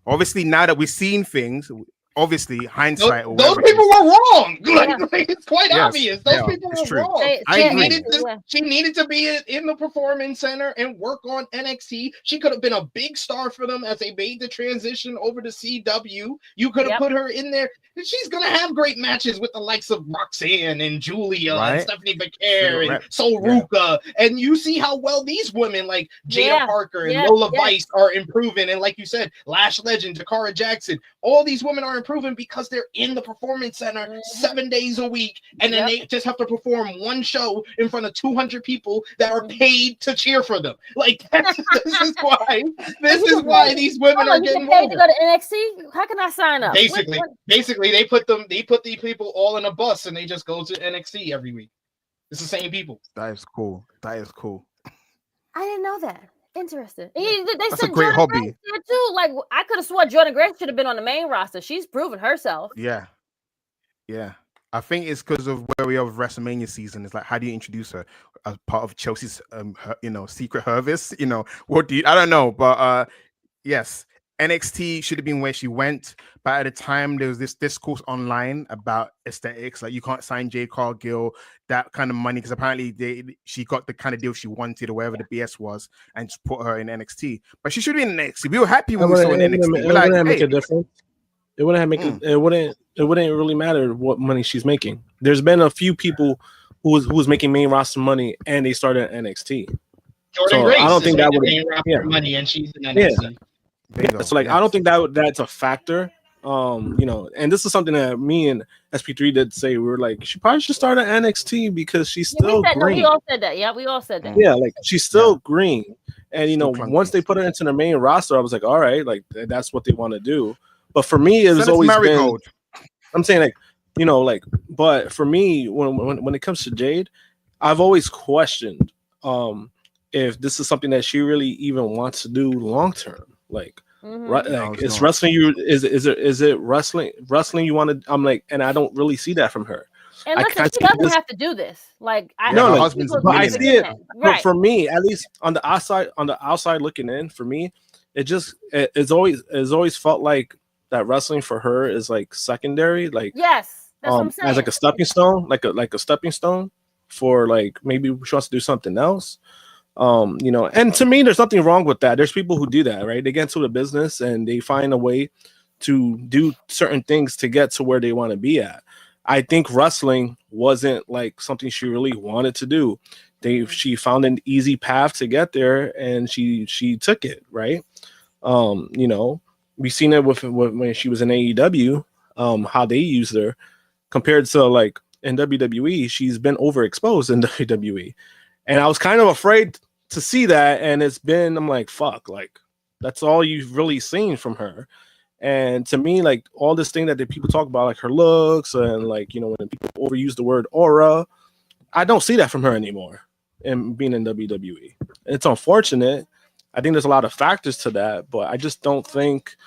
Obviously, now that we've seen things, obviously hindsight. Those people were wrong. It's quite obvious. Those people were wrong. She needed to be in the Performance Center and work on NXT. She could have been a big star for them as they made the transition over to CW. You could have put her in there. She's gonna have great matches with the likes of Roxanne and Julia and Stephanie Becker and Soruka. And you see how well these women like Jada Parker and Lola Vice are improving. And like you said, Lash Legend, Jakara Jackson, all these women are improving because they're in the Performance Center 7 days a week, and then they just have to perform one show in front of 200 people that are paid to cheer for them. Like this is why these women are getting paid to go to NXT. How can I sign up? Basically, they put these people all in a bus and they just go to NXT every week. It's the same people. That is cool. I didn't know that. Interesting. That's a great hobby too. Like, I could have sworn Jordan Grace should have been on the main roster. She's proven herself. Yeah. I think it's because of where we are with WrestleMania season. It's like, how do you introduce her as part of Chelsea's, secret harvest? What do you? I don't know, but yes. NXT should have been where she went, but at the time there was this discourse online about aesthetics, like you can't sign Jade Cargill that kind of money because apparently she got the kind of deal she wanted or whatever the BS was, and just put her in NXT. But she should be in NXT. We were happy when we saw her in NXT. It wouldn't make a difference. It wouldn't really matter what money she's making. There's been a few people who was making main roster money and they started at NXT. Jordan So Grace I don't think that would money and she's in NXT. So like I don't think that's a factor. And this is something that me and SP3 did say. We were like, she probably should start at NXT because she's still green. We all said that. Yeah, we all said that. Yeah, like she's still green. And once they put her into the main roster, I was like, all right, like that's what they want to do. But for me, it was always been. I'm saying but for me, when it comes to Jade, I've always questioned if this is something that she really even wants to do long term. Like, it's wrestling. Is it wrestling you want to? I'm like, and I don't really see that from her. And listen, she doesn't have to do this. Like, I see it. Right. But for me, at least on the outside looking in, for me, it's always felt like that wrestling for her is like secondary. Like, yes, that's what I'm saying. As like a stepping stone, like a stepping stone for like maybe she wants to do something else. And to me, there's nothing wrong with that. There's people who do that, right? They get into the business and they find a way to do certain things to get to where they want to be at. I think wrestling wasn't like something she really wanted to do. She found an easy path to get there and she took it, right? We've seen it with when she was in AEW, how they used her compared to like in WWE. She's been overexposed in WWE. And I was kind of afraid to see that. And I'm like, fuck, like that's all you've really seen from her. And to me, like all this thing that the people talk about, like her looks and like, when people overuse the word aura, I don't see that from her anymore and being in WWE. It's unfortunate. I think there's a lot of factors to that, but I just don't think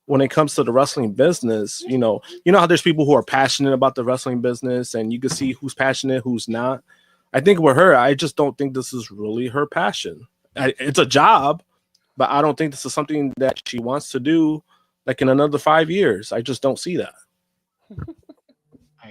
when it comes to the wrestling business, how there's people who are passionate about the wrestling business and you can see who's passionate, who's not. I think with her, I just don't think this is really her passion. It's a job, but I don't think this is something that she wants to do like in another 5 years. I just don't see that. I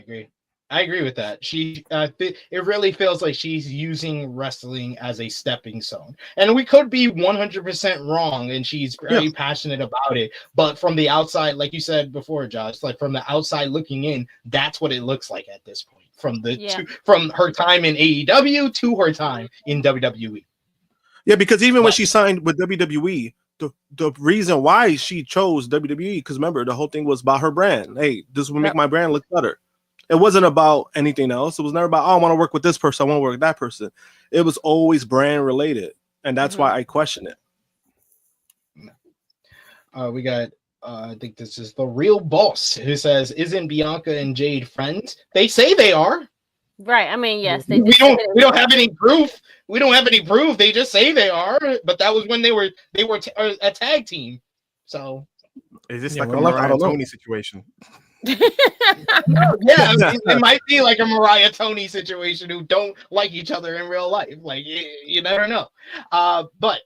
agree with that. It really feels like she's using wrestling as a stepping stone. And we could be 100% wrong, and she's very passionate about it. But from the outside, like you said before, Josh, like from the outside looking in, that's what it looks like at this point. From her time in AEW to her time in WWE. Yeah, because even when she signed with WWE, the reason why she chose WWE, because remember, the whole thing was about her brand. Hey, this will make my brand look better. It wasn't about anything else. It was never about, I want to work with this person, I want to work with that person. It was always brand related. And that's why I question it. We got I think this is the real boss who says, isn't Bianca and Jade friends? They say they are. Right. I mean, yes. We don't have any proof. We don't have any proof. They just say they are. But that was when they were a tag team. So is this like a Mariah Toni situation? It might be like a Mariah Toni situation who don't like each other in real life. Like you never know. But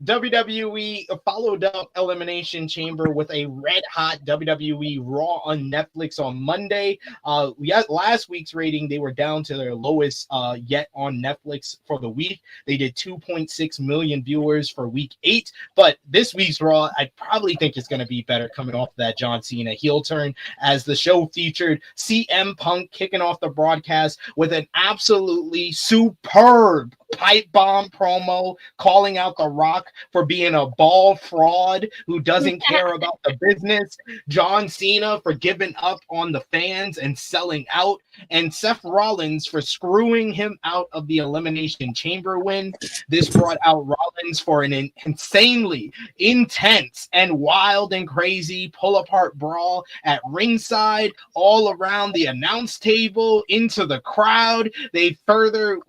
WWE followed up Elimination Chamber with a red hot WWE Raw on Netflix on Monday. Last week's rating, they were down to their lowest yet on Netflix for the week. They did 2.6 million viewers for week 8. But this week's Raw, I probably think it's going to be better coming off that John Cena heel turn, as the show featured CM Punk kicking off the broadcast with an absolutely superb pipe bomb promo, calling out The Rock for being a ball fraud who doesn't care about the business, John Cena for giving up on the fans and selling out, and Seth Rollins for screwing him out of the Elimination Chamber win. This brought out Rollins for an insanely intense and wild and crazy pull-apart brawl at ringside, all around the announce table, into the crowd. They further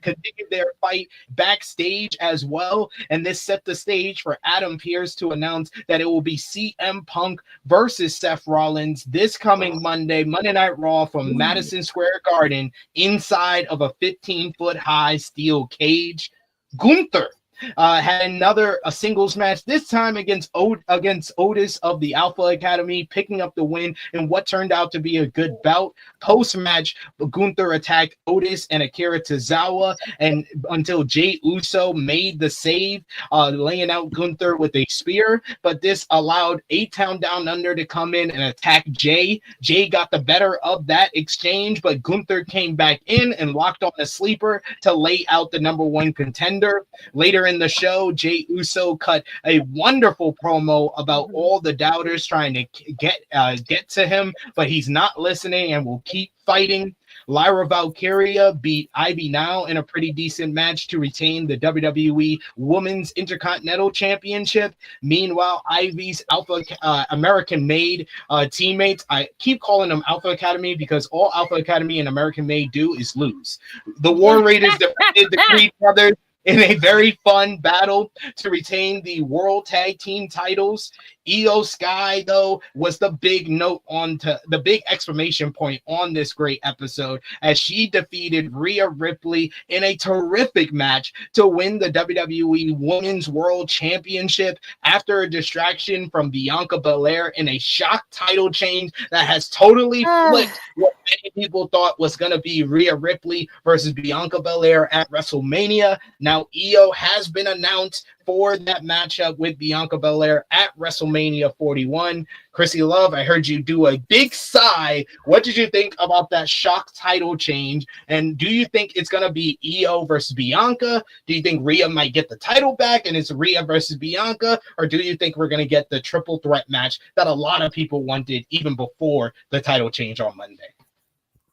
continued their fight backstage as well, and this set the stage for Adam Pearce to announce that it will be CM Punk versus Seth Rollins this coming Monday Night Raw from Madison Square Garden inside of a 15-foot high steel cage. Gunther had a singles match, this time against Otis of the Alpha Academy, picking up the win in what turned out to be a good bout. Post-match, Gunther attacked Otis and Akira Tozawa, and until Jey Uso made the save, laying out Gunther with a spear, but this allowed A-Town Down Under to come in and attack Jey. Jey got the better of that exchange, but Gunther came back in and locked on a sleeper to lay out the number one contender. Later in the show, Jey Uso cut a wonderful promo about all the doubters trying to get to him, but he's not listening and will keep fighting. Lyra Valkyria beat Ivy Now in a pretty decent match to retain the WWE Women's Intercontinental Championship. Meanwhile, Ivy's Alpha American-made teammates, I keep calling them Alpha Academy because all Alpha Academy and American-made do is lose. The War Raiders defeated the Creed Brothers in a very fun battle to retain the World Tag Team titles. Io Sky, though, was the big note the big exclamation point on this great episode as she defeated Rhea Ripley in a terrific match to win the WWE Women's World Championship after a distraction from Bianca Belair in a shock title change that has totally flipped what many people thought was going to be Rhea Ripley versus Bianca Belair at WrestleMania. Now, Io has been announced for that matchup with Bianca Belair at WrestleMania 41. Krssi Luv, I heard you do a big sigh. What did you think about that shock title change? And do you think it's going to be Io versus Bianca? Do you think Rhea might get the title back and it's Rhea versus Bianca? Or do you think we're going to get the triple threat match that a lot of people wanted even before the title change on Monday?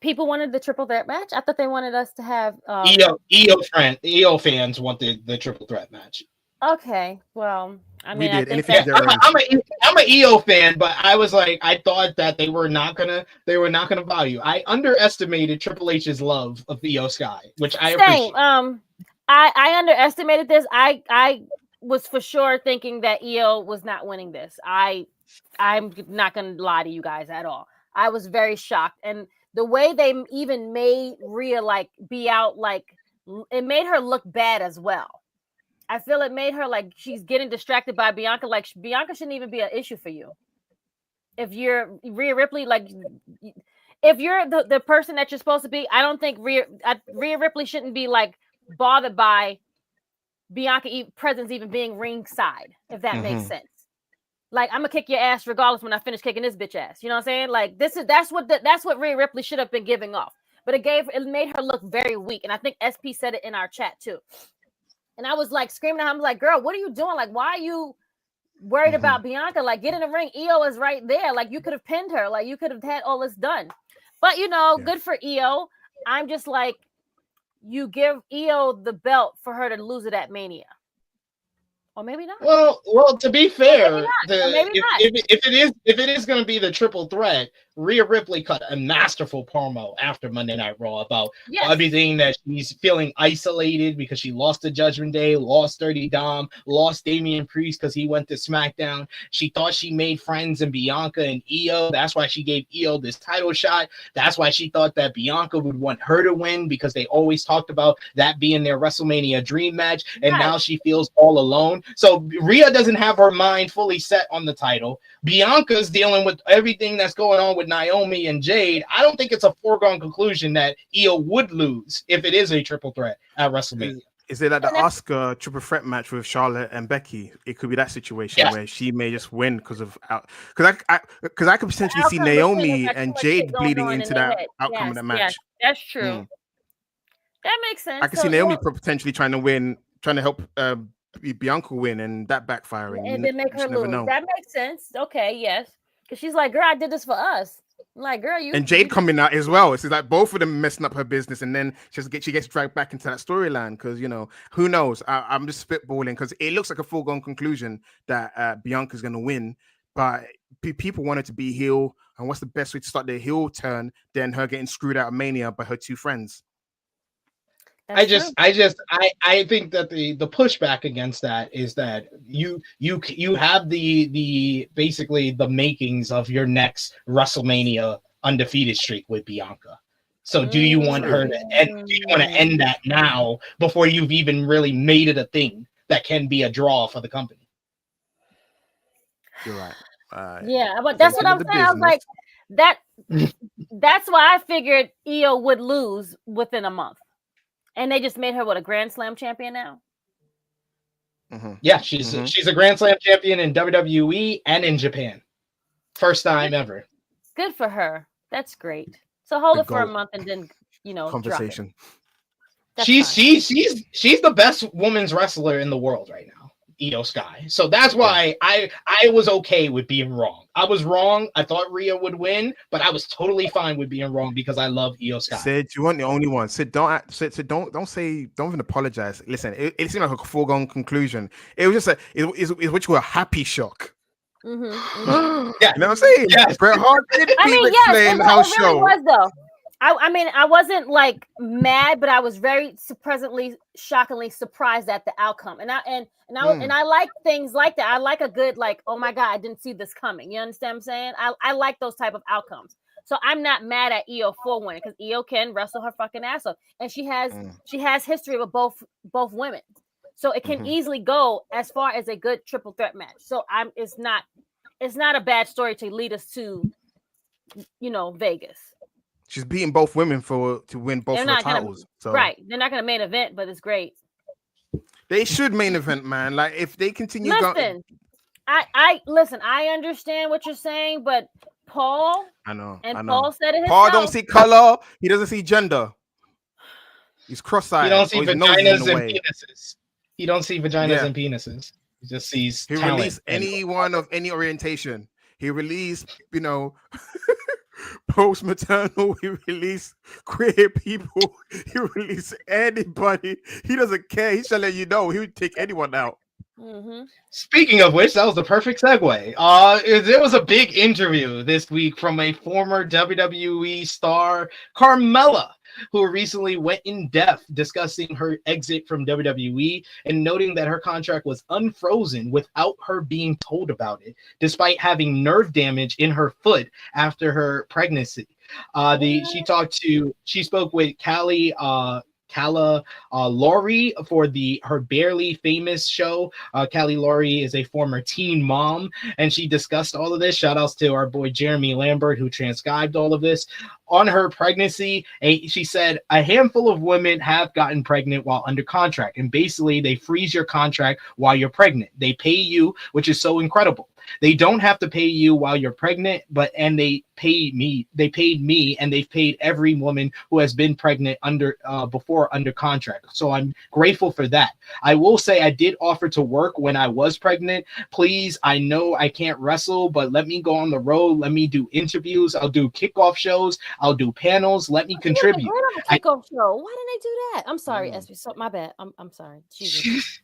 People wanted the triple threat match? I thought they wanted us to have... Io fans wanted the triple threat match. Okay, well, I mean, I'm an EO fan, but I was like, I thought that they were not gonna value. I underestimated Triple H's love of EO Sky, which I appreciate. I underestimated this. I was for sure thinking that EO was not winning this. I'm not gonna lie to you guys at all. I was very shocked, and the way they even made Rhea be out, it made her look bad as well. I feel it made her she's getting distracted by Bianca. Bianca shouldn't even be an issue for you. If you're Rhea Ripley, if you're the person that you're supposed to be, I don't think Rhea Ripley shouldn't be bothered by Bianca presence even being ringside, if that makes sense. I'm gonna kick your ass regardless when I finish kicking this bitch ass. You know what I'm saying? That's what Rhea Ripley should have been giving off. But it made her look very weak. And I think SP said it in our chat too. And I was screaming at him, like, girl, what are you doing? Why are you worried about Bianca? Get in the ring. Io is right there. You could have pinned her. You could have had all this done. But, good for Io. I'm just you give Io the belt for her to lose it at Mania. Or maybe not. Well, to be fair, if it is going to be the triple threat, Rhea Ripley cut a masterful promo after Monday Night Raw about everything that she's feeling isolated because she lost to Judgment Day, lost Dirty Dom, lost Damian Priest because he went to SmackDown. She thought she made friends in Bianca and Io. That's why she gave Io this title shot. That's why she thought that Bianca would want her to win because they always talked about that being their WrestleMania dream match. And now she feels all alone. So Rhea doesn't have her mind fully set on the title. Bianca's dealing with everything that's going on with Naomi and Jade. I don't think it's a foregone conclusion that Io would lose if it is a triple threat at WrestleMania. Is it the Asuka triple threat match with Charlotte and Becky? It could be that situation where she may just win because I could potentially see Naomi and Jade bleeding into that outcome of that match. Yes, that's true. That makes sense. I can see Naomi potentially trying to help Bianca win and that backfiring and then make her lose. That makes sense. Okay, yes, because she's like, girl, I did this for us. I'm like, girl, you and Jade coming out as well. It's both of them messing up her business, and then she gets dragged back into that storyline because who knows? I'm just spitballing because it looks like a foregone conclusion that Bianca's going to win, but people want it to be heel. And what's the best way to start their heel turn than her getting screwed out of Mania by her two friends? I think that the pushback against that is that you have the basically the makings of your next WrestleMania undefeated streak with Bianca. So do you want her to end? Do you want to end that now before you've even really made it a thing? that can be a draw for the company. You're right. Yeah, but that's what I'm saying. I was like, that's why I figured Io would lose within a month. And they just made her a Grand Slam champion now? Yeah, she's a Grand Slam champion in WWE and in Japan. First time ever. Good for her. That's great. So hold it for a GOAT month and then, conversation. She's the best women's wrestler in the world right now, Io Sky. So that's why I was okay with being wrong. I was wrong. I thought Rhea would win, but I was totally fine with being wrong because I love Io Sky. Sid, you weren't the only one. Sid, don't even apologize. Listen, it seemed like a foregone conclusion. It was just it's what you were a happy shock. Yeah, you know what I'm saying? Yes. Bret Hart did yes, the house show. Was though. I wasn't like mad, but I was very shockingly surprised at the outcome. And I like things like that. I like a good oh my God, I didn't see this coming. You understand what I'm saying? I like those type of outcomes. So I'm not mad at Io for winning because Io can wrestle her fucking ass off, and she has history with both women, so it can easily go as far as a good triple threat match. So it's not a bad story to lead us to Vegas. She's beating both women to win both of the titles. Right. They're not going to main event, but it's great. They should main event, man. Like if they continue going. Listen, I understand what you're saying, but Paul. I know. Paul said it himself. Paul don't see color. He doesn't see gender. He's cross-eyed. He don't see vaginas and penises. He don't see vaginas and penises. He just sees He released anyone of any orientation. He released, post-maternal. He released queer people. He released anybody. He doesn't care. He shall let you know. He would take anyone out. Speaking of which, that was the perfect segue. There was a big interview this week from a former WWE star, Carmella, who recently went in depth discussing her exit from WWE and noting that her contract was unfrozen without her being told about it, despite having nerve damage in her foot after her pregnancy. She spoke with Calla Laurie for her Barely Famous show. Callie Laurie is a former teen mom, and she discussed all of this. Shout outs to our boy Jeremy Lambert, who transcribed all of this. On her pregnancy, she said a handful of women have gotten pregnant while under contract, and basically they freeze your contract while you're pregnant. They pay you, which is so incredible. They don't have to pay you while you're pregnant, and they paid me, and they've paid every woman who has been pregnant under contract. So I'm grateful for that. I will say I did offer to work when I was pregnant. Please, I know I can't wrestle, but let me go on the road. Let me do interviews. I'll do kickoff shows. I'll do panels. Let me contribute. Kickoff show. Why didn't I do that? I'm sorry, SB. So my bad. I'm sorry. Jesus.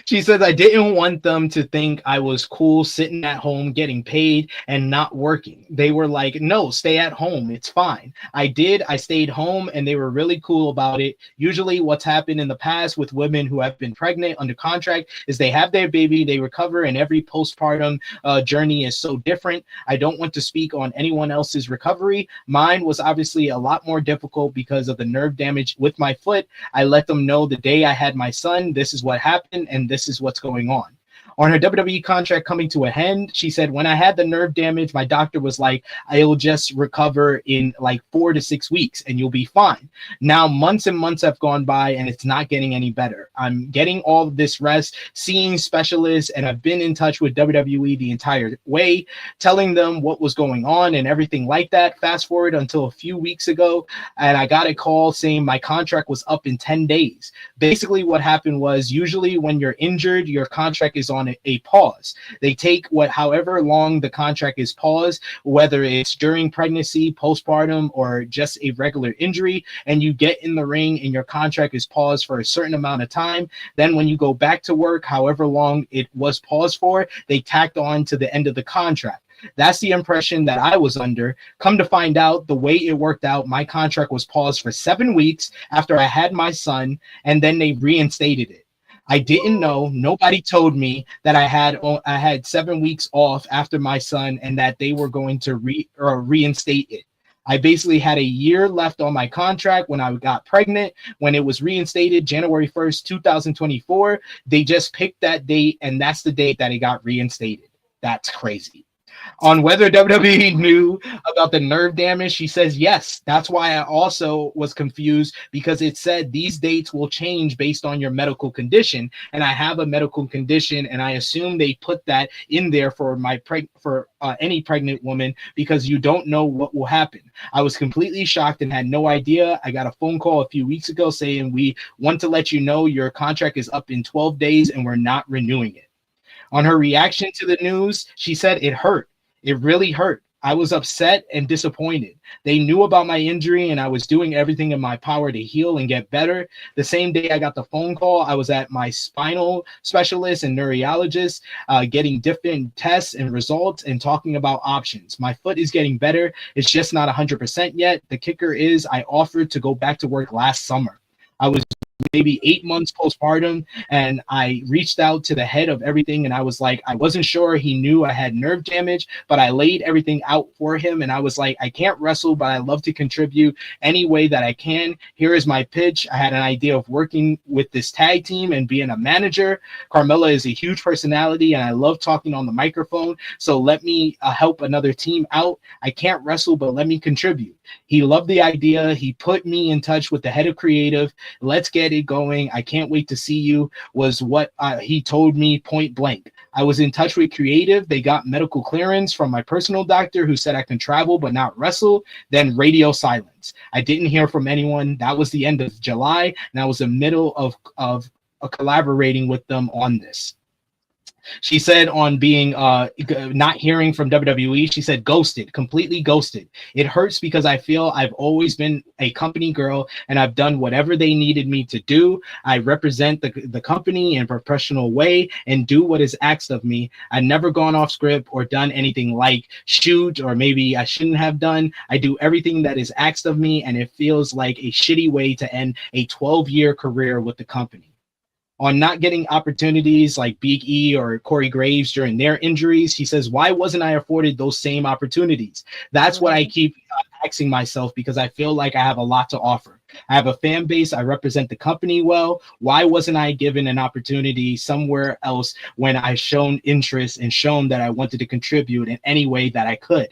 She says, I didn't want them to think I was cool sitting at home getting paid and not working. They were like, no, stay at home. It's fine. I stayed home, and they were really cool about it. Usually what's happened in the past with women who have been pregnant under contract is they have their baby, they recover, and every postpartum journey is so different. I don't want to speak on anyone else's recovery. Mine was obviously a lot more difficult because of the nerve damage with my foot. I let them know the day I had my son, this is what happened, and this is what's going on. On her WWE contract coming to an end, she said, when I had the nerve damage, my doctor was like, I'll just recover in like 4 to 6 weeks and you'll be fine. Now, months and months have gone by and it's not getting any better. I'm getting all of this rest, seeing specialists, and I've been in touch with WWE the entire way, telling them what was going on and everything like that. Fast forward until a few weeks ago, and I got a call saying my contract was up in 10 days. Basically, what happened was usually when you're injured, your contract is on a pause. They take however long the contract is paused, whether it's during pregnancy, postpartum, or just a regular injury, and you get in the ring and your contract is paused for a certain amount of time. Then when you go back to work, however long it was paused for, they tacked on to the end of the contract. That's the impression that I was under. Come to find out, the way it worked out, my contract was paused for 7 weeks after I had my son, and then they reinstated it. I didn't know. Nobody told me that I had 7 weeks off after my son and that they were going to reinstate it. I basically had a year left on my contract when I got pregnant. When it was reinstated January 1st, 2024, they just picked that date, and that's the date that it got reinstated. That's crazy. On whether WWE knew about the nerve damage, she says yes. That's why I also was confused, because it said these dates will change based on your medical condition, and I have a medical condition, and I assume they put that in there for any pregnant woman, because you don't know what will happen. I was completely shocked and had no idea. I got a phone call a few weeks ago saying, we want to let you know your contract is up in 12 days and we're not renewing it. On her reaction to the news, she said it hurt. It really hurt. I was upset and disappointed. They knew about my injury and I was doing everything in my power to heal and get better. The same day I got the phone call, I was at my spinal specialist and neurologist getting different tests and results and talking about options. My foot is getting better. It's just not 100% yet. The kicker is I offered to go back to work last summer. I was maybe 8 months postpartum, and I reached out to the head of everything, and I was like, I wasn't sure he knew I had nerve damage, but I laid everything out for him, and I was like, I can't wrestle, but I love to contribute any way that I can. Here is my pitch. I had an idea of working with this tag team and being a manager. Carmella is a huge personality, and I love talking on the microphone, so let me help another team out. I can't wrestle, but let me contribute. He loved the idea. He put me in touch with the head of creative. Let's get it going. I can't wait to see you, was what he told me point blank. I was in touch with creative. They got medical clearance from my personal doctor who said I can travel but not wrestle. Then radio silence. I didn't hear from anyone. That was the end of July, and I was in the middle of collaborating with them on this. She said on being not hearing from WWE, she said ghosted, completely ghosted. It hurts because I feel I've always been a company girl and I've done whatever they needed me to do. I represent the company in a professional way and do what is asked of me. I've never gone off script or done anything like shoot or maybe I shouldn't have done. I do everything that is asked of me, and it feels like a shitty way to end a 12-year career with the company. On not getting opportunities like Big E or Corey Graves during their injuries, he says, why wasn't I afforded those same opportunities? That's what I keep asking myself, because I feel like I have a lot to offer. I have a fan base. I represent the company well. Why wasn't I given an opportunity somewhere else when I've shown interest and shown that I wanted to contribute in any way that I could?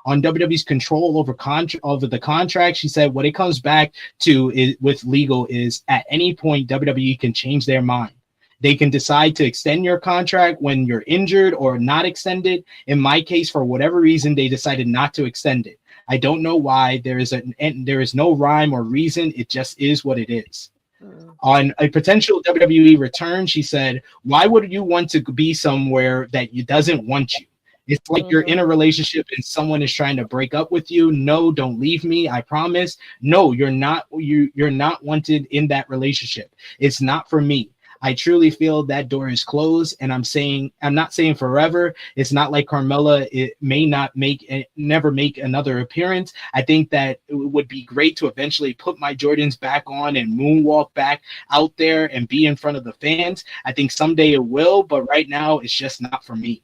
On WWE's control over the contract, she said what it comes back to with legal is at any point WWE can change their mind. They can decide to extend your contract when you're injured or not extend it. In my case, for whatever reason, they decided not to extend it. I don't know why. There is no rhyme or reason. It just is what it is. On a potential WWE return, she said, why would you want to be somewhere that doesn't want you? It's like you're in a relationship and someone is trying to break up with you. No, don't leave me. I promise. No, you're not wanted in that relationship. It's not for me. I truly feel that door is closed, and I'm not saying forever. It's not like Carmella. It may never make another appearance. I think that it would be great to eventually put my Jordans back on and moonwalk back out there and be in front of the fans. I think someday it will, but right now it's just not for me.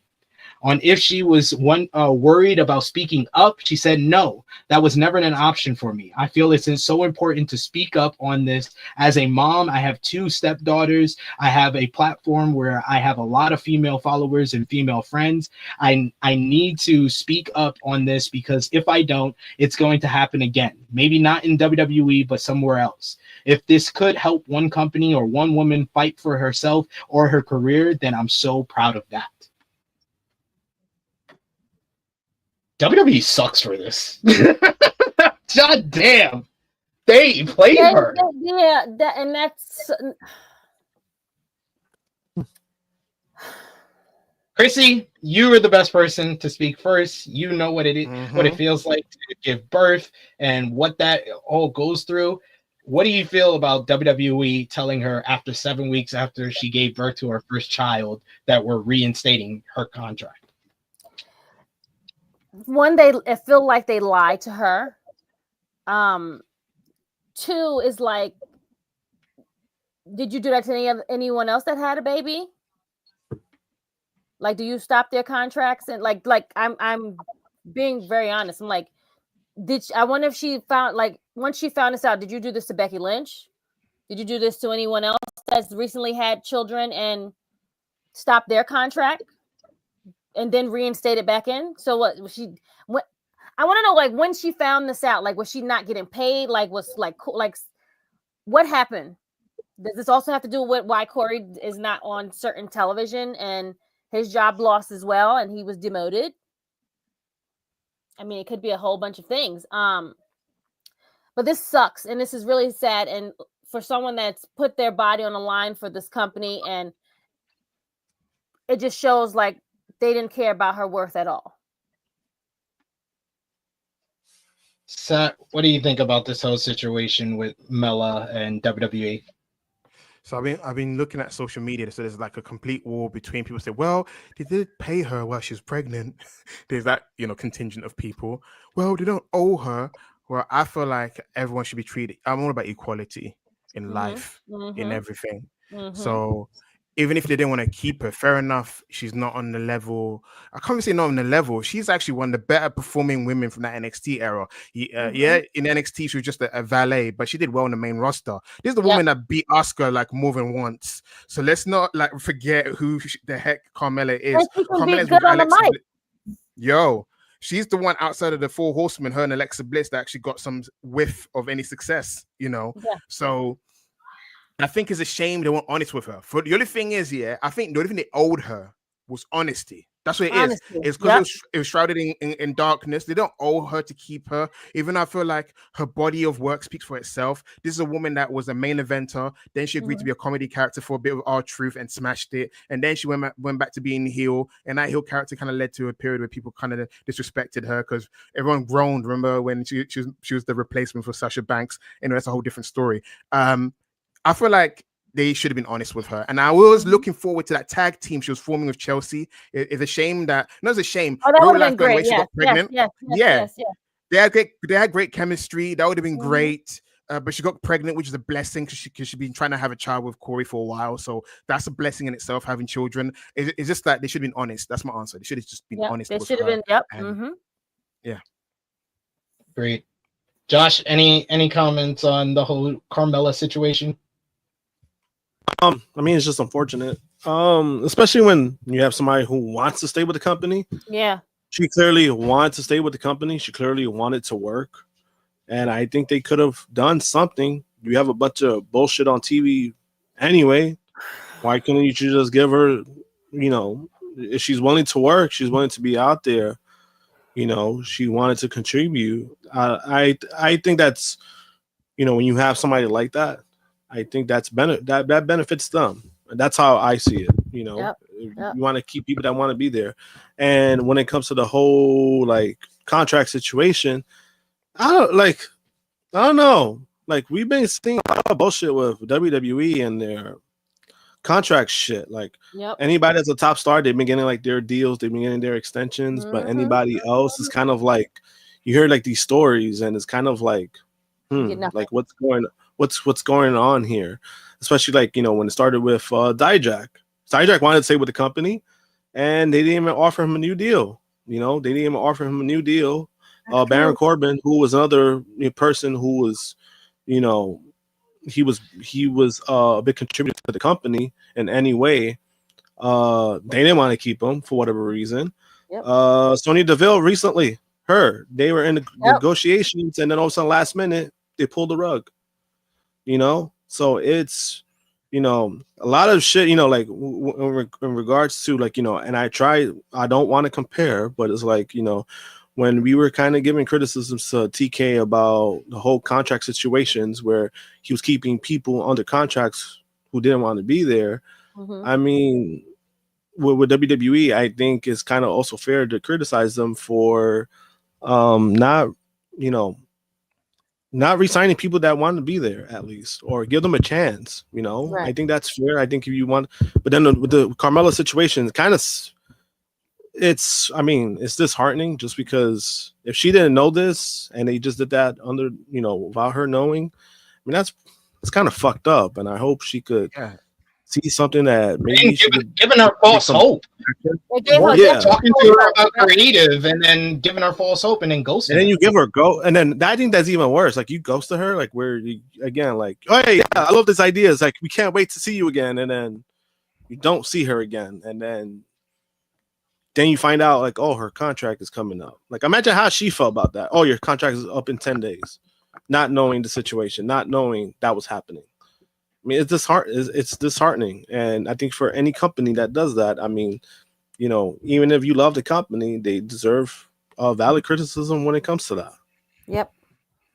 On if she was worried about speaking up, she said, no, that was never an option for me. I feel it's so important to speak up on this. As a mom, I have 2 stepdaughters. I have a platform where I have a lot of female followers and female friends. I need to speak up on this, because if I don't, it's going to happen again. Maybe not in WWE, but somewhere else. If this could help one company or one woman fight for herself or her career, then I'm so proud of that. WWE sucks for this. God damn. They played her. Yeah, and that's... Krssi, you are the best person to speak first. You know what it is, what it feels like to give birth and what that all goes through. What do you feel about WWE telling her after 7 weeks after she gave birth to her first child that we're reinstating her contract? One, it feel like they lied to her. 2 is like, did you do that to anyone else that had a baby? Like, do you stop their contracts? And like I'm being very honest. I'm like, I wonder if she found, like, once she found this out, did you do this to Becky Lynch? Did you do this to anyone else that's recently had children and stopped their contract and then reinstated back in? So what I want to know, like, when she found this out, like, was she not getting paid? Like, was like what happened? Does this also have to do with why Corey is not on certain television and his job lost as well and he was demoted? I mean, it could be a whole bunch of things. But this sucks, and this is really sad. And for someone that's put their body on the line for this company, and it just shows like they didn't care about her worth at all. Seth, what do you think about this whole situation with Mela and WWE? So I've been looking at social media. So there's like a complete war between people say, well, they did pay her while she's pregnant. There's that, contingent of people. Well, they don't owe her. Well, I feel like everyone should be treated. I'm all about equality in life, in everything. So even if they didn't want to keep her, fair enough. She's not on the level. I can't even say not on the level. She's actually one of the better performing women from that NXT era. Yeah, in NXT, she was just a valet, but she did well in the main roster. This is the woman that beat Asuka like more than once. So let's not like forget who the heck Carmella is. Carmella's with Alexa. Yo, she's the one outside of the Four Horsemen, her and Alexa Bliss, that actually got some whiff of any success, So I think it's a shame they weren't honest with her. For the only thing is, I think the only thing they owed her was honesty. That's what it is. It's because it was shrouded in darkness. They don't owe her to keep her. Even I feel like her body of work speaks for itself. This is a woman that was a main eventer. Then she agreed to be a comedy character for a bit of R-Truth and smashed it. And then she went back to being heel. And that heel character kind of led to a period where people kind of disrespected her because everyone groaned. Remember when she was the replacement for Sasha Banks? And that's a whole different story. I feel like they should have been honest with her. And I was looking forward to that tag team she was forming with Chelsea. It's a shame that, no, it's a shame. Oh, that would have been great. She got pregnant. Yes. They had great chemistry. That would have been great. But she got pregnant, which is a blessing because she'd been trying to have a child with Corey for a while. So that's a blessing in itself, having children. It's just that they should have been honest. That's my answer. They should have just been honest. They should have been, Yeah. Great. Josh, any comments on the whole Carmella situation? I mean, it's just unfortunate. Especially when you have somebody who wants to stay with the company. Yeah. She clearly wanted to stay with the company. She clearly wanted to work. And I think they could have done something. You have a bunch of bullshit on TV anyway. Why couldn't you just give her, if she's willing to work, she's willing to be out there, she wanted to contribute. I think that's, when you have somebody like that, I think that benefits them. That's how I see it. You want to keep people that want to be there. And when it comes to the whole like contract situation, I don't know. Like we've been seeing a lot of bullshit with WWE and their contract shit. Like anybody that's a top star, they've been getting like their deals, they've been getting their extensions, but anybody else is kind of like you hear like these stories and it's kind of like like what's going on here, especially like when it started with Dijak. Dijak wanted to stay with the company and they didn't even offer him a new deal. They didn't even offer him a new deal. Baron Corbin, who was another person who was he was a big contributor to the company in any way. They didn't want to keep him for whatever reason. Sonya Deville recently, they were in negotiations and then all of a sudden last minute they pulled the rug. So it's a lot of shit, like in regards to like, and I don't want to compare, but it's like, when we were kind of giving criticisms to TK about the whole contract situations where he was keeping people under contracts who didn't want to be there. I mean, with WWE, I think it's kind of also fair to criticize them for not re-signing people that want to be there at least, or give them a chance. I think that's fair. I think if you want, but then with the Carmella situation, it's disheartening just because if she didn't know this and they just did that under, without her knowing, I mean, it's kind of fucked up. And I hope she could see something that maybe giving her false hope. Yeah, talking to her about creative and then giving her false hope and then ghosting. And then you give her and then I think that's even worse. Like you ghost her, like where you again, like, oh hey, yeah, I love this idea. It's like we can't wait to see you again, and then you don't see her again, and then you find out like, oh, her contract is coming up. Like imagine how she felt about that. Oh, your contract is up in 10 days, not knowing the situation, not knowing that was happening. I mean, it's disheartening, and I think for any company that does that, I mean, you know, even if you love the company, they deserve valid criticism when it comes to that. Yep,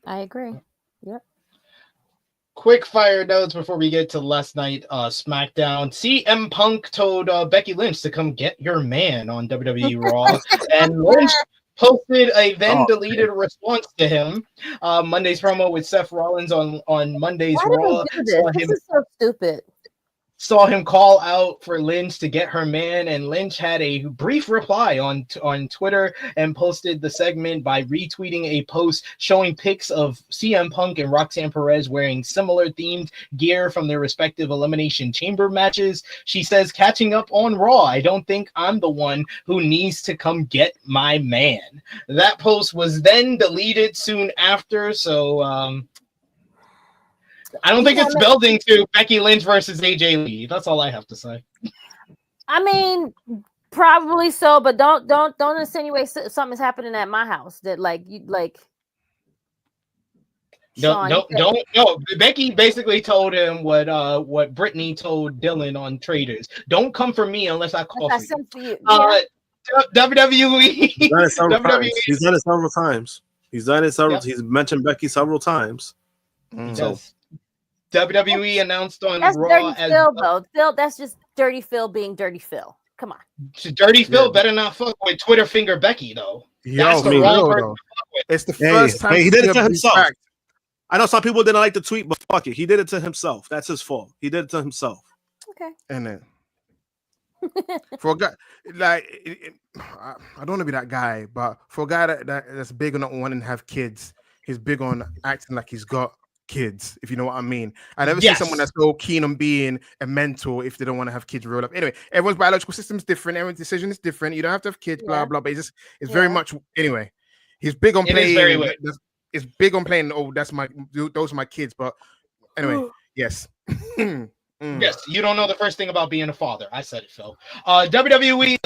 I agree. Yep. Quick fire notes before we get to last night SmackDown. CM Punk told Becky Lynch to come get your man on WWE Raw, and Lynch posted a then deleted response to him. Monday's promo with Seth Rollins on Monday's Raw. This is so stupid. Saw him call out for Lynch to get her man, and Lynch had a brief reply on Twitter and posted the segment by retweeting a post showing pics of CM Punk and Roxanne Perez wearing similar themed gear from their respective Elimination Chamber matches. She says, catching up on Raw, I don't think I'm the one who needs to come get my man. That post was then deleted soon after, so I don't think it's building to Becky Lynch versus AJ Lee. That's all I have to say. I mean, probably so, but don't insinuate something's happening at my house that like you like. No. Becky basically told him what Brittany told Dylan on Traders. Don't come for me unless I call for you. WWE. He's done it several times. Yep. He's mentioned Becky several times. So. WWE announced on that's Raw dirty Phil, though. Phil, that's just dirty Phil being dirty Phil. Come on. Dirty Phil better not fuck with Twitter finger Becky, though. That's the wrong person to fuck with. It's the first time he did it to himself. I know some people didn't like the tweet, but fuck it. He did it to himself. That's his fault. He did it to himself. Okay. And then for a guy like I don't want to be that guy, but for a guy that's big on not wanting to have kids, he's big on acting like he's got kids, if you know what I mean. I never see someone that's so keen on being a mentor if they don't want to have kids real life. Anyway, everyone's biological system is different, everyone's decision is different. You don't have to have kids, blah blah. But it's very much anyway. He's big on playing. It's big on playing. Oh, those are my kids. But anyway, yes. Yes, you don't know the first thing about being a father. I said it, Phil. WWE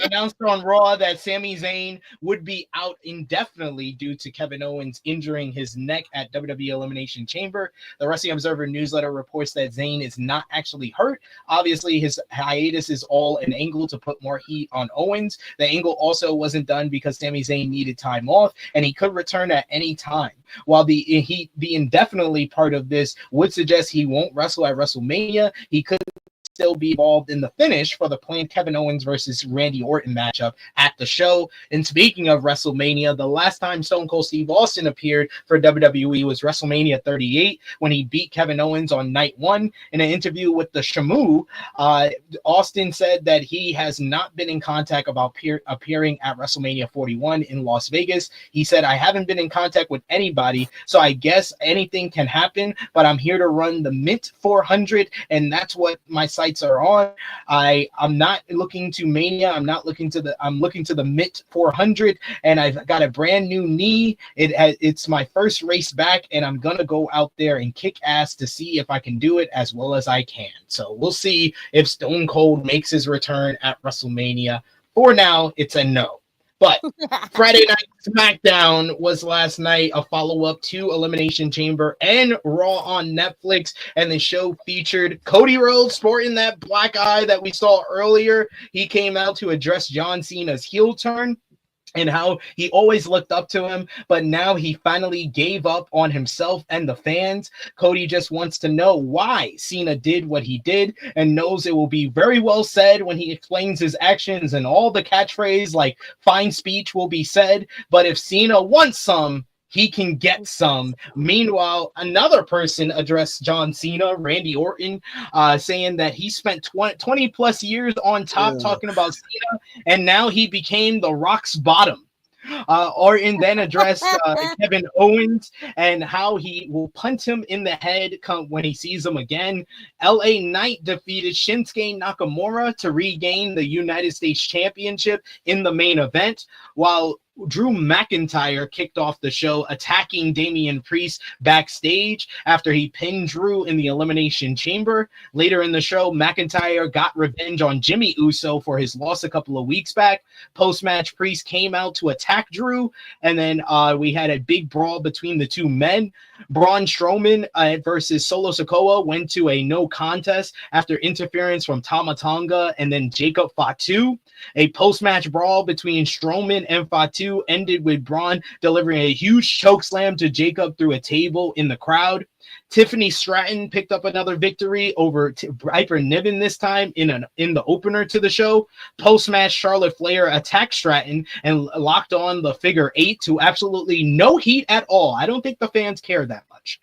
announced on Raw that Sami Zayn would be out indefinitely due to Kevin Owens injuring his neck at WWE Elimination Chamber. The Wrestling Observer newsletter reports that Zayn is not actually hurt. Obviously, his hiatus is all an angle to put more heat on Owens. The angle also wasn't done because Sami Zayn needed time off, and he could return at any time. While the indefinitely part of this would suggest he won't wrestle at WrestleMania, he could still be involved in the finish for the planned Kevin Owens versus Randy Orton matchup at the show. And speaking of WrestleMania, the last time Stone Cold Steve Austin appeared for WWE was WrestleMania 38 when he beat Kevin Owens on night one. In an interview with the Shamu, Austin said that he has not been in contact about appearing at WrestleMania 41 in Las Vegas. He said, I haven't been in contact with anybody, so I guess anything can happen, but I'm here to run the Mint 400, and that's what my sights are on. I'm not looking to Mania. I'm looking to the Mint 400, and I've got a brand new knee. It's my first race back, and I'm gonna go out there and kick ass to see if I can do it as well as I can. So we'll see if Stone Cold makes his return at WrestleMania. For now, it's a no. But Friday Night SmackDown was last night, a follow-up to Elimination Chamber and Raw on Netflix, and the show featured Cody Rhodes sporting that black eye that we saw earlier. He came out to address John Cena's heel turn and how he always looked up to him, but now he finally gave up on himself and the fans. Cody just wants to know why Cena did what he did and knows it will be very well said when he explains his actions, and all the catchphrase like fine speech will be said, but if Cena wants some, he can get some. Meanwhile, another person addressed John Cena, Randy Orton, saying that he spent 20 plus years on top talking about Cena, and now he became the Rock's bottom. Orton then addressed Kevin Owens and how he will punch him in the head when he sees him again. LA Knight defeated Shinsuke Nakamura to regain the United States Championship in the main event, while Drew McIntyre kicked off the show attacking Damian Priest backstage after he pinned Drew in the Elimination Chamber. Later in the show, McIntyre got revenge on Jimmy Uso for his loss a couple of weeks back. Post-match, Priest came out to attack Drew, and then we had a big brawl between the two men. Braun Strowman versus Solo Sikoa went to a no contest after interference from Tama Tonga and then Jacob Fatu. A post-match brawl between Strowman and Fatu ended with Braun delivering a huge chokeslam to Jacob through a table in the crowd. Tiffany Stratton picked up another victory over Piper Niven this time in the opener to the show. Post-match, Charlotte Flair attacked Stratton and locked on the figure 8 to absolutely no heat at all. I don't think the fans care that much.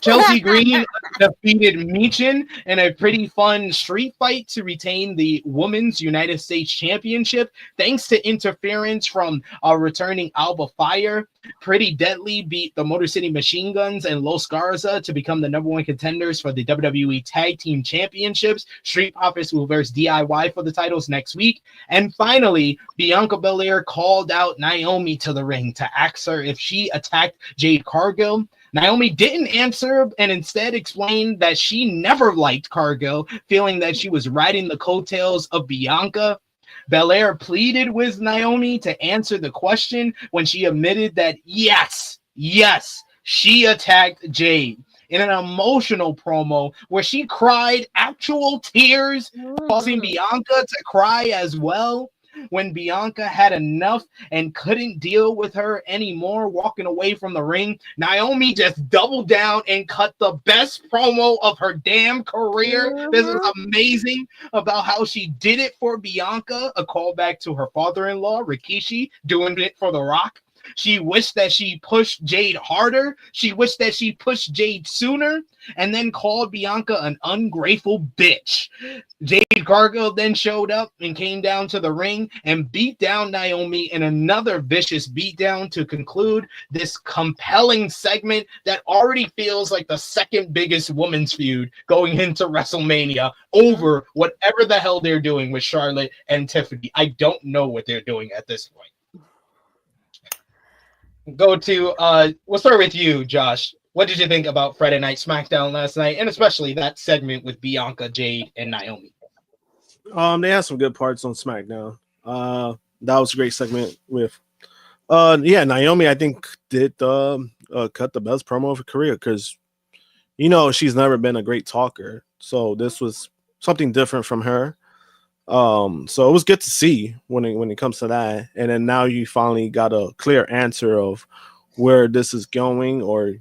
Chelsea Green defeated Michin in a pretty fun street fight to retain the Women's United States Championship, thanks to interference from returning Alba Fire. Pretty Deadly beat the Motor City Machine Guns and Los Garza to become the #1 contenders for the WWE Tag Team Championships. Street Profits will verse DIY for the titles next week. And finally, Bianca Belair called out Naomi to the ring to ask her if she attacked Jade Cargill. Naomi didn't answer and instead explained that she never liked Cargill, feeling that she was riding the coattails of Bianca. Belair pleaded with Naomi to answer the question when she admitted that yes, she attacked Jade in an emotional promo where she cried actual tears, causing Bianca to cry as well. When Bianca had enough and couldn't deal with her anymore, walking away from the ring, Naomi just doubled down and cut the best promo of her damn career. This is amazing about how she did it for Bianca, a callback to her father-in-law, Rikishi, doing it for The Rock. She wished that she pushed Jade harder. She wished that she pushed Jade sooner, and then called Bianca an ungrateful bitch. Jade Cargill then showed up and came down to the ring and beat down Naomi in another vicious beatdown to conclude this compelling segment that already feels like the second biggest women's feud going into WrestleMania over whatever the hell they're doing with Charlotte and Tiffany. I don't know what they're doing at this point. Go to we'll start with you, Josh. What did you think about Friday Night SmackDown last night, and especially that segment with Bianca, Jade, and Naomi? They had some good parts on SmackDown. That was a great segment with Naomi. I think did cut the best promo of her career, because she's never been a great talker, so this was something different from her. So it was good to see when it comes to that. And then now you finally got a clear answer of where this is going, or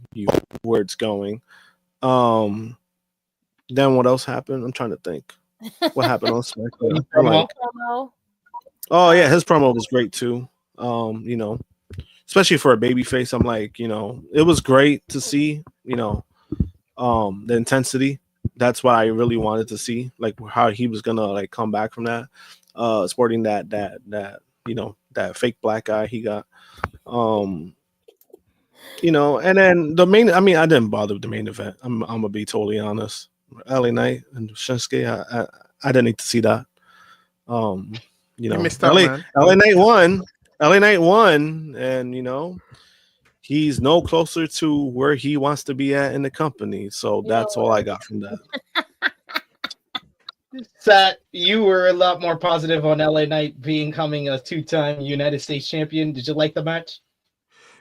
where it's going. Then what else happened? I'm trying to think. What happened on SmackDown? Oh yeah, his promo was great too. Especially for a babyface. I'm like, it was great to see, the intensity. That's what I really wanted to see, like how he was gonna come back from that, sporting that fake black eye he got, and then the main. I mean, I didn't bother with the main event. I'm gonna be totally honest. LA Knight and Shinsuke, I didn't need to see that. You missed out, man. LA Knight won. LA Knight won, and he's no closer to where he wants to be at in the company. So that's all I got from that. Sat, you were a lot more positive on LA Knight becoming a 2-time United States champion. Did you like the match?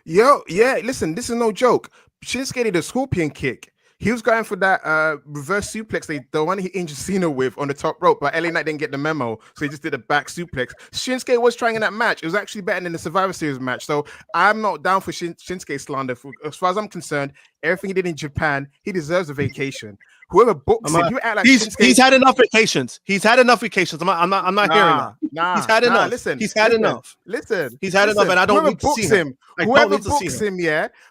Yeah. Listen, this is no joke. Shinsuke did a scorpion kick. He was going for that reverse suplex, the one he injured Cena with on the top rope, but LA Knight didn't get the memo, so he just did a back suplex. Shinsuke was trying in that match. It was actually better than the Survivor Series match, so I'm not down for Shinsuke slander. As far as I'm concerned, everything he did in Japan, he deserves a vacation. Whoever books him, you act like he's had enough vacations. He's had enough vacations. I'm not hearing that. He's had enough. He's had enough. He's had enough, and I don't need to see him. Whoever books him,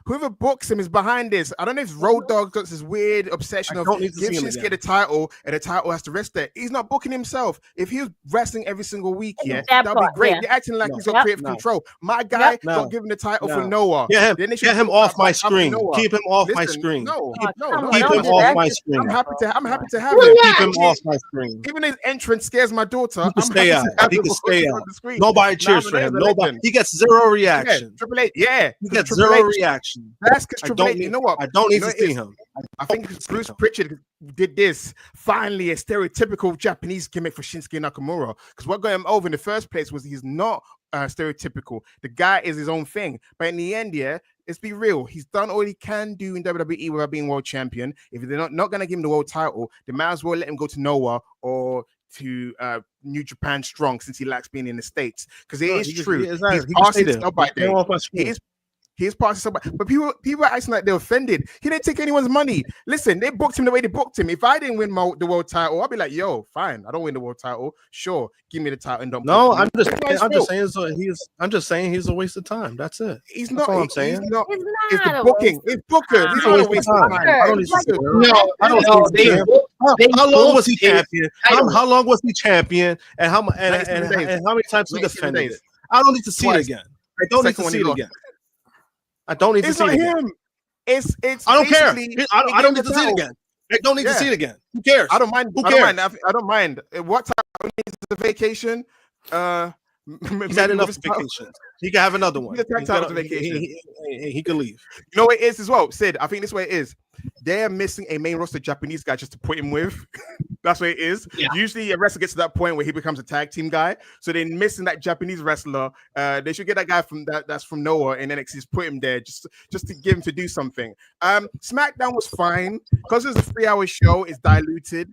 whoever books him is behind this. I don't know if Road Dogg got this weird obsession of give Shinsuke the title, and the title has to rest there. He's not booking himself. If he was wrestling every single week, that'd be great. You're acting like he's got creative control. My guy got given the title for Noah. Get him off my screen. Keep him off my screen. Keep him off my screen. I'm happy to have him. Keep him off my screen. Even his entrance scares my daughter. He can stay out. He can stay out. Nobody cheers for him. Nobody. He gets zero reaction. Triple H, he gets zero reaction. That's because Triple H. You know what? I don't need to see him. I think Bruce Pritchard did this. Finally, a stereotypical Japanese gimmick for Shinsuke Nakamura. Because what got him over in the first place was he's not stereotypical. The guy is his own thing. But in the end, let's be real. He's done all he can do in WWE without being world champion. If they're not going to give him the world title, they might as well let him go to Noah or to New Japan Strong, since he likes being in the States. Because it is true. He's passing stuff by day. He's passing stuff by. But people are acting like they're offended. He didn't take anyone's money. Listen, they booked him the way they booked him. If I didn't win the world title, I'd be like, yo, fine. I don't win the world title. Sure, give me the title and don't. No, I'm just saying he's a waste of time. That's it. He's not. That's all I'm saying. He's not. It's the booking. It's Booker. He's not a waste of time. I don't need to see him. How long was he champion? How long was he champion? And how many times he defended it? I don't need to see it again. I don't need to see it again. I don't need to see it again. It's I don't care. I don't need to see it again. I don't need to see it again. Who cares? I don't mind. Who cares? I don't mind. What time is the vacation? He's had enough vacations. He can have another one. He can leave. You know what it is as well, Sid? I think this way it is. They're missing a main roster Japanese guy just to put him with. That's what it is. Yeah. Usually a wrestler gets to that point where he becomes a tag team guy. So they're missing that Japanese wrestler. They should get that guy that's from Noah and NXT, just put him there just to give him to do something. SmackDown was fine because it was a 3-hour show. It's diluted.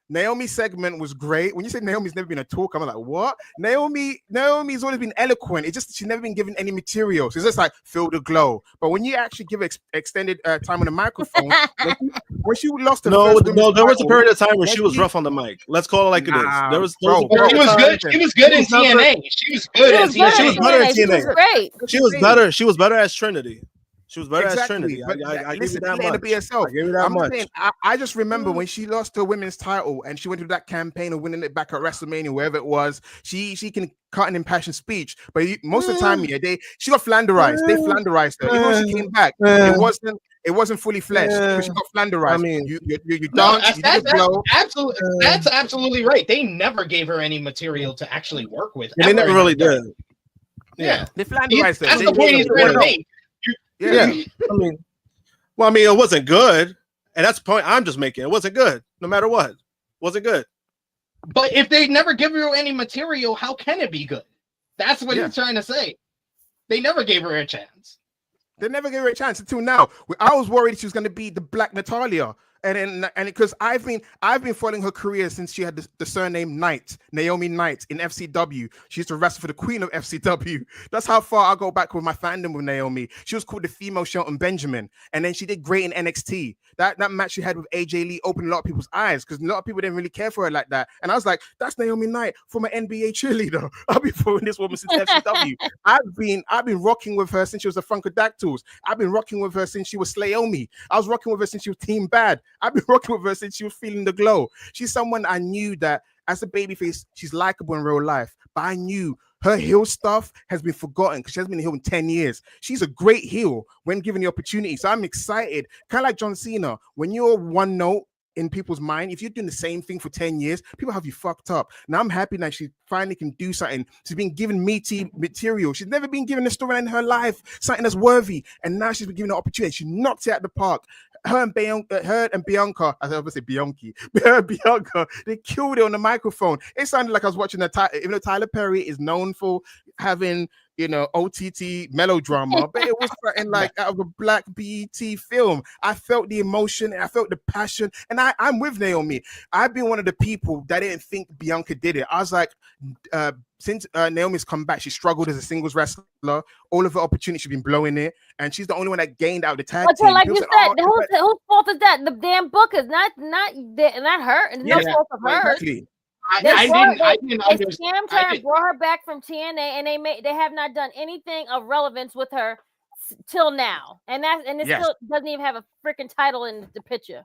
Naomi's segment was great. When you say Naomi's never been a talker, I'm like, what? Naomi's always been eloquent. It's just she's never been given any material. So it's just like feel the glow. But when you actually give extended time on the microphone, when she lost her first there was a period of time where she was rough on the mic. Let's call it like it is. There was she was good. She was good in TNA. She was good as TNA. She was better in TNA. Great. She was better. She was better as Trinity. She was better as Trinity. I give you that much. I just remember when she lost her women's title and she went through that campaign of winning it back at WrestleMania, wherever it was. She can cut an impassioned speech, but most of the time, she got flanderized. They flanderized her. Even when she came back, it wasn't fully fleshed, but she got flanderized. I mean, you dance, that's absolutely right. They never gave her any material to actually work with. They never really did. Yeah, they flanderized her. That's the point he's trying to make. Yeah. I mean, it wasn't good, and that's the point I'm just making. It wasn't good, no matter what. It wasn't good. But if they never give her any material, how can it be good? That's what he's trying to say. They never gave her a chance. They never gave her a chance until now. I was worried she was going to be the Black Natalia. And because I've been following her career since she had the surname Knight, Naomi Knight in FCW. She used to wrestle for the Queen of FCW. That's how far I go back with my fandom with Naomi. She was called the female Shelton Benjamin, and then she did great in NXT. That match she had with AJ Lee opened a lot of people's eyes because a lot of people didn't really care for her like that. And I was like, that's Naomi Knight, former NBA cheerleader. I've been following this woman since FCW. I've been rocking with her since she was the Funkadactyls. I've been rocking with her since she was Slayomi. I was rocking with her since she was Team Bad. I've been rocking with her since she was feeling the glow. She's someone I knew that as a babyface, she's likable in real life. But I knew her heel stuff has been forgotten because she hasn't been a heel in 10 years. She's a great heel when given the opportunity. So I'm excited. Kind of like John Cena. When you're one note in people's mind, if you're doing the same thing for 10 years, people have you fucked up. Now I'm happy that she finally can do something. She's been given meaty material. She's never been given a story in her life, something that's worthy. And now she's been given an opportunity. She knocked it out of the park. Her and Bianca, I was going to say Bianchi, her and Bianca, they killed it on the microphone. It sounded like I was watching even though Tyler Perry is known for having OTT melodrama, but it was something like out of a black BET film. I felt the emotion, and I felt the passion, and I'm with Naomi. I've been one of the people that didn't think Bianca did it. I was like, since Naomi's come back, she struggled as a singles wrestler. All of her opportunities, she's been blowing it, and she's the only one that gained out the tag team. Like you said, whose fault is that? The damn bookers, not her, and no fault of hers. Exactly. I didn't understand. Scammed her and brought her back from TNA, and they have not done anything of relevance with her till now, and it still doesn't even have a freaking title in the picture.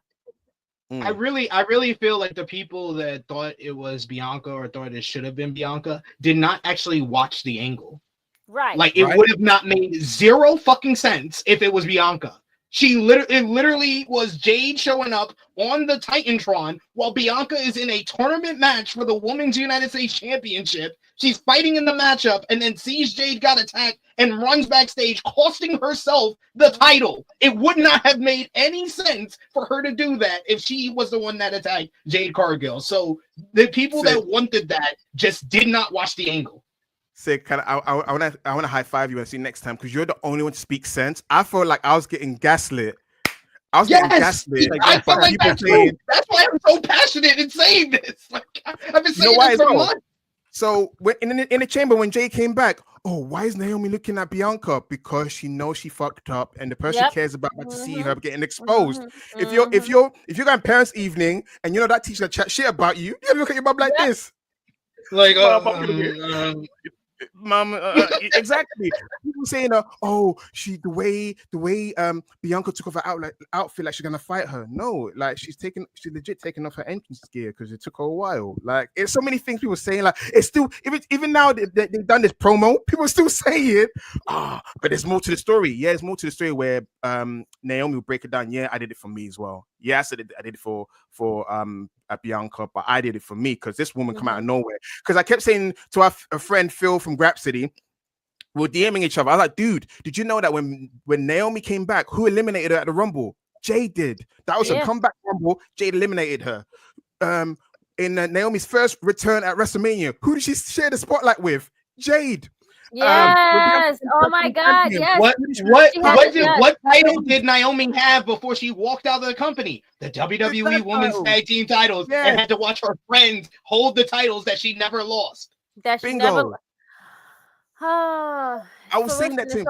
I really feel like the people that thought it was Bianca or thought it should have been Bianca did not actually watch the angle. Right. Like it would have not made zero fucking sense if it was Bianca. It literally was Jade showing up on the Titantron while Bianca is in a tournament match for the Women's United States Championship. She's fighting in the matchup and then sees Jade got attacked and runs backstage, costing herself the title. It would not have made any sense for her to do that if she was the one that attacked Jade Cargill. So the people that wanted that just did not watch the angle. Sick. I want to high five you and see you next time because you're the only one to speak sense. I felt like I was getting gaslit. Getting gaslit. I felt like that's true. That's why I'm so passionate in saying this. Like I've been saying this for months. So when in the chamber when Jay came back, why is Naomi looking at Bianca? Because she knows she fucked up, and the person cares about to see her getting exposed. If you're going parents' evening and you know that teacher chat shit about you, you look at your mom like this. Like Mom, exactly. People saying, she the way Bianca took off her outfit like she's gonna fight her. No, like she's legit taking off her entrance gear because it took her a while. Like it's so many things people saying. Like it's still even now they've done this promo, people still say it. But there's more to the story. Yeah, there's more to the story where Naomi will break it down. Yeah, I did it for me as well. Yes, I did it for Bianca, but I did it for me because this woman come out of nowhere. Because I kept saying to a friend Phil from Grap City, we were DMing each other. I was like, dude, did you know that when Naomi came back, who eliminated her at the Rumble? Jade did. That was a comeback Rumble. Jade eliminated her. In Naomi's first return at WrestleMania, who did she share the spotlight with? Jade. Yes. Oh my God. Yes. What title did Naomi have before she walked out of the company? The WWE Women's Tag Team titles, and had to watch her friends hold the titles that she never lost. Bingo. I was saying that to him.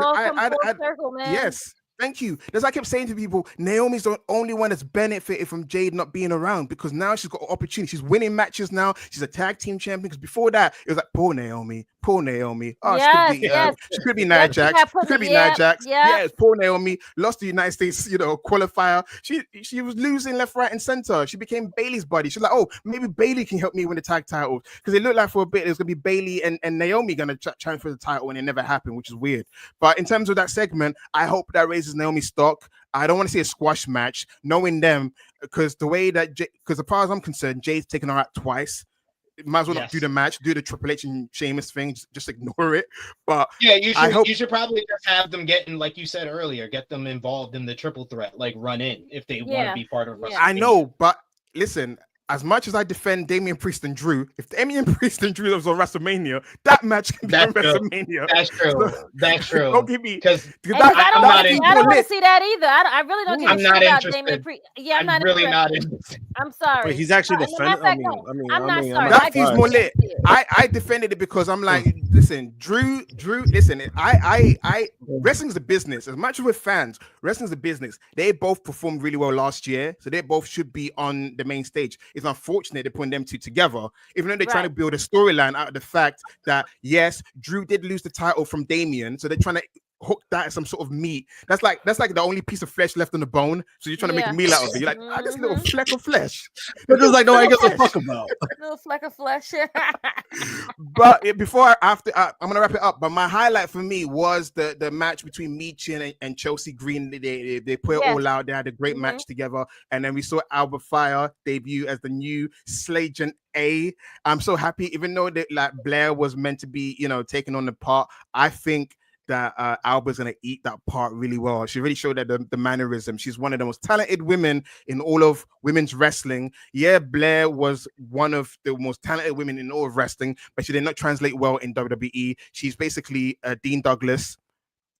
Yes. Thank you. As I kept saying to people, Naomi's the only one that's benefited from Jade not being around because now she's got an opportunity. She's winning matches now. She's a tag team champion. Because before that, it was like, poor Naomi. Oh, she could be Nia Jax. She could be Nia Jax. Yes, poor Naomi. Lost the United States, qualifier. She was losing left, right, and center. She became Bailey's buddy. She's like, maybe Bailey can help me win the tag titles. Because it looked like for a bit, it was going to be Bailey and Naomi going to challenge for the title, and it never happened, which is weird. But in terms of that segment, I hope that raises Naomi's stock. I don't want to see a squash match, knowing them, because the way that, because as far as I'm concerned, Jade's taken her out twice. Might as well not do the match, do the Triple H and Sheamus thing, just ignore it. But yeah, you should probably just have them like you said earlier, get them involved in the triple threat, like run in if they want to be part of WrestleMania. I know, but listen, as much as I defend Damian Priest and Drew, if Damian Priest and Drew was on WrestleMania, that match can be on WrestleMania. That's true. That's true. Don't give me because I don't want to see that either. I really don't give a shit about Damian Priest. Yeah, I'm really not interested. I'm sorry. Wait, he's actually defending. I'm not sorry. That feels more lit. I defended it because I'm like, listen, Drew. Listen, I wrestling's a business. As much as we're fans, wrestling's a business. They both performed really well last year, so they both should be on the main stage. It's unfortunate they're putting them two together, even though they're trying to build a storyline out of the fact that yes, Drew did lose the title from Damian, so they're trying to hook that as some sort of meat. That's like the only piece of flesh left on the bone. So you're trying to make a meal out of it. You're like, this little fleck of flesh. It's just like nobody gives a fuck about. Little fleck of flesh. But I'm gonna wrap it up. But my highlight for me was the match between Michin and Chelsea Green. They put it all out. They had a great match together, and then we saw Albert Fire debut as the new Slagent A. I'm so happy, even though Blair was meant to be, taking on the part. I think that Alba's going to eat that part really well. She really showed that the mannerism. She's one of the most talented women in all of women's wrestling. Yeah, Blair was one of the most talented women in all of wrestling, but she did not translate well in WWE. She's basically Dean Douglas,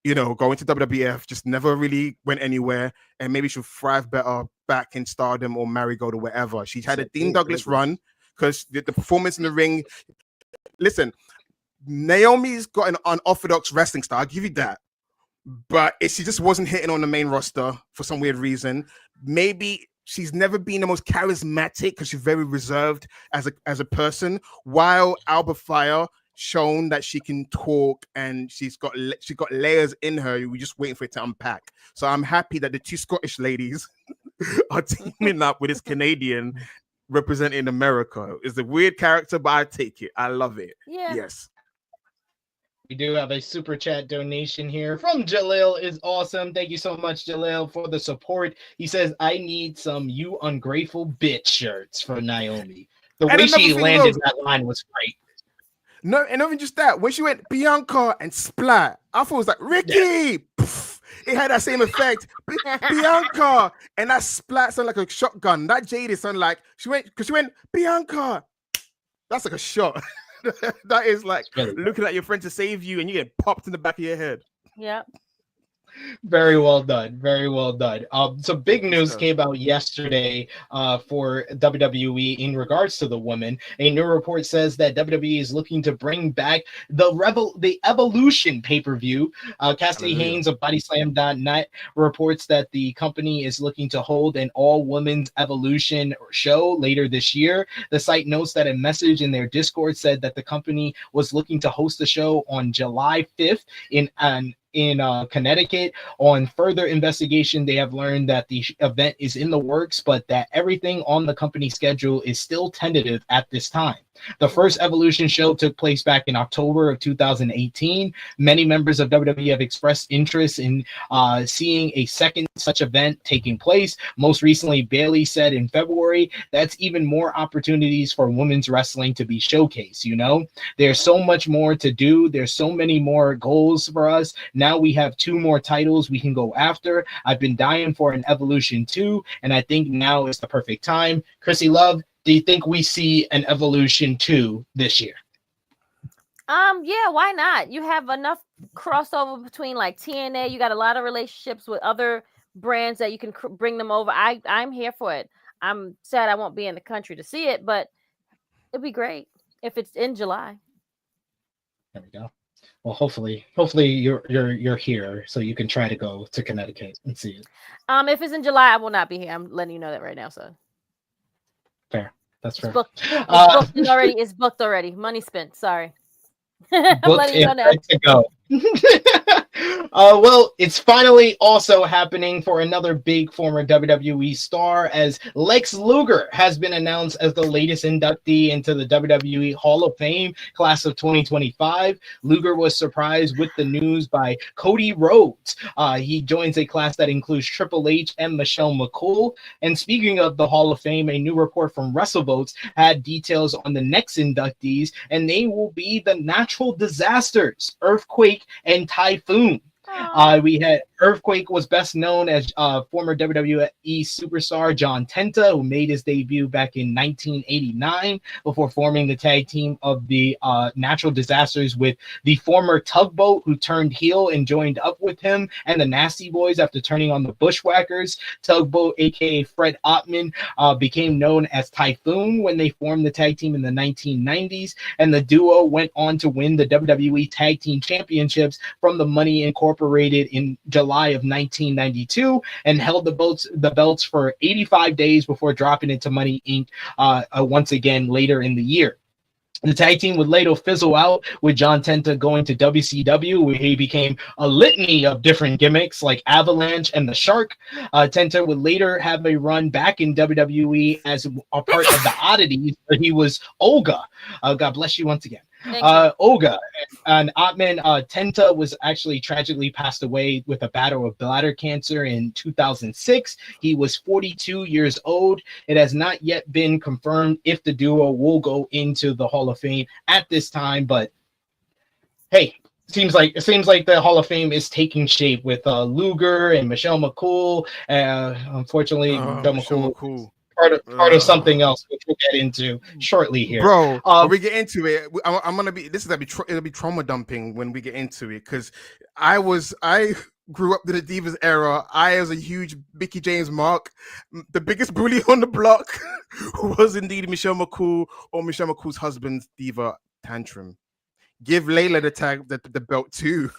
you know, going to WWF, just never really went anywhere, and maybe she'll thrive better back in Stardom or Marigold or wherever. She's had a Dean Douglas run because the performance in the ring. Listen, Naomi's got an unorthodox wrestling style. I'll give you that. But she just wasn't hitting on the main roster for some weird reason. Maybe she's never been the most charismatic because she's very reserved as a person, while Alba Fire shown that she can talk and she's got layers in her. We're just waiting for it to unpack. So I'm happy that the two Scottish ladies are teaming up with this Canadian representing America. It's a weird character, but I take it. I love it. Yeah. Yes. We do have a super chat donation here from Jalil. Is awesome. Thank you so much, Jalil, for the support. He says, I need some "You Ungrateful Bitch" shirts for Naomi. The way she landed that line was great. No, and not even just that. When she went Bianca and Splat, I thought it was like Ricky. Yeah. It had that same effect. Bianca and that Splat sounded like a shotgun. That Jade sounded like she went Bianca. That's like a shot. That is like looking at your friend to save you, and you get popped in the back of your head. Yep. Very well done. Very well done. Some big news came out yesterday for WWE in regards to the women. A new report says that WWE is looking to bring back the Evolution pay-per-view. Cassidy Haynes of BodySlam.net reports that the company is looking to hold an all-women's Evolution show later this year. The site notes that a message in their Discord said that the company was looking to host the show on July 5th in Connecticut. On further investigation, they have learned that the event is in the works, but that everything on the company schedule is still tentative at this time. The first Evolution show took place back in October of 2018. Many members of WWE have expressed interest in seeing a second such event taking place. Most recently, Bayley said in February, that's even more opportunities for women's wrestling to be showcased. You know, there's so much more to do. There's so many more goals for us. Now we have 2 more titles we can go after. I've been dying for an Evolution 2, and I think now is the perfect time. Krssi Luv, do you think we see an Evolution 2 this year? Yeah, why not? You have enough crossover between like TNA. You got a lot of relationships with other brands that you can bring them over. I'm here for it. I'm sad I won't be in the country to see it, but it'd be great if it's in July. There we go. Well, hopefully you're here so you can try to go to Connecticut and see it. If it's in July, I will not be here. I'm letting you know that right now, so. Fair. That's fair. It's booked already. Money spent. Sorry. I'm letting you know now. To go. Well, it's finally also happening for another big former WWE star, as Lex Luger has been announced as the latest inductee into the WWE Hall of Fame class of 2025. Luger was surprised with the news by Cody Rhodes. He joins a class that includes Triple H and Michelle McCool. And speaking of the Hall of Fame, a new report from WrestleVotes had details on the next inductees, and they will be the Natural Disasters, Earthquake and Typhoon. We had Earthquake was best known as former WWE superstar John Tenta, who made his debut back in 1989 before forming the tag team of the Natural Disasters with the former Tugboat, who turned heel and joined up with him, and the Nasty Boys after turning on the Bushwhackers. Tugboat, aka Fred Ottman, became known as Typhoon when they formed the tag team in the 1990s, and the duo went on to win the WWE Tag Team Championships from the Money Incorporated in July of 1992 and held the belts for 85 days before dropping into Money Inc. Once again later in the year. The tag team would later fizzle out, with John Tenta going to WCW, where he became a litany of different gimmicks like Avalanche and the Shark. Tenta would later have a run back in WWE as a part of the Oddities, but he was Olga. God bless you once again. Olga and Ottman. Tenta was actually tragically passed away with a battle of bladder cancer in 2006. He was 42 years old. It has not yet been confirmed if the duo will go into the Hall of Fame at this time, but hey, it seems like the Hall of Fame is taking shape with Luger and Michelle McCool. Unfortunately, Michelle McCool part of something else, which we'll get into shortly here. Bro, when we get into it, I'm gonna be. It'll be trauma dumping when we get into it, because I grew up in the Divas era. I was a huge Mickie James mark. The biggest bully on the block was indeed Michelle McCool, or Michelle McCool's husband's diva tantrum. Give Layla the belt too.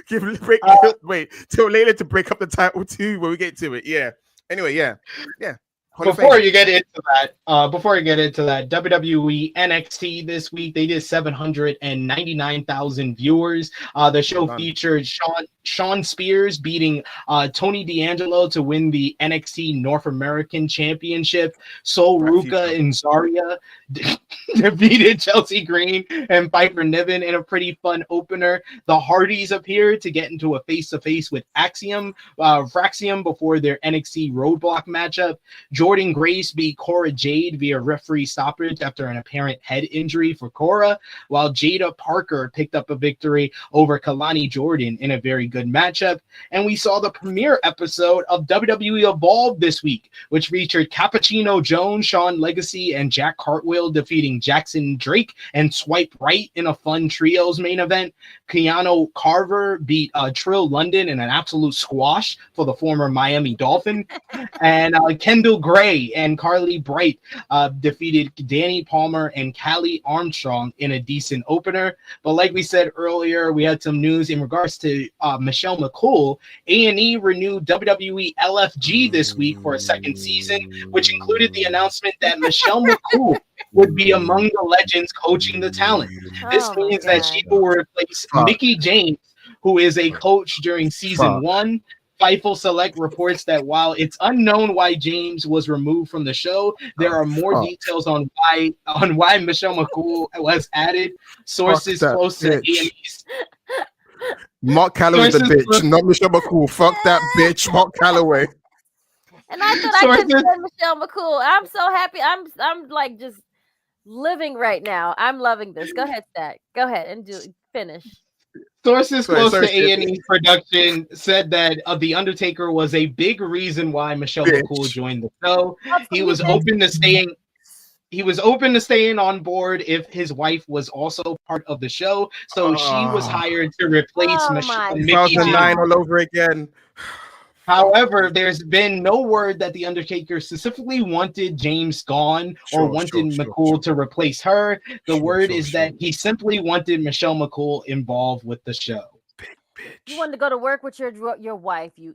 Tell Layla to break up the title too when we get to it. Yeah. Anyway, yeah. Before you get into that, WWE NXT this week, they did 799,000 viewers. The show featured Sean Spears beating Tony D'Angelo to win the NXT North American Championship. Sol Ruka and Zarya defeated Chelsea Green and Piper Niven in a pretty fun opener. The Hardys appeared to get into a face-to-face with Fraxium before their NXT Roadblock matchup. Jordan Grace beat Cora Jade via referee stoppage after an apparent head injury for Cora, while Jada Parker picked up a victory over Kalani Jordan in a very good matchup. And we saw the premiere episode of WWE Evolve this week, which featured Cappuccino Jones, Sean Legacy, and Jack Cartwheel defeating Jackson Drake and Swipe Right in a fun trios main event. Keanu Carver beat Trill London in an absolute squash for the former Miami Dolphin. And Kendall Gray and Carly Bright defeated Danny Palmer and Callie Armstrong in a decent opener. But like we said earlier, we had some news in regards to Michelle McCool. A&E renewed WWE LFG this week for a second season, which included the announcement that Michelle McCool would be among the legends coaching the talent. This means that she will replace Mickie James, who is a coach during season 1. Fightful Select reports that while it's unknown why James was removed from the show, there are more details on why Michelle McCool was added. Sources close to A&E's. Mark Calloway's the bitch, not Michelle McCool. Fuck that bitch, Mark Calloway. And I thought I could stand Michelle McCool. I'm so happy. I'm like just living right now. I'm loving this. Go ahead, Stack. Go ahead and finish. Sources close to A&E production said that The Undertaker was a big reason why Michelle McCool joined the show. He was open to staying on board if his wife was also part of the show. So she was hired to replace Mickie James. All over again. However, there's been no word that The Undertaker specifically wanted James gone or wanted McCool to replace her. The word is that he simply wanted Michelle McCool involved with the show. You wanted to go to work with your wife. He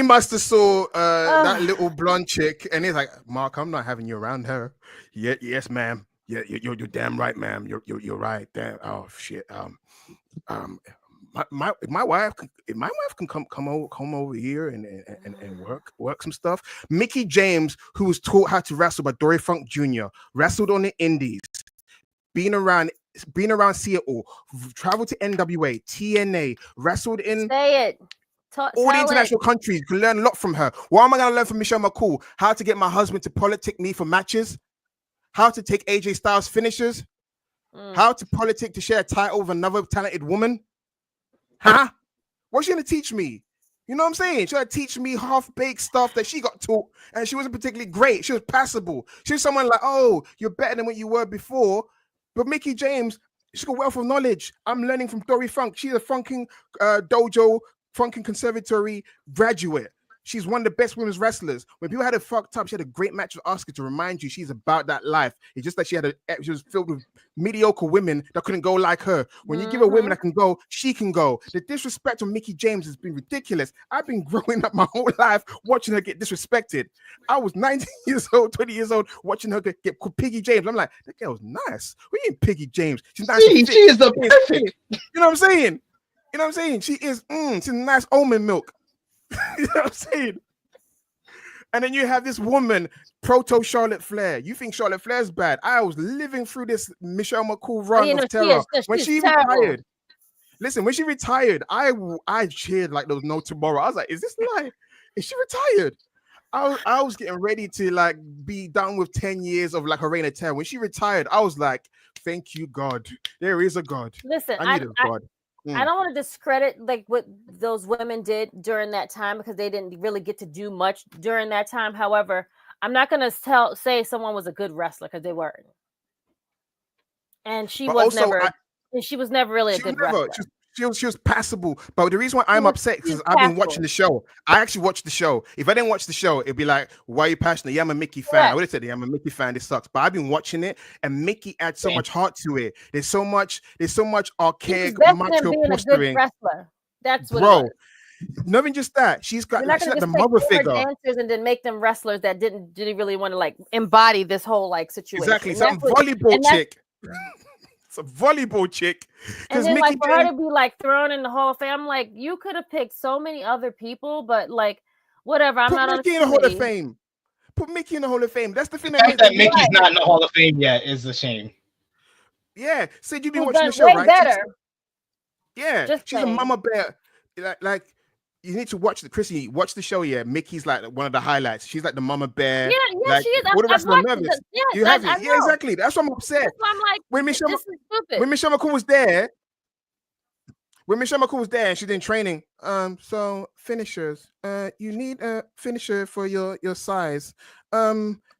must have saw that little blonde chick, and he's like, Mark, I'm not having you around her. Yes, ma'am. Yeah, you're damn right, ma'am. You're right. Damn. Oh shit. My wife can come over here and work some stuff. Mickie James, who was taught how to wrestle by Dory Funk Jr., wrestled on the Indies, being around Seattle, traveled to NWA, TNA, wrestled in all the international countries. You can learn a lot from her. What am I going to learn from Michelle McCool? How to get my husband to politic me for matches, how to take AJ Styles finishes, how to politic to share a title with another talented woman. Huh? What's she gonna teach me? You know what I'm saying? She's gonna teach me half-baked stuff that she got taught, and she wasn't particularly great. She was passable. She was someone like, oh, you're better than what you were before. But Mickie James, she's got wealth of knowledge. I'm learning from Dory Funk. She's a funking dojo, funking conservatory graduate. She's one of the best women's wrestlers. When people had it fucked up, she had a great match with Asuka to remind you she's about that life. It's just that she was filled with mediocre women that couldn't go like her. When you give a woman that can go, she can go. The disrespect of Mickie James has been ridiculous. I've been growing up my whole life watching her get disrespected. I was 19 years old, 20 years old, watching her get Piggy James. I'm like, that girl's nice. What are you Piggy James? She's nice. She is the perfect. You know what I'm saying? You know what I'm saying? She is. She's nice almond milk. You know what I'm saying? And then you have this woman, proto Charlotte Flair. You think Charlotte Flair's bad? I was living through this Michelle McCool run of terror. When she retired, listen, when she retired, I cheered like there was no tomorrow. I was like, is she retired? I was getting ready to like be done with 10 years of like her reign of terror. When she retired, I was like, Thank you, God. There is a God. Listen, I need a God. I don't want to discredit like what those women did during that time because they didn't really get to do much during that time. However, I'm not going to say someone was a good wrestler because they weren't. And she was never really a good wrestler. She was passable, but the reason why I'm upset is I've been watching the show. I actually watched the show. If I didn't watch the show, it'd be like, "Why are you passionate?" Yeah, I'm a Mickie fan. I would have said, "Yeah, I'm a Mickie fan. This sucks." But I've been watching it, and Mickie adds so much heart to it. There's so much archaic macho posturing. That's what. Bro, not even just that. She's got like the mother figure. Dancers and then make them wrestlers that didn't really want to like embody this whole like situation. Exactly, some volleyball chick. It's a volleyball chick. And then like for her to be like thrown in the Hall of Fame, I'm like, you could have picked so many other people, but like whatever. I'm not on Mickie in the Hall of Fame. Put Mickie in the Hall of Fame. That's the thing. That Mickey's not in the Hall of Fame yet is a shame. Yeah, Sid, you've been watching the show, right? Better. She's a mama bear. Like you need to watch Krssi. Watch the show. Yeah, Mickey's like one of the highlights. She's like the mama bear. Yeah, like, she is. All the rest of them nervous. You have it. Yeah, exactly. That's why I'm upset. That's why I'm like, when Michelle McCool was there, and she did training. So finishers. You need a finisher for your size.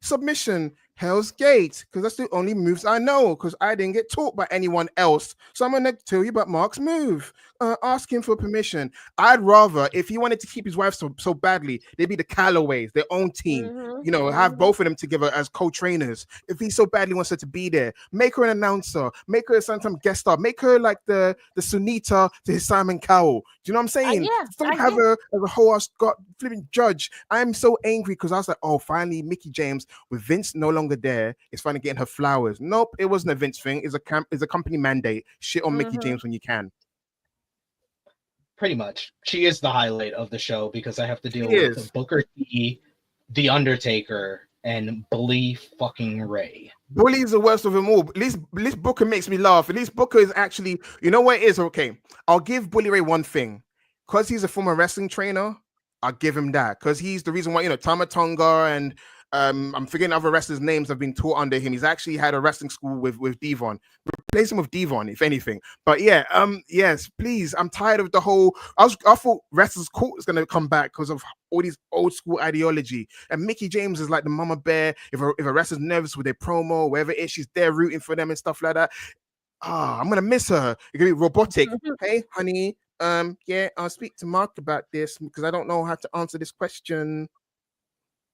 Submission. Hell's Gate, because that's the only moves I know, because I didn't get taught by anyone else. So I'm gonna tell you about Mark's move. Ask him for permission. I'd rather, if he wanted to keep his wife so badly, they'd be the Callaways, their own team. Have both of them together as co-trainers. If he so badly wants her to be there, make her an announcer, make her sometimes guest star, make her like the Sunita to his Simon Cowell. Do you know what I'm saying? Don't have her as a whole Scott flipping judge. I'm so angry because I was like, oh, finally Mickie James with Vince no longer there is finally getting her flowers. Nope, it wasn't a Vince thing. It's a company mandate. Shit on Mickie James when you can. Pretty much, she is the highlight of the show because I have to deal with the Booker T, The Undertaker, and Bully fucking Ray. Bully is the worst of them all. At least Booker makes me laugh. At least Booker is actually, you know what it is? Okay, I'll give Bully Ray one thing. Because he's a former wrestling trainer, I'll give him that. Because he's the reason why, Tama Tonga and I'm forgetting other wrestlers' names have been taught under him. He's actually had a wrestling school with Devon. Replace him with Devon, if anything. But yeah, yes, please. I'm tired of the whole. I thought Wrestlers Court was gonna come back because of all these old school ideology. And Mickie James is like the mama bear. If a wrestler's nervous with their promo, wherever it is, she's there rooting for them and stuff like that. I'm gonna miss her. It's gonna be robotic. Hey, honey. Yeah, I'll speak to Mark about this because I don't know how to answer this question.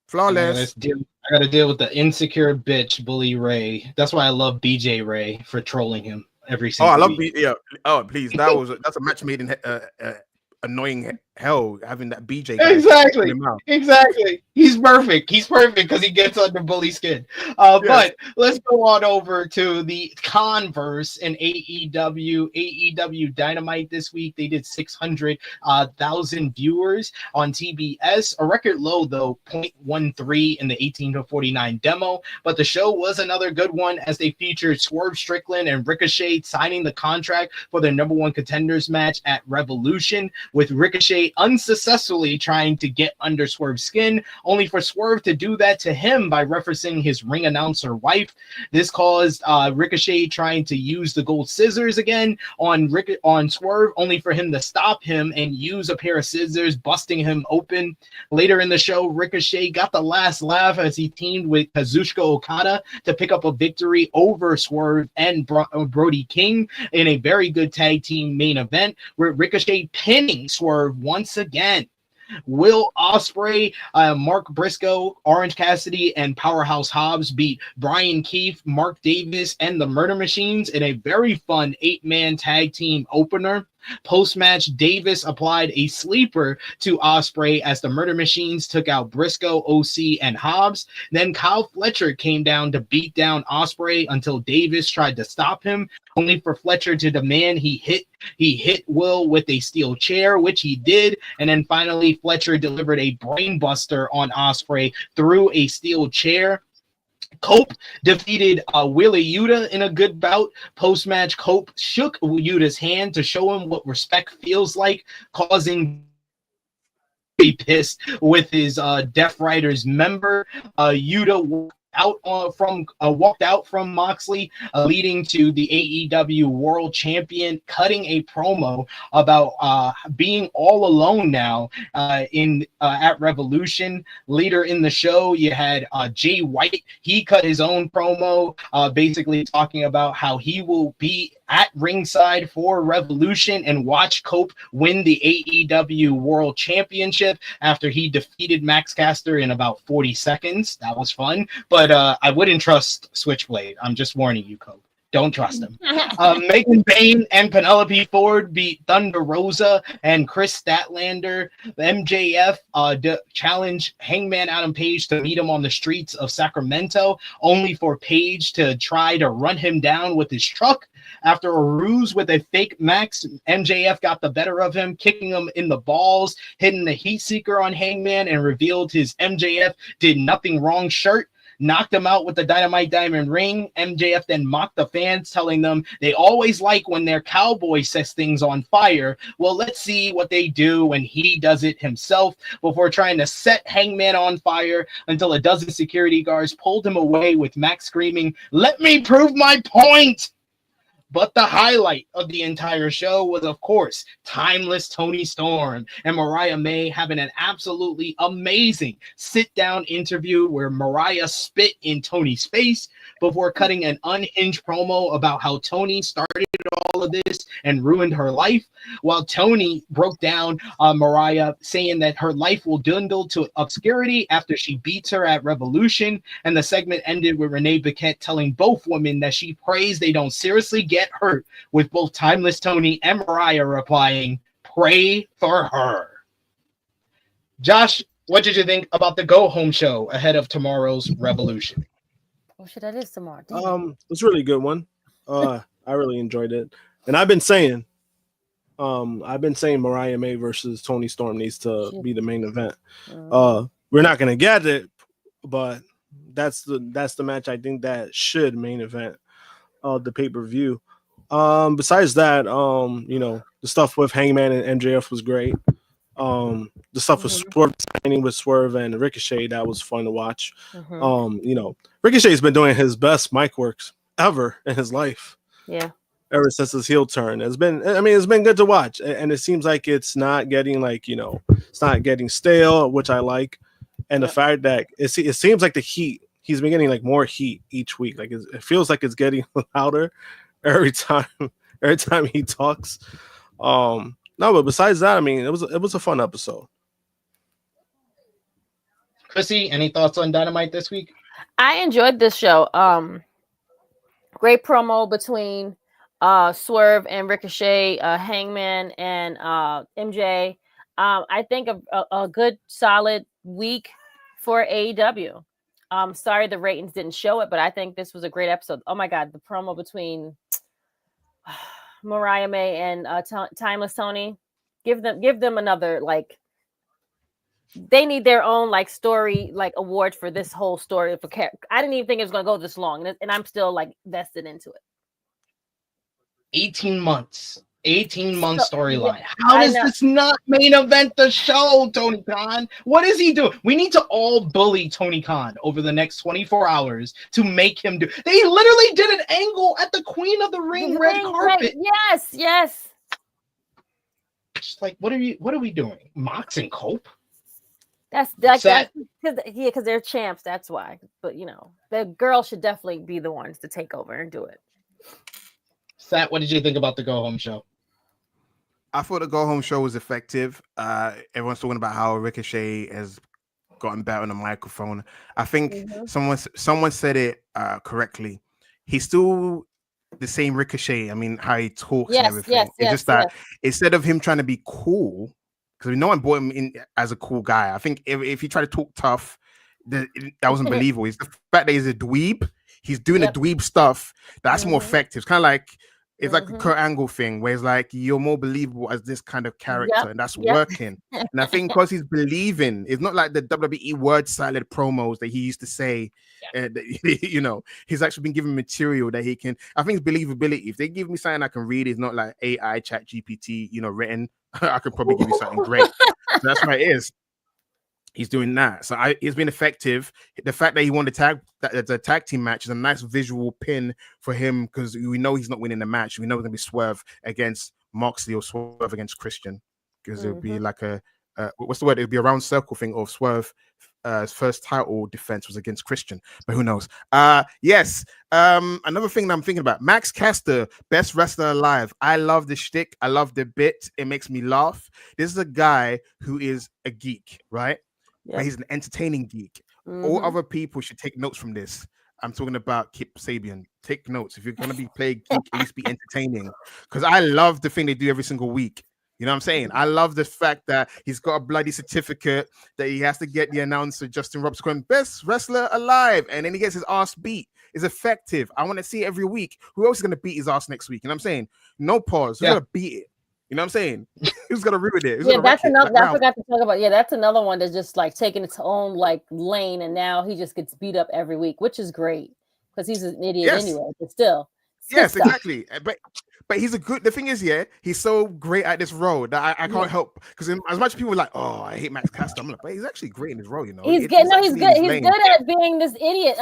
Flawless. I gotta deal with the insecure bitch Bully Ray. That's why I love BJ Ray for trolling him every single I love week. Oh, please. That's a match made in annoying hell having that BJ guy. Exactly. He's perfect because he gets under Bully's skin. But let's go on over to the converse in AEW Dynamite this week. They did 600,000 viewers on TBS, a record low though, 0.13 in the 18-49 demo. But the show was another good one as they featured Swerve Strickland and Ricochet signing the contract for their #1 contenders match at Revolution, with Ricochet unsuccessfully trying to get under Swerve's skin, only for Swerve to do that to him by referencing his ring announcer wife. This caused Ricochet trying to use the gold scissors again on Swerve, only for him to stop him and use a pair of scissors, busting him open. Later in the show, Ricochet got the last laugh as he teamed with Kazuchika Okada to pick up a victory over Swerve and Brody King in a very good tag team main event, where Ricochet pinning Swerve once again. Will Ospreay, Mark Briscoe, Orange Cassidy, and Powerhouse Hobbs beat Brian Keefe, Mark Davis, and the Murder Machines in a very fun 8-man tag team opener. Post-match, Davis applied a sleeper to Ospreay as the Murder Machines took out Briscoe, OC, and Hobbs. Then Kyle Fletcher came down to beat down Ospreay until Davis tried to stop him, only for Fletcher to demand he hit Will with a steel chair, which he did. And then finally, Fletcher delivered a brainbuster on Ospreay through a steel chair. Cope defeated Wheeler Yuta in a good bout. Post-match, Cope shook Yuta's hand to show him what respect feels like, causing be pissed with his Death Riders member. Yuta walked out from Moxley, leading to the AEW World Champion cutting a promo about being all alone now at Revolution. Later in the show, you had Jay White. He cut his own promo, basically talking about how he will be at ringside for Revolution and watch Cope win the AEW World Championship after he defeated Max Caster in about 40 seconds. That was fun, but I wouldn't trust Switchblade. I'm just warning you, Cope. Don't trust him. Megan Bayne and Penelope Ford beat Thunder Rosa and Chris Statlander. The MJF challenged Hangman Adam Page to meet him on the streets of Sacramento, only for Page to try to run him down with his truck. After a ruse with a fake Max, MJF got the better of him, kicking him in the balls, hitting the heat seeker on Hangman, and revealed his MJF did nothing wrong shirt. Knocked him out with the Dynamite Diamond Ring. MJF then mocked the fans, telling them they always like when their cowboy sets things on fire. Well, let's see what they do when he does it himself, before trying to set Hangman on fire until a dozen security guards pulled him away, with Max screaming, "Let me prove my point!" But the highlight of the entire show was, of course, timeless Toni Storm and Mariah May having an absolutely amazing sit-down interview where Mariah spit in Toni's face before cutting an unhinged promo about how Toni started all of this and ruined her life, while Toni broke down Mariah, saying that her life will dwindle to obscurity after she beats her at Revolution. And the segment ended with Renee Paquette telling both women that she prays they don't seriously get hurt, with both timeless Toni and Mariah replying, "Pray for her." Josh, what did you think about the go-home show ahead of tomorrow's Revolution? Oh shit, that is tomorrow. It's a really good one. I really enjoyed it, and I've been saying Mariah May versus Toni Storm needs to be the main event. We're not gonna get it, but that's the match I think that should main event the pay-per-view. Besides that, the stuff with Hangman and MJF was great. The stuff with Swerve signing with Swerve and Ricochet, that was fun to watch. Ricochet's been doing his best mic works ever in his life. Yeah. Ever since his heel turn. It's been good to watch. And it seems like it's not getting it's not getting stale, which I like. And the fact that it seems like the heat, he's been getting more heat each week. Like it feels like it's getting louder every time he talks. No, but besides that, it was a fun episode. Krssi, any thoughts on Dynamite this week? I enjoyed this show. Great promo between Swerve and Ricochet, Hangman and MJ. I think a good solid week for AEW. Sorry the ratings didn't show it, but I think this was a great episode. Oh my god, the promo between Mariah May and Timeless Toni. Give them another they need their own story award for this whole story. I didn't even think it was gonna go this long, and I'm still vested into it. 18 month storyline. How does this not main event the show, Tony Khan? What is he doing? We need to all bully Tony Khan over the next 24 hours to make him do. They literally did an angle at the Queen of the Ring red carpet. Right. Yes. Just what are we doing? Mox and Cope? That's because they're champs. That's why. But the girl should definitely be the ones to take over and do it. Sat, what did you think about the go home show? I thought the go home show was effective. Everyone's talking about how Ricochet has gotten better on the microphone. I think someone said it correctly. He's still the same Ricochet. how he talks and everything. It's just that instead of him trying to be cool, because no one brought him in as a cool guy. I think if he tried to talk tough, that wasn't believable. It's the fact that he's a dweeb. He's doing the dweeb stuff. That's more effective. It's kind of it's like the Kurt Angle thing, where it's you're more believable as this kind of character, and that's working. And I think because he's believing, it's not like the WWE word salad promos that he used to say. He's actually been given material that he can. I think it's believability. If they give me something I can read, it's not like AI chat GPT, written. I could probably give you something great. So that's what it is. He's doing that. So he's been effective. The fact that he won the tag team match is a nice visual pin for him because we know he's not winning the match. We know it's going to be Swerve against Moxley or Swerve against Christian because it would be like what's the word? It would be a round circle thing of Swerve. First title defense was against Christian, but who knows? Yes. Another thing that I'm thinking about: Max Caster, best wrestler alive. I love the shtick. I love the bit. It makes me laugh. This is a guy who is a geek, right? Yeah. But he's an entertaining geek. All other people should take notes from this. I'm talking about Kip Sabian. Take notes. If you're gonna be playing geek, at least be entertaining. Because I love the thing they do every single week. You know what I'm saying? I love the fact that he's got a bloody certificate that he has to get the announcer Justin Roberts going best wrestler alive, and then he gets his ass beat. It's effective. I want to see it every week. Who else is gonna beat his ass next week? You know what I'm saying? No pause. Who's gonna beat it? You know what I'm saying? Who's gonna ruin it? That's another. I forgot to talk about. Yeah, that's another one that's just like taking its own like lane, and now he just gets beat up every week, which is great because he's an idiot anyway. But still, yes, exactly. But he's a good. The thing is, he's so great at this role that I can't help because as much people are like, oh, I hate Max Caster. I'm like, but he's actually great in his role. You know, he's good. No, he's good. He's good at being this idiot.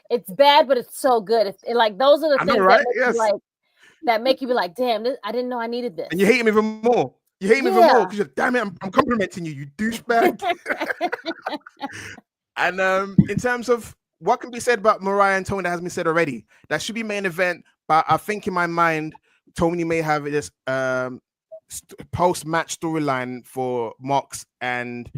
It's bad, but it's so good. Like those are the things that make you be like, damn, I didn't know I needed this. And you hate him even more. You hate him even more because you're, damn it, I'm complimenting you, you douchebag. And in terms of what can be said about Mariah and Toni that has been said already, that should be main event. But I think in my mind, Toni may have this post-match storyline for Mox and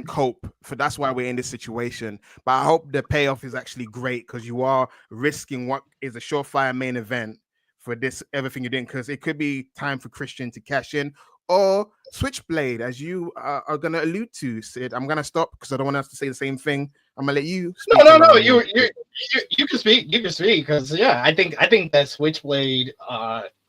Cope. For that's why we're in this situation. But I hope the payoff is actually great because you are risking what is a surefire main event for this everything you're doing, because it could be time for Christian to cash in or Switchblade, as you are going to allude to, Sid. I'm going to stop because I don't want us to say the same thing. I'm going to let you speak. No. You can speak. You can speak because I think that Switchblade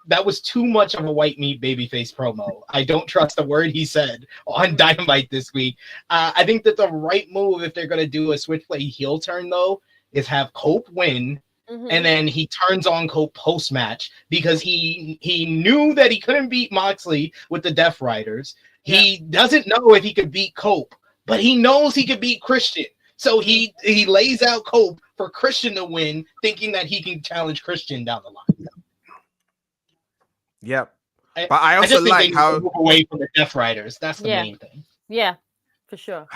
that was too much of a white meat babyface promo. I don't trust a word he said on Dynamite this week. I think that the right move if they're going to do a Switchblade heel turn though is have Cope win. And then he turns on Cope post-match because he knew that he couldn't beat Moxley with the Death Riders. He doesn't know if he could beat Cope, but he knows he could beat Christian. So he lays out Cope for Christian to win, thinking that he can challenge Christian down the line. Yep. But I also like how move away from the Death Riders. That's the main thing. Yeah, for sure.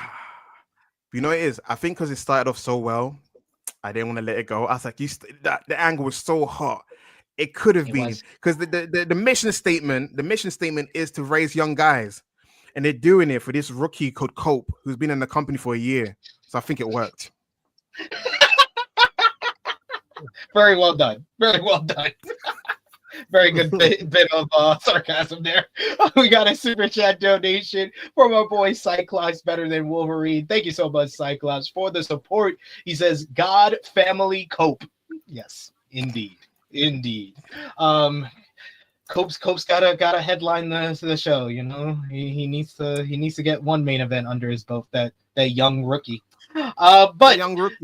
You know what it is? I think because it started off so well, I didn't want to let it go. I was like, the angle was so hot. It could have been because the mission statement is to raise young guys, and they're doing it for this rookie called Cope, who's been in the company for a year. So I think it worked. Very well done. Very well done. Very good bit of sarcasm there. We got a super chat donation from our boy Cyclops, better than Wolverine. Thank you so much, Cyclops, for the support. He says, God, family, Cope. Yes, indeed. Cope's gotta headline the show. You know, he needs to get one main event under his belt. That young rookie. But young rookie,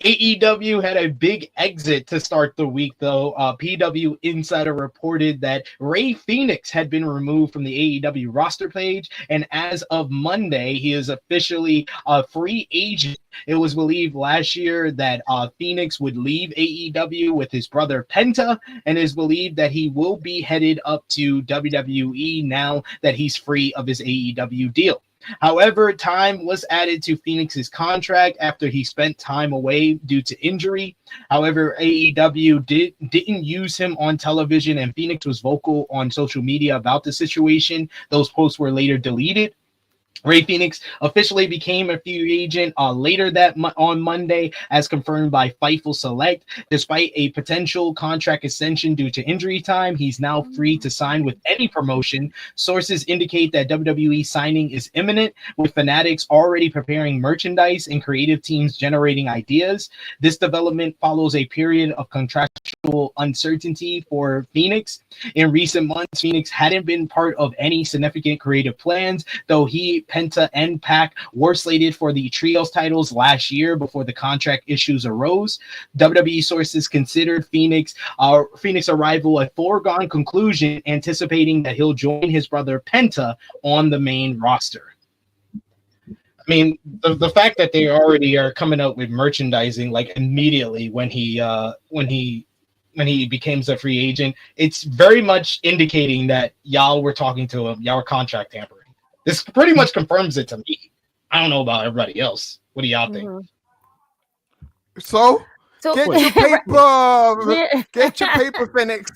AEW had a big exit to start the week, though. PW Insider reported that Rey Fenix had been removed from the AEW roster page, and as of Monday, he is officially a free agent. It was believed last year that Fenix would leave AEW with his brother Penta, and it is believed that he will be headed up to WWE now that he's free of his AEW deal. However, time was added to Phoenix's contract after he spent time away due to injury. However, AEW didn't use him on television, and Phoenix was vocal on social media about the situation. Those posts were later deleted. Rey Fenix officially became a free agent later on Monday, as confirmed by Fightful Select. Despite a potential contract extension due to injury time, he's now free to sign with any promotion. Sources indicate that WWE signing is imminent, with fanatics already preparing merchandise and creative teams generating ideas. This development follows a period of contractual uncertainty for Phoenix. In recent months, Phoenix hadn't been part of any significant creative plans, though he Penta, and Pac were slated for the trios titles last year before the contract issues arose. WWE sources considered Phoenix arrival a foregone conclusion, anticipating that he'll join his brother Penta on the main roster. I mean, the fact that they already are coming out with merchandising like immediately when he becomes a free agent, it's very much indicating that y'all were talking to him, y'all were contract tampering. This pretty much confirms it to me. I don't know about everybody else. What do y'all think? So get your paper. Get your paper, Phoenix.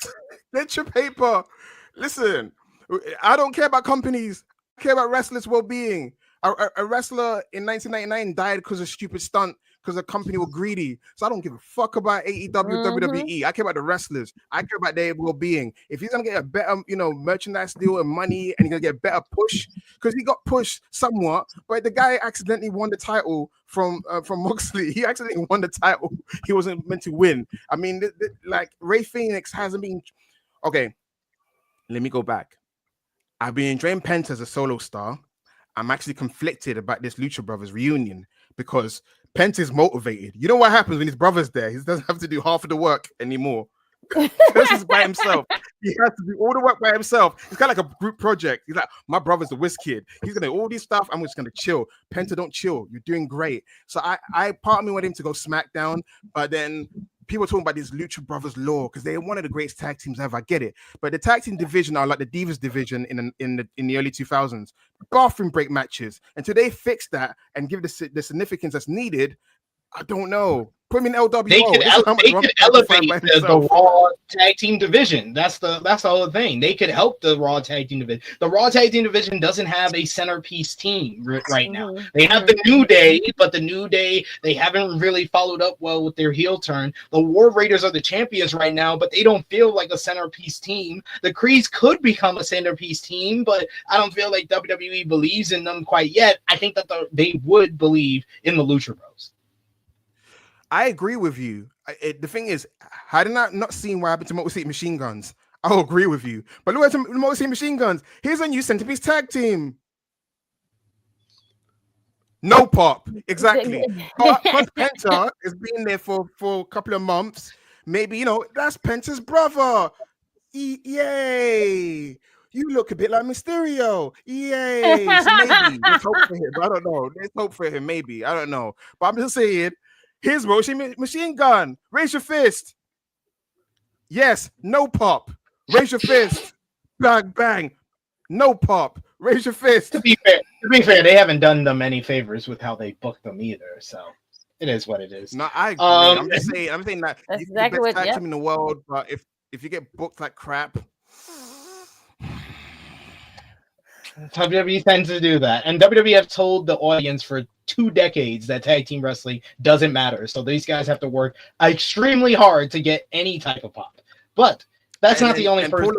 Get your paper. Listen, I don't care about companies. I care about wrestlers' well-being. A wrestler in 1999 died because of a stupid stunt because the company were greedy. So I don't give a fuck about AEW, WWE. I care about the wrestlers. I care about their well-being. If he's gonna get a better, merchandise deal and money, and he's gonna get a better push, because he got pushed somewhat, but the guy accidentally won the title from Moxley. He accidentally won the title he wasn't meant to win. I mean, like Rey Fenix hasn't been. Okay, let me go back. I've been enjoying Penta as a solo star. I'm actually conflicted about this Lucha Brothers reunion because Penta's motivated. You know what happens when his brother's there? He doesn't have to do half of the work anymore. Krssi by himself. He has to do all the work by himself. It's kind of like a group project. He's like, my brother's the whiz kid. He's gonna do all this stuff. I'm just gonna chill. Penta, don't chill. You're doing great. So I part of me wanted him to go SmackDown, but then people are talking about this Lucha Brothers lore because they're one of the greatest tag teams ever. I get it, but the tag team division are like the Divas division in the early 2000s, bathroom break matches. Until they fix that and give the significance that's needed, I don't know. Put me in LWO. They could elevate the Raw tag team division. That's the whole thing. They could help the Raw tag team division. The Raw tag team division doesn't have a centerpiece team right now. They have the New Day, but the New Day, they haven't really followed up well with their heel turn. The War Raiders are the champions right now, but they don't feel like a centerpiece team. The Creeds could become a centerpiece team, but I don't feel like WWE believes in them quite yet. I think that they would believe in the Lucha Bros. I agree with you. The thing is, had I not seen what happened to Motor City Machine Guns, I'll agree with you. But look at Motor City Machine Guns. Here's a new centerpiece tag team. No pop. Exactly. But Penta has been there for a couple of months. Maybe, that's Penta's brother. Yay. You look a bit like Mysterio. Yay. So maybe. There's hope for him. I don't know. There's hope for him. Maybe. I don't know. But I'm just saying, here's Machine Gun. Raise your fist. Yes, no pop. Raise your fist. Bang, bang. No pop. Raise your fist. To be fair, they haven't done them any favors with how they booked them either. So it is what it is. No, I agree. I'm saying that that's you can exactly be the best what. tag team in the world, but if you get booked like crap. WWE tends to do that, and WWE have told the audience for 2 decades that tag team wrestling doesn't matter. So these guys have to work extremely hard to get any type of pop. But that's not the only person.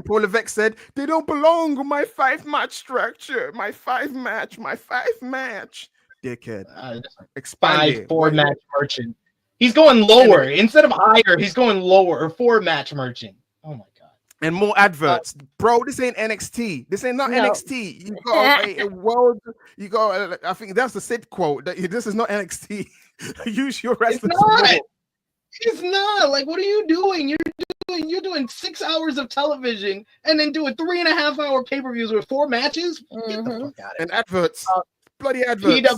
Paul Levesque said they don't belong on my 5-match structure. My 5-match. Dickhead. Expand 4-match merchant. He's going lower instead of higher. He's going lower. 4-match merchant. Oh my god. And more adverts, bro. This ain't NXT. This ain't not NXT. You got a world. You got. I think that's the Sid quote. That this is not NXT. Use your wrestling. It's not. Like, what are you doing? You're doing 6 hours of television and then doing 3.5-hour pay-per-views with 4 matches. Get the fuck out of and adverts. Bloody adverts.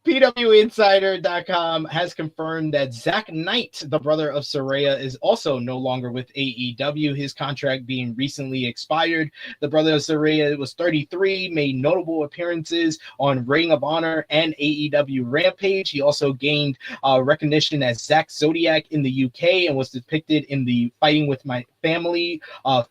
PWInsider.com has confirmed that Zack Knight, the brother of Saraya, is also no longer with AEW, his contract being recently expired. The brother of Saraya was 33, made notable appearances on Ring of Honor and AEW Rampage. He also gained recognition as Zack Zodiac in the UK and was depicted in the Fighting with My Family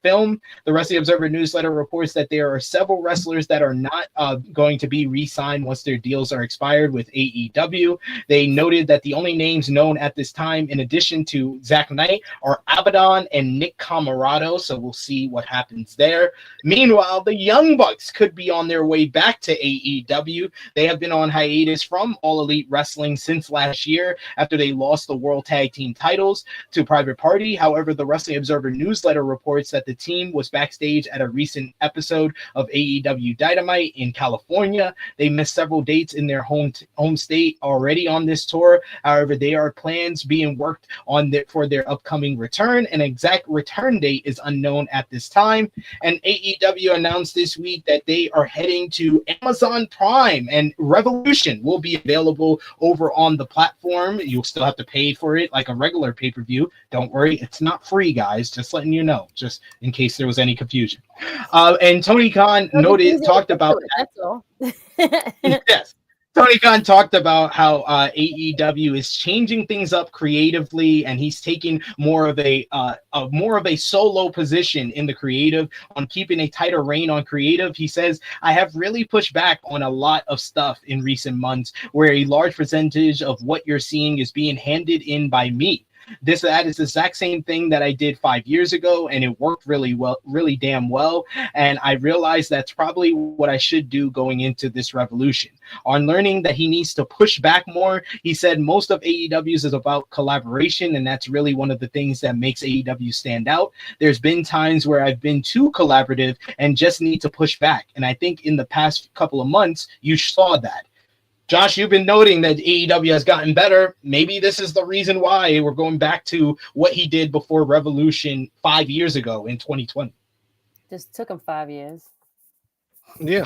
film. The Wrestling Observer newsletter reports that there are several wrestlers that are not going to be re-signed once their deals are expired, with with AEW. They noted that the only names known at this time, in addition to Zach Knight, are Abaddon and Nick Camarado. So we'll see what happens there. Meanwhile, the Young Bucks could be on their way back to AEW. They have been on hiatus from All Elite Wrestling since last year after they lost the World Tag Team titles to Private Party. However, the Wrestling Observer newsletter reports that the team was backstage at a recent episode of AEW Dynamite in California. They missed several dates in their home state already on this tour. However, there are plans being worked on for their upcoming return. An exact return date is unknown at this time. And AEW announced this week that they are heading to Amazon Prime, and Revolution will be available over on the platform. You'll still have to pay for it like a regular pay-per-view. Don't worry, it's not free, guys. Just letting you know, just in case there was any confusion. And Tony Khan talked about that's all. yes. Tony Khan talked about how AEW is changing things up creatively, and he's taking more of a solo position in the creative, on keeping a tighter rein on creative. He says, "I have really pushed back on a lot of stuff in recent months, where a large percentage of what you're seeing is being handed in by me. That is the exact same thing that I did 5 years ago, and it worked really well, really damn well. And I realized that's probably what I should do going into this Revolution." On learning that he needs to push back more, he said most of AEW's is about collaboration, and that's really one of the things that makes AEW stand out. There's been times where I've been too collaborative and just need to push back. And I think in the past couple of months, you saw that. Josh, you've been noting that AEW has gotten better. Maybe this is the reason why we're going back to what he did before Revolution 5 years ago in 2020. Just took him 5 years. Yeah.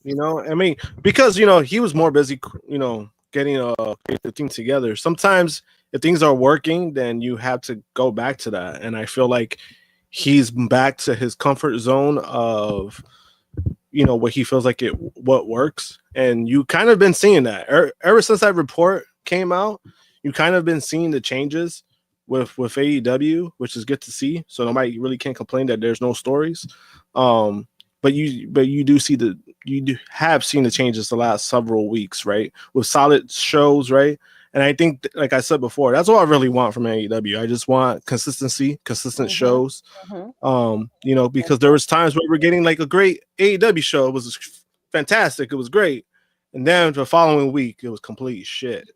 I mean, because, he was more busy, getting the team together. Sometimes if things are working, then you have to go back to that. And I feel like he's back to his comfort zone of, what he feels like what works. And you kind of been seeing that ever since that report came out. You kind of been seeing the changes with AEW, which is good to see. So nobody really can't complain that there's no stories. But you do have seen the changes the last several weeks, right? With solid shows, right? And I think, like I said before, that's what I really want from AEW. I just want consistency, consistent shows. Because there was times where we're getting like a great AEW show. It was fantastic. It was great. And then the following week, it was complete shit.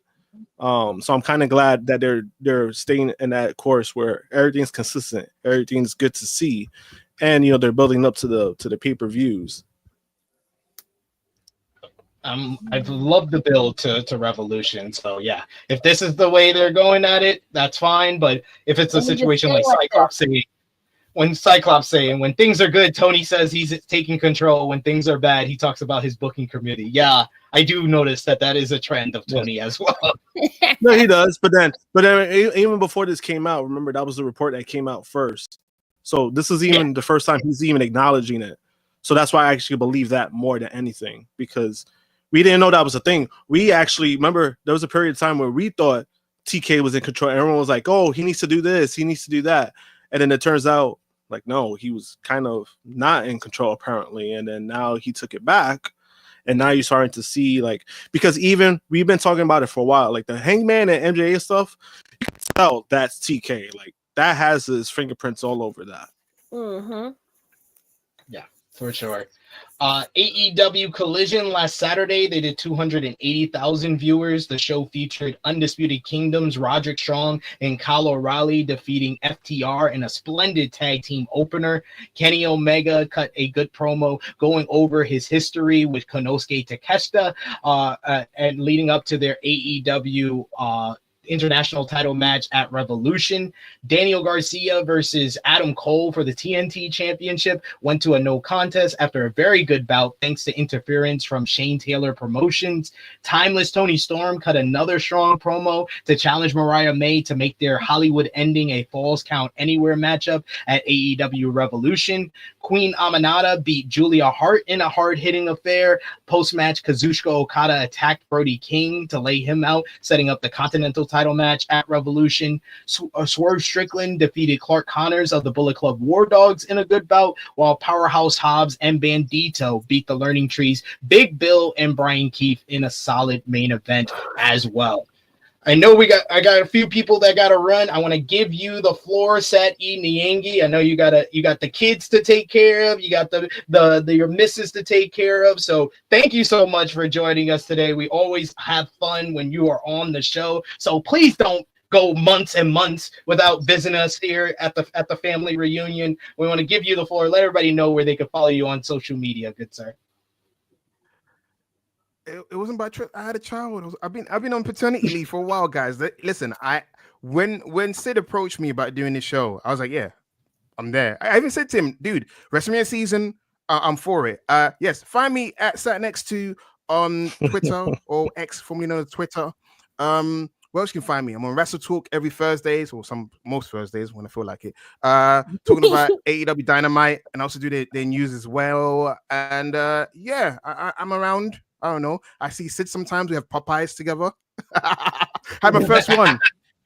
So I'm kind of glad that they're staying in that course where everything's consistent, everything's good to see, and they're building up to the pay-per-views. I've loved the build to Revolution. So yeah, if this is the way they're going at it, that's fine. But if it's a situation like Cyclops saying, when things are good, Tony says he's taking control. When things are bad, he talks about his booking committee. Yeah, I do notice that is a trend of Tony as well. No, he does. But then even before this came out, remember that was the report that came out first. So this is even the first time he's even acknowledging it. So that's why I actually believe that more than anything, because we didn't know that was a thing. We actually remember there was a period of time where we thought TK was in control. Everyone was like, "Oh, he needs to do this, he needs to do that," and then it turns out like no, he was kind of not in control apparently. And then now he took it back, and now you're starting to see because even we've been talking about it for a while, like the Hangman and MJA stuff. You can tell that's TK. Like that has his fingerprints all over that. Yeah, for sure. AEW Collision last Saturday, they did 280,000 viewers. The show featured Undisputed Kingdom's Roderick Strong and Kyle O'Reilly defeating FTR in a splendid tag team opener. Kenny Omega cut a good promo going over his history with Konosuke Takeshita and leading up to their AEW international title match at Revolution. Daniel Garcia versus Adam Cole for the TNT Championship went to a no contest after a very good bout thanks to interference from Shane Taylor Promotions. Timeless Toni Storm cut another strong promo to challenge Mariah May to make their Hollywood ending a Falls Count Anywhere matchup at AEW Revolution. Queen Aminata beat Julia Hart in a hard-hitting affair. Post-match, Kazuchika Okada attacked Brody King to lay him out, setting up the Continental title match at Revolution. Swerve Strickland defeated Clark Connors of the Bullet Club War Dogs in a good bout, while Powerhouse Hobbs and Bandito beat the Learning Trees, Big Bill and Brian Keefe in a solid main event as well. I know I got a few people that got to run. I want to give you the floor, Sat E. Niangi. I know you got the kids to take care of. You got your missus to take care of. So thank you so much for joining us today. We always have fun when you are on the show. So please don't go months and months without visiting us here at the family reunion. We want to give you the floor. Let everybody know where they can follow you on social media, good sir. It wasn't by trip. I had a child. I've been on paternity leave for a while, guys. Listen, when Sid approached me about doing this show, I was like, yeah, I'm there. I even said to him, dude, WrestleMania season, I'm for it. Yes, find me at Sat Next to on Twitter or X, formerly known as Twitter. Where else you can find me? I'm on WrestleTalk every Thursdays, or most Thursdays when I feel like it. Talking about AEW Dynamite, and I also do the news as well. And yeah, I'm around. I don't know. I see Sid sometimes. We have Popeyes together. Had my first one.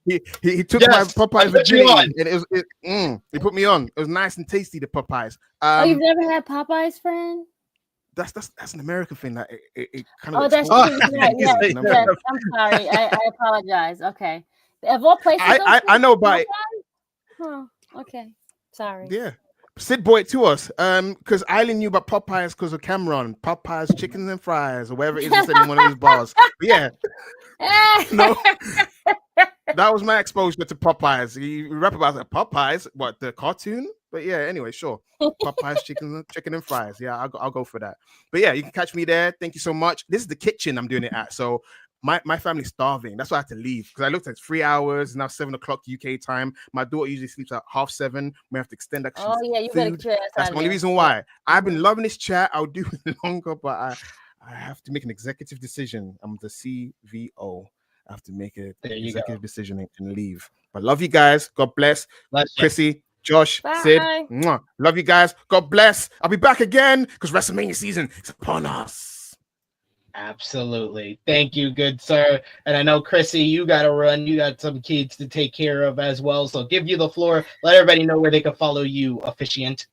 He took my Popeyes virginity, and he put me on. It was nice and tasty, the Popeyes. You've never had Popeyes, friend? That's an American thing. That it kind of. Oh, that's true. Yes. I'm sorry. I apologize. Okay. Of all places, I know about it. Huh. Okay. Sorry. Yeah. Sid brought it to us because I only knew about Popeyes because of Cameron. Popeyes chickens and fries or whatever it is he said in one of his bars. But yeah, no, that was my exposure to Popeyes. He rap about Popeyes, what, the cartoon? But yeah, anyway, sure. Popeyes chicken and fries. Yeah, I'll go for that. But yeah, you can catch me there. Thank you so much. This is the kitchen I'm doing it at. So my family's starving. That's why I had to leave because I looked at 3 hours. It's now 7 o'clock UK time. My daughter usually sleeps at 7:30. We have to extend that. Oh yeah, you better clear. That's the only reason why. I've been loving this chat. I'll do it longer, but I have to make an executive decision. I'm the CVO. I have to make an executive decision and leave. But love you guys. God bless. Krssi, Josh, bye. Sid. Mwah. Love you guys. God bless. I'll be back again because WrestleMania season is upon us. Absolutely. Thank you, good sir. And I know, Krssi, you got to run. You got some kids to take care of as well. So give you the floor. Let everybody know where they can follow you, officiant.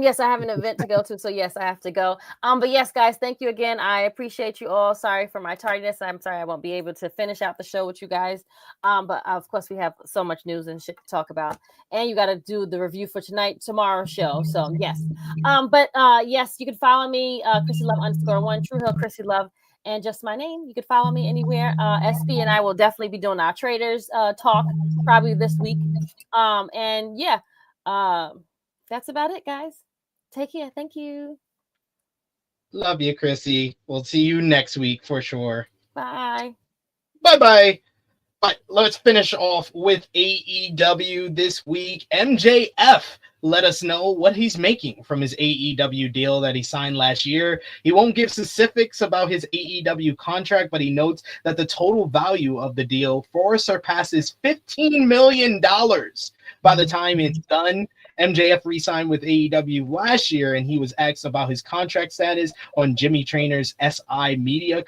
Yes, I have an event to go to, so yes, I have to go. But yes, guys, thank you again. I appreciate you all. Sorry for my tardiness. I'm sorry I won't be able to finish out the show with you guys. But of course, we have so much news and shit to talk about. And you got to do the review for tomorrow's show. So yes. Yes, you can follow me, Krssi Luv _1, Tru Heel Krssi Luv, and just my name. You can follow me anywhere. SP and I will definitely be doing our traders talk probably this week. And yeah. That's about it, guys. Take care. Thank you. Love you, Krssi. We'll see you next week for sure. Bye. Bye-bye. But let's finish off with AEW this week. MJF let us know what he's making from his AEW deal that he signed last year. He won't give specifics about his AEW contract, but he notes that the total value of the deal surpasses $15 million by the time it's done. MJF re-signed with AEW last year, and he was asked about his contract status on Jimmy Trainor's SI Media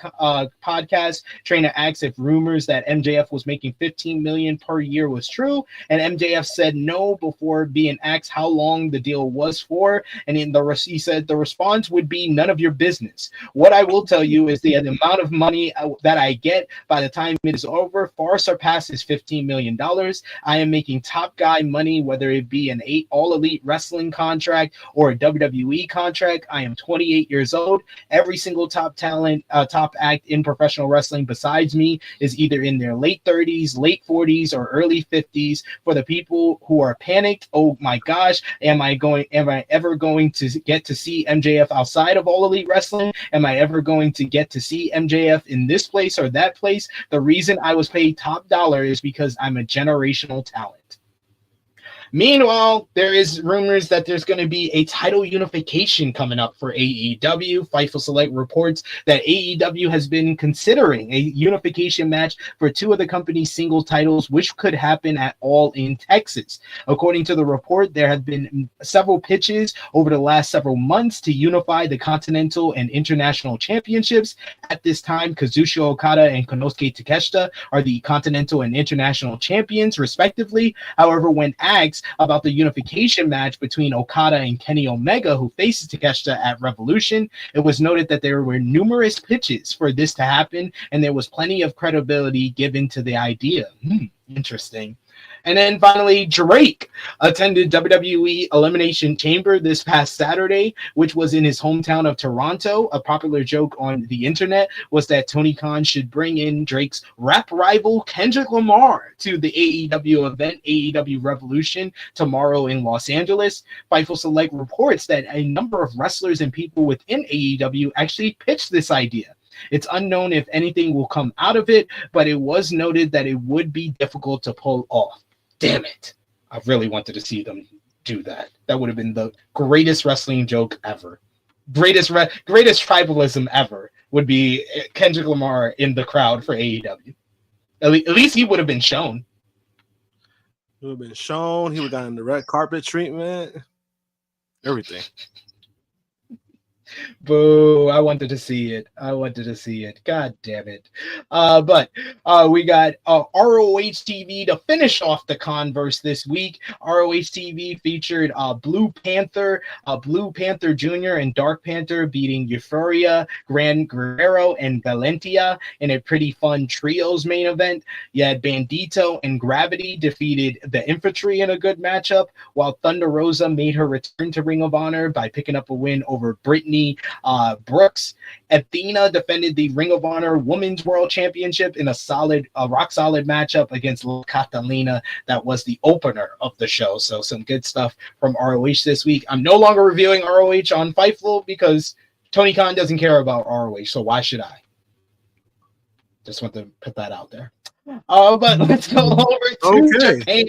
podcast. Trainor asked if rumors that MJF was making $15 million per year was true, and MJF said no before being asked how long the deal was for, and he said the response would be none of your business. What I will tell you is the amount of money that I get by the time it is over far surpasses $15 million. I am making top guy money, whether it be an All Elite Wrestling contract or a WWE contract. I am 28 years old. Every single top talent, top act in professional wrestling besides me is either in their late 30s, late 40s, or early 50s. For the people who are panicked, oh my gosh, am I ever going to get to see MJF outside of All Elite Wrestling? Am I ever going to get to see MJF in this place or that place? The reason I was paid top dollar is because I'm a generational talent. Meanwhile, there is rumors that there's going to be a title unification coming up for AEW. Fightful Select reports that AEW has been considering a unification match for two of the company's single titles, which could happen at All in Texas. According to the report, there have been several pitches over the last several months to unify the Continental and International Championships. At this time, Kazuchika Okada and Konosuke Takeshita are the Continental and International Champions, respectively. However, when asked about the unification match between Okada and Kenny Omega, who faces Takeshita at Revolution, it was noted that there were numerous pitches for this to happen, and there was plenty of credibility given to the idea. Interesting. And then finally, Drake attended WWE Elimination Chamber this past Saturday, which was in his hometown of Toronto. A popular joke on the internet was that Tony Khan should bring in Drake's rap rival Kendrick Lamar to the AEW event, AEW Revolution, tomorrow in Los Angeles. Fightful Select reports that a number of wrestlers and people within AEW actually pitched this idea. It's unknown if anything will come out of it, but it was noted that it would be difficult to pull off. Damn it. I really wanted to see them do that. That would have been the greatest wrestling joke ever. Greatest tribalism ever would be Kendrick Lamar in the crowd for AEW. At least he would have been shown. He would have been shown. He would have gotten the red carpet treatment. Everything. Boo, I wanted to see it. God damn it. But we got ROH TV to finish off the Converse this week. ROH TV featured Blue Panther Jr. and Dark Panther beating Euphoria, Gran Guerrero, and Valentia in a pretty fun trios main event. You had Bandito and Gravity defeated the Infantry in a good matchup, while Thunder Rosa made her return to Ring of Honor by picking up a win over Brittany Brooks. Athena defended the Ring of Honor Women's World Championship in a rock solid matchup against Catalina. That was the opener of the show. So some good stuff from ROH this week. I'm no longer reviewing ROH on Fightful because Tony Khan doesn't care about ROH. So why should I? Just want to put that out there. But let's go over to Japan.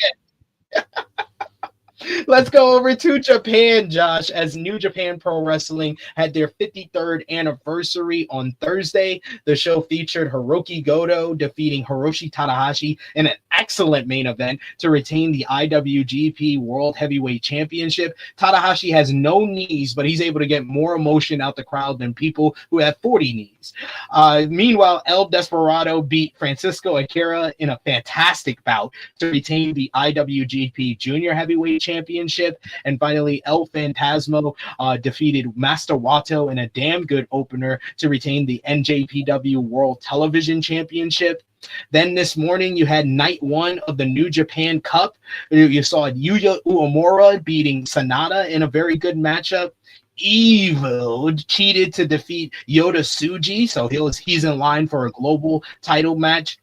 Let's go over to Japan, Josh, as New Japan Pro Wrestling had their 53rd anniversary on Thursday. The show featured Hirooki Goto defeating Hiroshi Tanahashi in an excellent main event to retain the IWGP World Heavyweight Championship. Tanahashi has no knees, but he's able to get more emotion out the crowd than people who have 40 knees. Meanwhile, El Desperado beat Francisco Akira in a fantastic bout to retain the IWGP Junior Heavyweight Championship. And finally, El Phantasmo defeated Master Wato in a damn good opener to retain the NJPW World Television Championship. Then this morning, you had night one of the New Japan Cup. You saw Yuya Uemura beating Sanada in a very good matchup. Evil cheated to defeat Yota Tsuji, so he's in line for a global title match.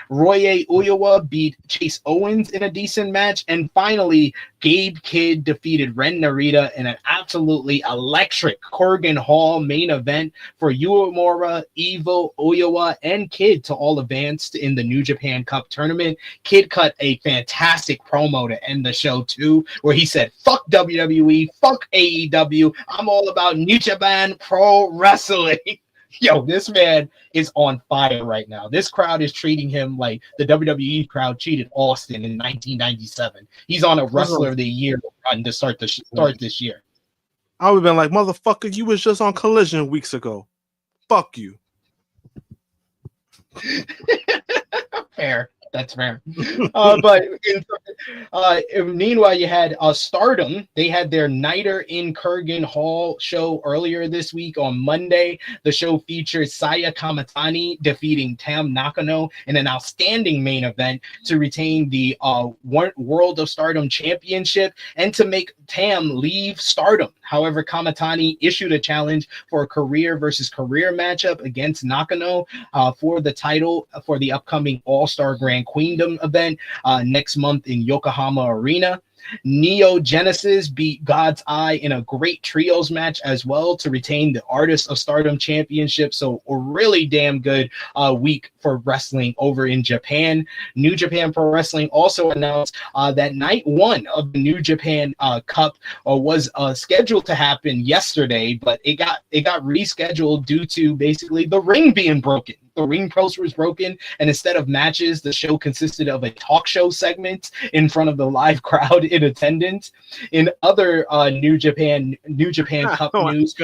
Roye Uyawa beat Chase Owens in a decent match. And finally, Gabe Kidd defeated Ren Narita in an absolutely electric Corgan Hall main event for Uemura, Evo, Uyawa, and Kidd to all advance in the New Japan Cup tournament. Kidd cut a fantastic promo to end the show too, where he said, "Fuck WWE, fuck AEW, I'm all about New Japan Pro Wrestling." Yo, this man is on fire right now. This crowd is treating him like the WWE crowd treated Austin in 1997. He's on a Wrestler of the Year run to start this year. I would have been like, motherfucker, you was just on Collision weeks ago. Fuck you. Fair. That's fair. But meanwhile, you had Stardom. They had their Nighter in Kurgan Hall show earlier this week on Monday. The show featured Saya Kamatani defeating Tam Nakano in an outstanding main event to retain the World of Stardom Championship and to make Tam leave Stardom. However, Kamatani issued a challenge for a career versus career matchup against Nakano for the title for the upcoming All-Star Grand Queendom event next month in Yokohama Arena. Neo Genesis beat God's Eye in a great trios match as well to retain the Artist of Stardom Championship. So a really damn good week for wrestling over in Japan. New Japan Pro Wrestling also announced that night one of the New Japan Cup was scheduled to happen yesterday, but it got rescheduled due to basically the ring being broken. The ring post was broken, and instead of matches, the show consisted of a talk show segment in front of the live crowd in attendance. In other New Japan Cup news,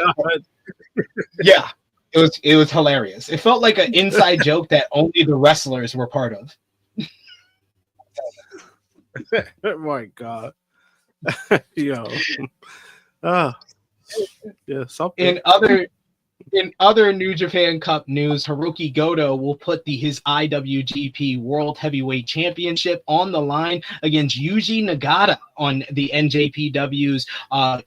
yeah, it was hilarious. It felt like an inside joke that only the wrestlers were part of. Oh my God. Yo. Yeah, something. In other New Japan Cup news, Hirooki Goto will put his IWGP World Heavyweight Championship on the line against Yuji Nagata on the NJPW's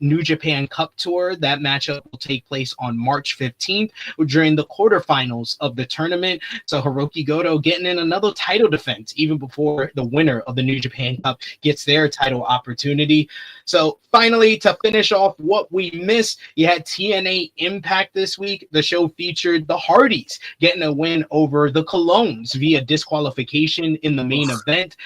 New Japan Cup Tour. That matchup will take place on March 15th during the quarterfinals of the tournament. So Hirooki Goto getting in another title defense even before the winner of the New Japan Cup gets their title opportunity. So finally, to finish off what we missed, you had TNA Impact this week. The show featured the Hardys getting a win over the Colognes via disqualification in the main event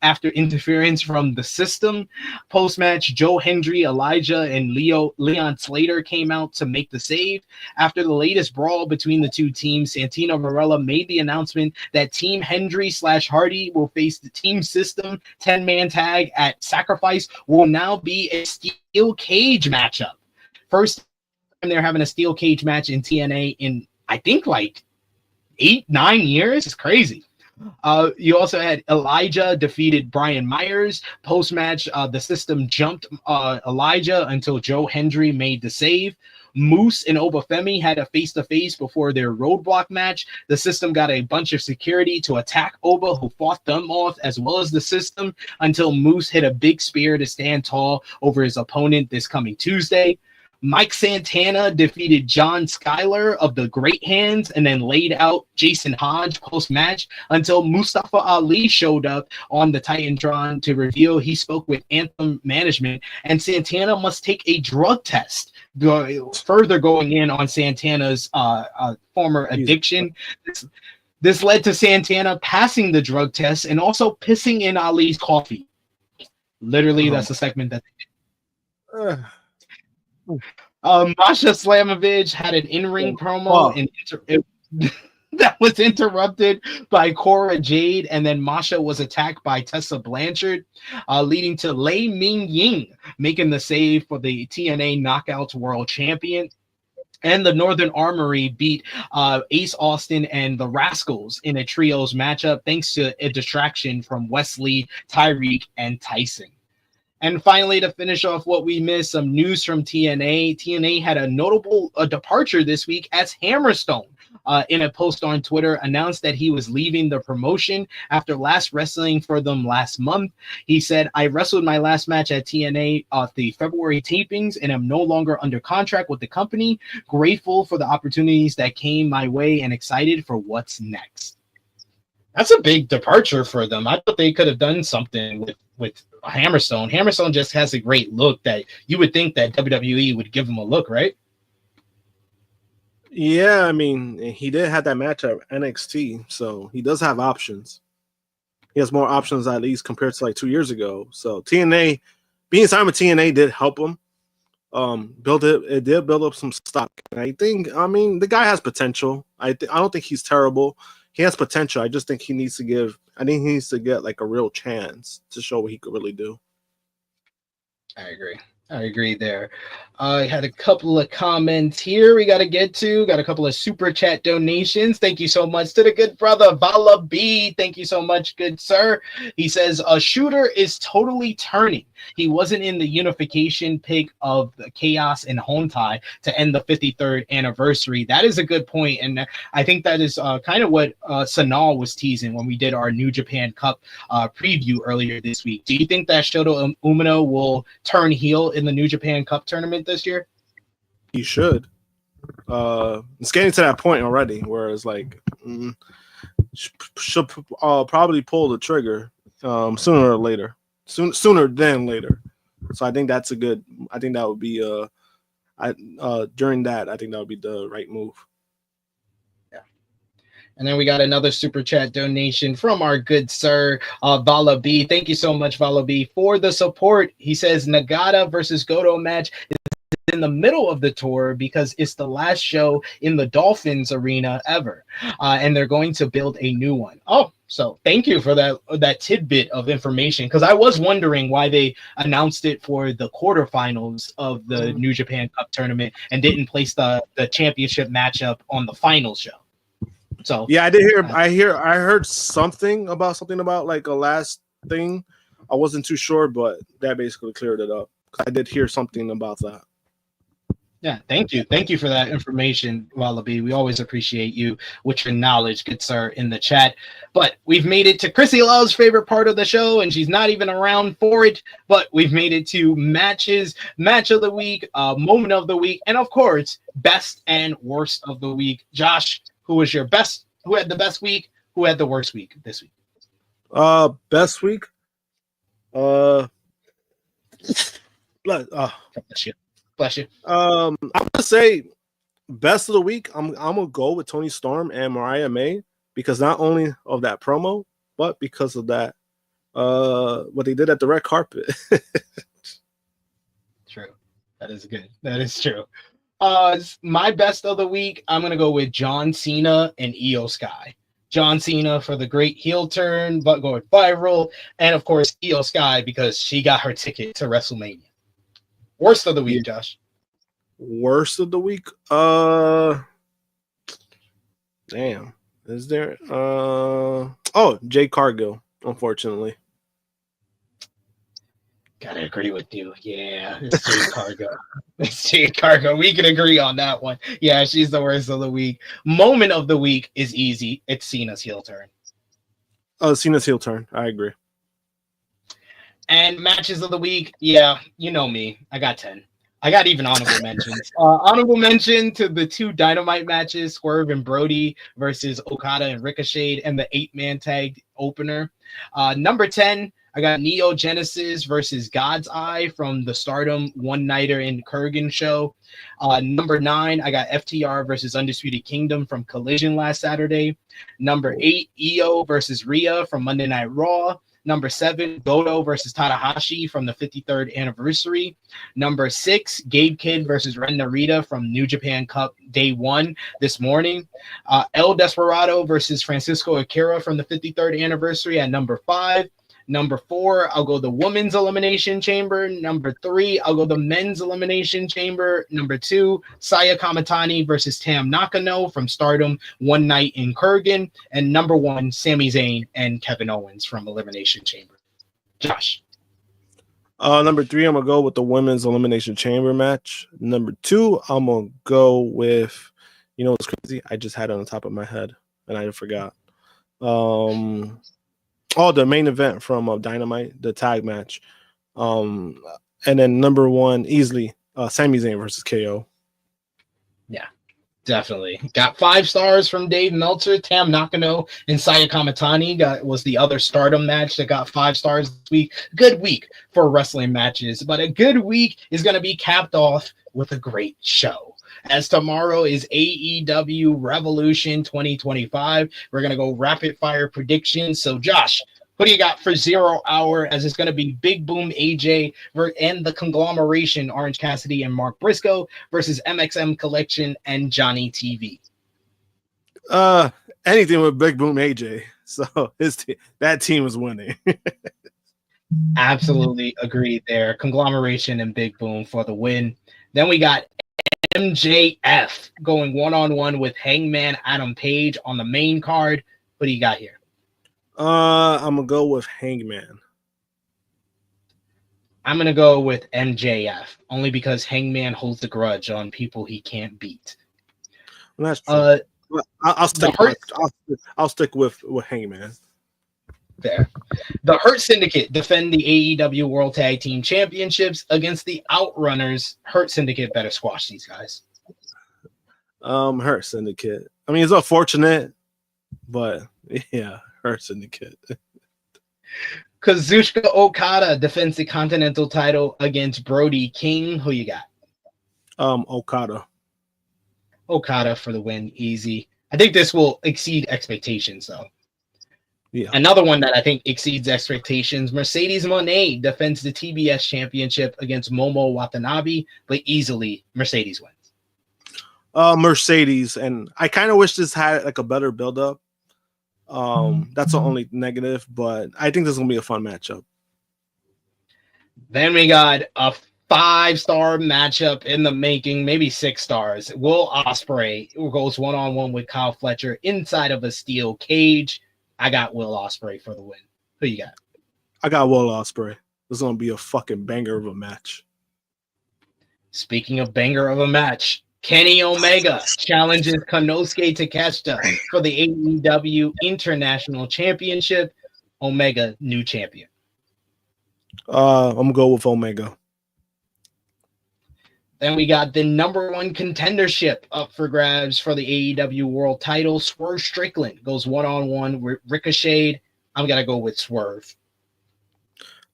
after interference from the System. Post-match, Joe Hendry, Elijah, and Leon Slater came out to make the save. After the latest brawl between the two teams, Santino Marella made the announcement that Team Hendry / Hardy will face the Team System 10-man tag at Sacrifice will now be a steel cage matchup. First time they're having a steel cage match in TNA in, I think, like 8-9 years. It's crazy. You also had Elijah defeated Brian Myers. Post-match, the System jumped Elijah until Joe Hendry made the save. Moose and Obafemi had a face-to-face before their Roadblock match. The System got a bunch of security to attack Oba, who fought them off, as well as the System, until Moose hit a big spear to stand tall over his opponent this coming Tuesday. Mike Santana defeated John Schuyler of the Great Hands and then laid out Jason Hodge post-match until Mustafa Ali showed up on the Titantron to reveal he spoke with Anthem management and Santana must take a drug test. Further going in on Santana's former addiction. This led to Santana passing the drug test and also pissing in Ali's coffee. Literally, that's the segment that they did. Masha Slamovich had an in-ring promo and that was interrupted by Cora Jade, and then Masha was attacked by Tessa Blanchard, leading to Lei Ming Ying making the save for the TNA Knockouts World Champion. And the Northern Armory beat Ace Austin and the Rascals in a trios matchup thanks to a distraction from Wesley, Tyreek, and Tyson. And finally, to finish off what we missed, some news from TNA. TNA had a notable departure this week as Hammerstone, in a post on Twitter, announced that he was leaving the promotion after last wrestling for them last month. He said, "I wrestled my last match at TNA at the February tapings and am no longer under contract with the company. Grateful for the opportunities that came my way and excited for what's next." That's a big departure for them. I thought they could have done something with Hammerstone. Hammerstone just has a great look that you would think that WWE would give him a look, right? Yeah, I mean, he did have that match at NXT, so he does have options. He has more options at least compared to like 2 years ago. So TNA, being signed with TNA did help him. It did build up some stock. And I think, I mean, the guy has potential. I don't think he's terrible. He has potential. I just think he needs to get like a real chance to show what he could really do. I agree there. I had a couple of comments here we got to get to. Got a couple of super chat donations. Thank you so much to the good brother Vala B. Thank you so much, good sir. He says, a shooter is totally turning. He wasn't in the unification pick of the Chaos and Hontai to end the 53rd anniversary. That is a good point, and I think that is kind of what Sanal was teasing when we did our New Japan Cup preview earlier this week. Do you think that Shota Umino will turn heel in the New Japan Cup tournament this year? He should. It's getting to that point already where it's like should probably pull the trigger sooner or later. sooner than later. So I think that's a good. I think that would be during that. I think that would be the right move. And then we got another super chat donation from our good sir, Vala B. Thank you so much, Vala B, for the support. He says Nagata versus Goto match is in the middle of the tour because it's the last show in the Dolphins arena ever. And they're going to build a new one. Oh, so thank you for that tidbit of information, because I was wondering why they announced it for the quarterfinals of the New Japan Cup tournament and didn't place the championship matchup on the final show. So yeah, I did hear. I heard something about like a last thing. I wasn't too sure, but that basically cleared it up. I did hear something about that. Yeah, thank you for that information, Wallaby. We always appreciate you with your knowledge, good sir, in the chat. But we've made it to Krssi Luv's favorite part of the show, and she's not even around for it. But we've made it to match of the week, moment of the week, and of course, best and worst of the week. Josh, who was your best? Who had the best week? Who had the worst week this week? Best week. Bless you. I'm gonna say best of the week. I'm gonna go with Toni Storm and Mariah May, because not only of that promo, but because of that what they did at the red carpet. True. That is good. That is true. My best of the week, I'm gonna go with John Cena and Io Sky. John Cena for the great heel turn, but going viral, and of course Io Sky because she got her ticket to WrestleMania. Worst of the week, Josh. Worst of the week. Damn. Is there? Jade Cargill. Unfortunately. Gotta agree with you. Yeah, it's Jade Cargill. It's Jade Cargill. We can agree on that one. Yeah, she's the worst of the week. Moment of the week is easy. It's Cena's heel turn. Cena's heel turn. I agree. And matches of the week, yeah, you know me. I got 10. I got even honorable mentions. Honorable mention to the 2 Dynamite matches, Swerve and Brody versus Okada and Ricochet, and the 8-man tag opener. Number 10, I got Neo Genesis versus God's Eye from the Stardom one-nighter in Kurgan show. Number 9, I got FTR versus Undisputed Kingdom from Collision last Saturday. Number 8, Io versus Rhea from Monday Night Raw. Number 7, Goto versus Tanahashi from the 53rd anniversary. Number 6, Gabe Kidd versus Ren Narita from New Japan Cup Day 1 this morning. El Desperado versus Francisco Akira from the 53rd anniversary at number 5. Number 4, I'll go the Women's Elimination Chamber. Number 3, I'll go the Men's Elimination Chamber. Number 2, Saya Kamatani versus Tam Nakano from Stardom One Night in Kurgan. And number 1, Sami Zayn and Kevin Owens from Elimination Chamber. Josh. Number 3, I'm going to go with the Women's Elimination Chamber match. Number 2, I'm going to go with, you know what's crazy? I just had it on the top of my head and I forgot. The main event from Dynamite, the tag match. And then number 1, easily, Sami Zayn versus KO. Yeah, definitely. Got 5 stars from Dave Meltzer. Tam Nakano and Saya Kamatani was the other Stardom match that got 5 stars this week. Good week for wrestling matches, but a good week is going to be capped off with a great show. As tomorrow is AEW Revolution 2025. We're going to go rapid fire predictions. So, Josh, what do you got for 0 hour? As it's going to be Big Boom AJ and the conglomeration Orange Cassidy and Mark Briscoe versus MXM Collection and Johnny TV. Anything with Big Boom AJ. So that team is winning. Absolutely agreed there. Conglomeration and Big Boom for the win. Then we got MJF going one-on-one with Hangman Adam Page on the main card. What do you got here? I'm gonna go with Hangman. I'm gonna go with MJF only because Hangman holds the grudge on people he can't beat. Well, that's true. I'll stick with Hangman. There. The Hurt Syndicate defend the AEW World Tag Team Championships against the Outrunners. Hurt Syndicate better squash these guys. Hurt Syndicate. I mean, it's unfortunate, but yeah, Hurt Syndicate. Kazuchika Okada defends the Continental title against Brody King. Who you got? Okada. Okada for the win. Easy. I think this will exceed expectations, though. Yeah. Another one that I think exceeds expectations. Mercedes Moné defends the TBS championship against Momo Watanabe, but easily Mercedes wins. Mercedes, and I kind of wish this had like a better build-up. That's the only negative, but I think this is gonna be a fun matchup. Then we got a 5-star matchup in the making, maybe 6 stars. Will Ospreay goes one-on-one with Kyle Fletcher inside of a steel cage. I got Will Ospreay for the win. Who you got? I got Will Ospreay. This is gonna be a fucking banger of a match. Speaking of banger of a match, Kenny Omega challenges Konosuke Takeshita for the AEW International Championship. Omega, new champion. I'm gonna go with Omega. Then we got the number 1 contendership up for grabs for the AEW World Title. Swerve Strickland goes one-on-one with Ricochet. I'm gonna go with Swerve.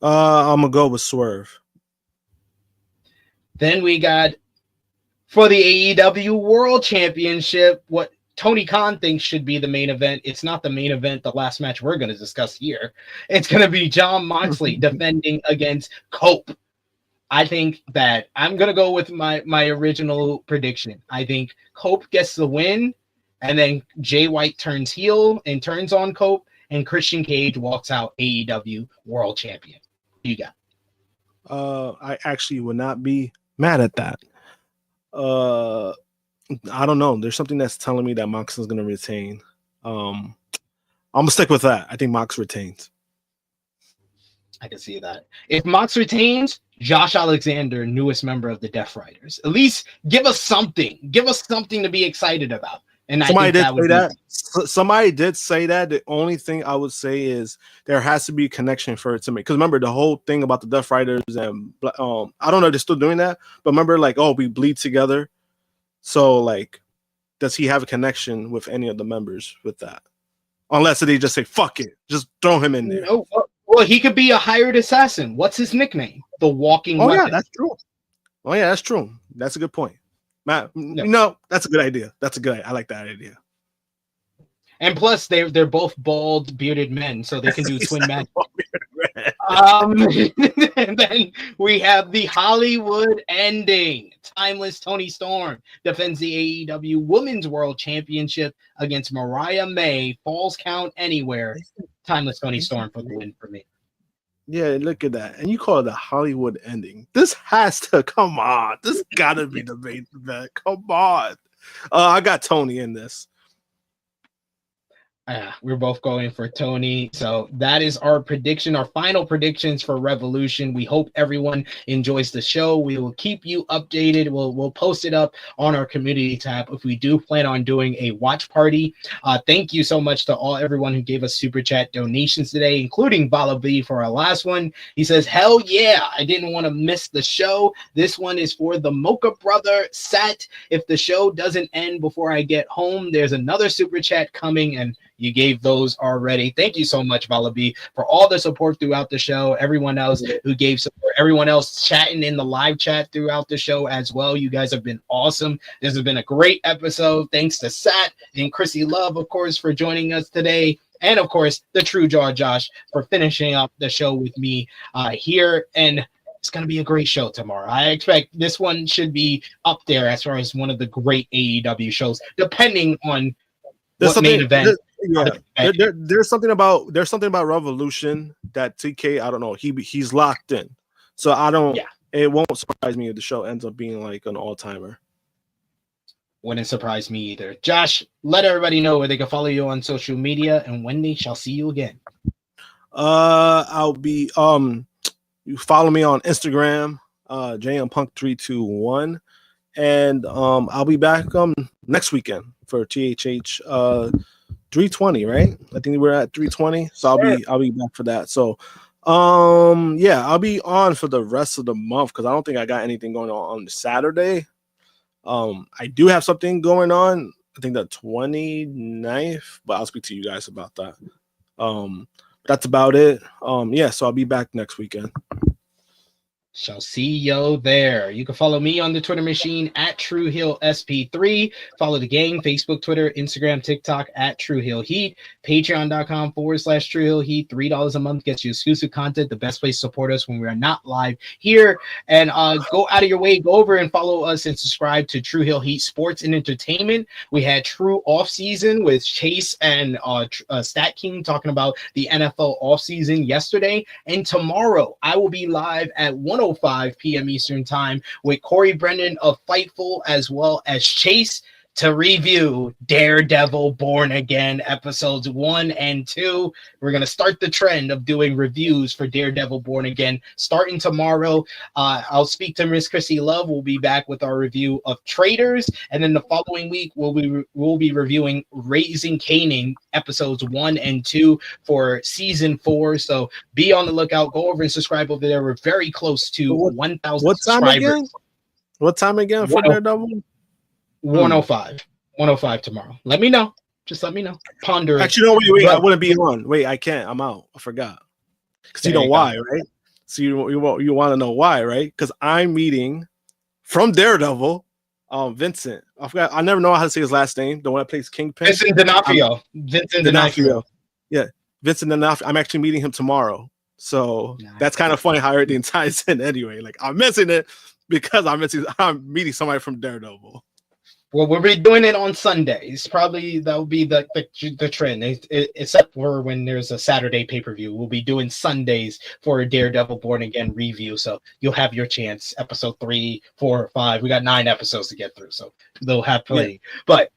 I'm gonna go with Swerve. Then we got for the AEW World Championship, what Tony Khan thinks should be the main event. It's not the main event, the last match we're going to discuss here. It's going to be Jon Moxley defending against Cope. I think that I'm going to go with my original prediction. I think Cope gets the win, and then Jay White turns heel and turns on Cope, and Christian Cage walks out AEW World Champion. Who you got? I actually would not be mad at that. I don't know. There's something that's telling me that Mox is going to retain. I'm going to stick with that. I think Mox retains. I can see that. If Mox retains, Josh Alexander, newest member of the Death Riders. At least give us something. Give us something to be excited about. And somebody did say that. Somebody did say that. The only thing I would say is there has to be a connection for it to make. Because remember the whole thing about the Death Riders and I don't know if they're still doing that, but remember like, oh, we bleed together. So like, does he have a connection with any of the members with that? Unless they just say fuck it, just throw him in there. No, well, he could be a hired assassin. What's his nickname? The Walking Weapon. Yeah, that's true. Oh yeah, that's true. That's a good point. Matt, no, that's a good idea. I like that idea. And plus, they're both bald, bearded men, so they can do twin match. And then we have the Hollywood ending. Timeless Toni Storm defends the AEW Women's World Championship against Mariah May. Falls count anywhere. Timeless Toni Storm for the win for me. Yeah, look at that. And you call it a Hollywood ending. This has to come on. This gotta be the main event. Come on. I got Tony in this. We're both going for Tony. So that is our prediction, our final predictions for Revolution. We hope everyone enjoys the show. We will keep you updated. We'll post it up on our community tab if we do plan on doing a watch party. Thank you so much to everyone who gave us super chat donations today, including Bala B for our last one. He says, hell yeah, I didn't want to miss the show. This one is for the Mocha brother Sat. If the show doesn't end before I get home, there's another super chat coming, and you gave those already. Thank you so much, Valabi, for all the support throughout the show. Everyone else who gave support, everyone else chatting in the live chat throughout the show as well. You guys have been awesome. This has been a great episode. Thanks to Sat and Krssi Luv, of course, for joining us today. And, of course, the Tru Draw Josh for finishing up the show with me here. And it's going to be a great show tomorrow. I expect this one should be up there as far as one of the great AEW shows, depending on what main event. There's something about Revolution that TK, I don't know, he's locked in. So it won't surprise me if the show ends up being like an all-timer. Wouldn't surprise me either. Josh, let everybody know where they can follow you on social media and when they shall see you again. I'll be you follow me on Instagram, jmpunk321, and I'll be back next weekend for THH 320, right? I think we're at 320, so I'll be back for that. So I'll be on for the rest of the month because I don't think I got anything going on Saturday. I do have something going on, I think the 29th, but I'll speak to you guys about that. that's about it. Yeah, so I'll be back next weekend. Shall see yo there. You can follow me on the Twitter machine at Tru Heel SP3. Follow the gang, Facebook, Twitter, Instagram, TikTok at Tru Heel Heat. Patreon.com/Tru Heel Heat. $3 a month gets you exclusive content. The best place to support us when we are not live here. And go out of your way, go over and follow us and subscribe to Tru Heel Heat Sports and Entertainment. We had True Off Season with Chase and Stat King talking about the NFL off season yesterday. And tomorrow I will be live at 1:05 p.m. Eastern Time with Corey Brennan of Fightful as well as Chase to review Daredevil Born Again episodes 1 and 2. We're going to start the trend of doing reviews for Daredevil Born Again starting tomorrow. I'll speak to Miss Krssi Luv. We'll be back with our review of Traitors. And then the following week, we'll be reviewing Raising Kanan episodes 1 and 2 for season 4. So be on the lookout. Go over and subscribe over there. We're very close to 1,000 subscribers. What time again for Daredevil? 105 tomorrow. Let me know. Just let me know. Ponder it. Actually, no, wait. I wouldn't be on. Wait, I can't. I'm out. I forgot. Because you know why, right? So you want to know why, right? Because I'm meeting from Daredevil, Vincent. I forgot. I never know how to say his last name. The one that plays Kingpin. Vincent D'Onofrio. Vincent D'Onofrio. Yeah, Vincent D'Onofrio. I'm actually meeting him tomorrow. So that's kind of funny how everything ties in anyway. Like I'm missing it because I'm meeting somebody from Daredevil. Well, we'll be doing it on Sundays. Probably that'll be the trend, except for when there's a Saturday pay-per-view. We'll be doing Sundays for a Daredevil Born Again review. So you'll have your chance. Episode 3, 4, 5. We got 9 episodes to get through, so they'll have plenty. Yeah. But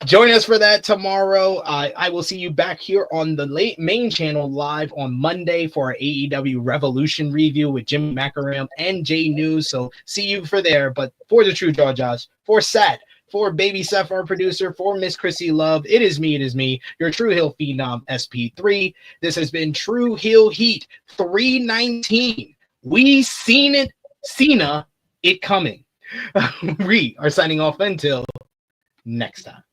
join us for that tomorrow. I will see you back here on the main channel live on Monday for our AEW Revolution review with Jimmy Macaram and Jay News. So see you for there. But for the Tru Draw Josh, for Sat, for Baby Seth, our producer, for Miss Krssi Luv, it is me, your Tru Heel Phenom SP3. This has been Tru Heel Heat 319. We seen it, Cena, it coming. We are signing off until next time.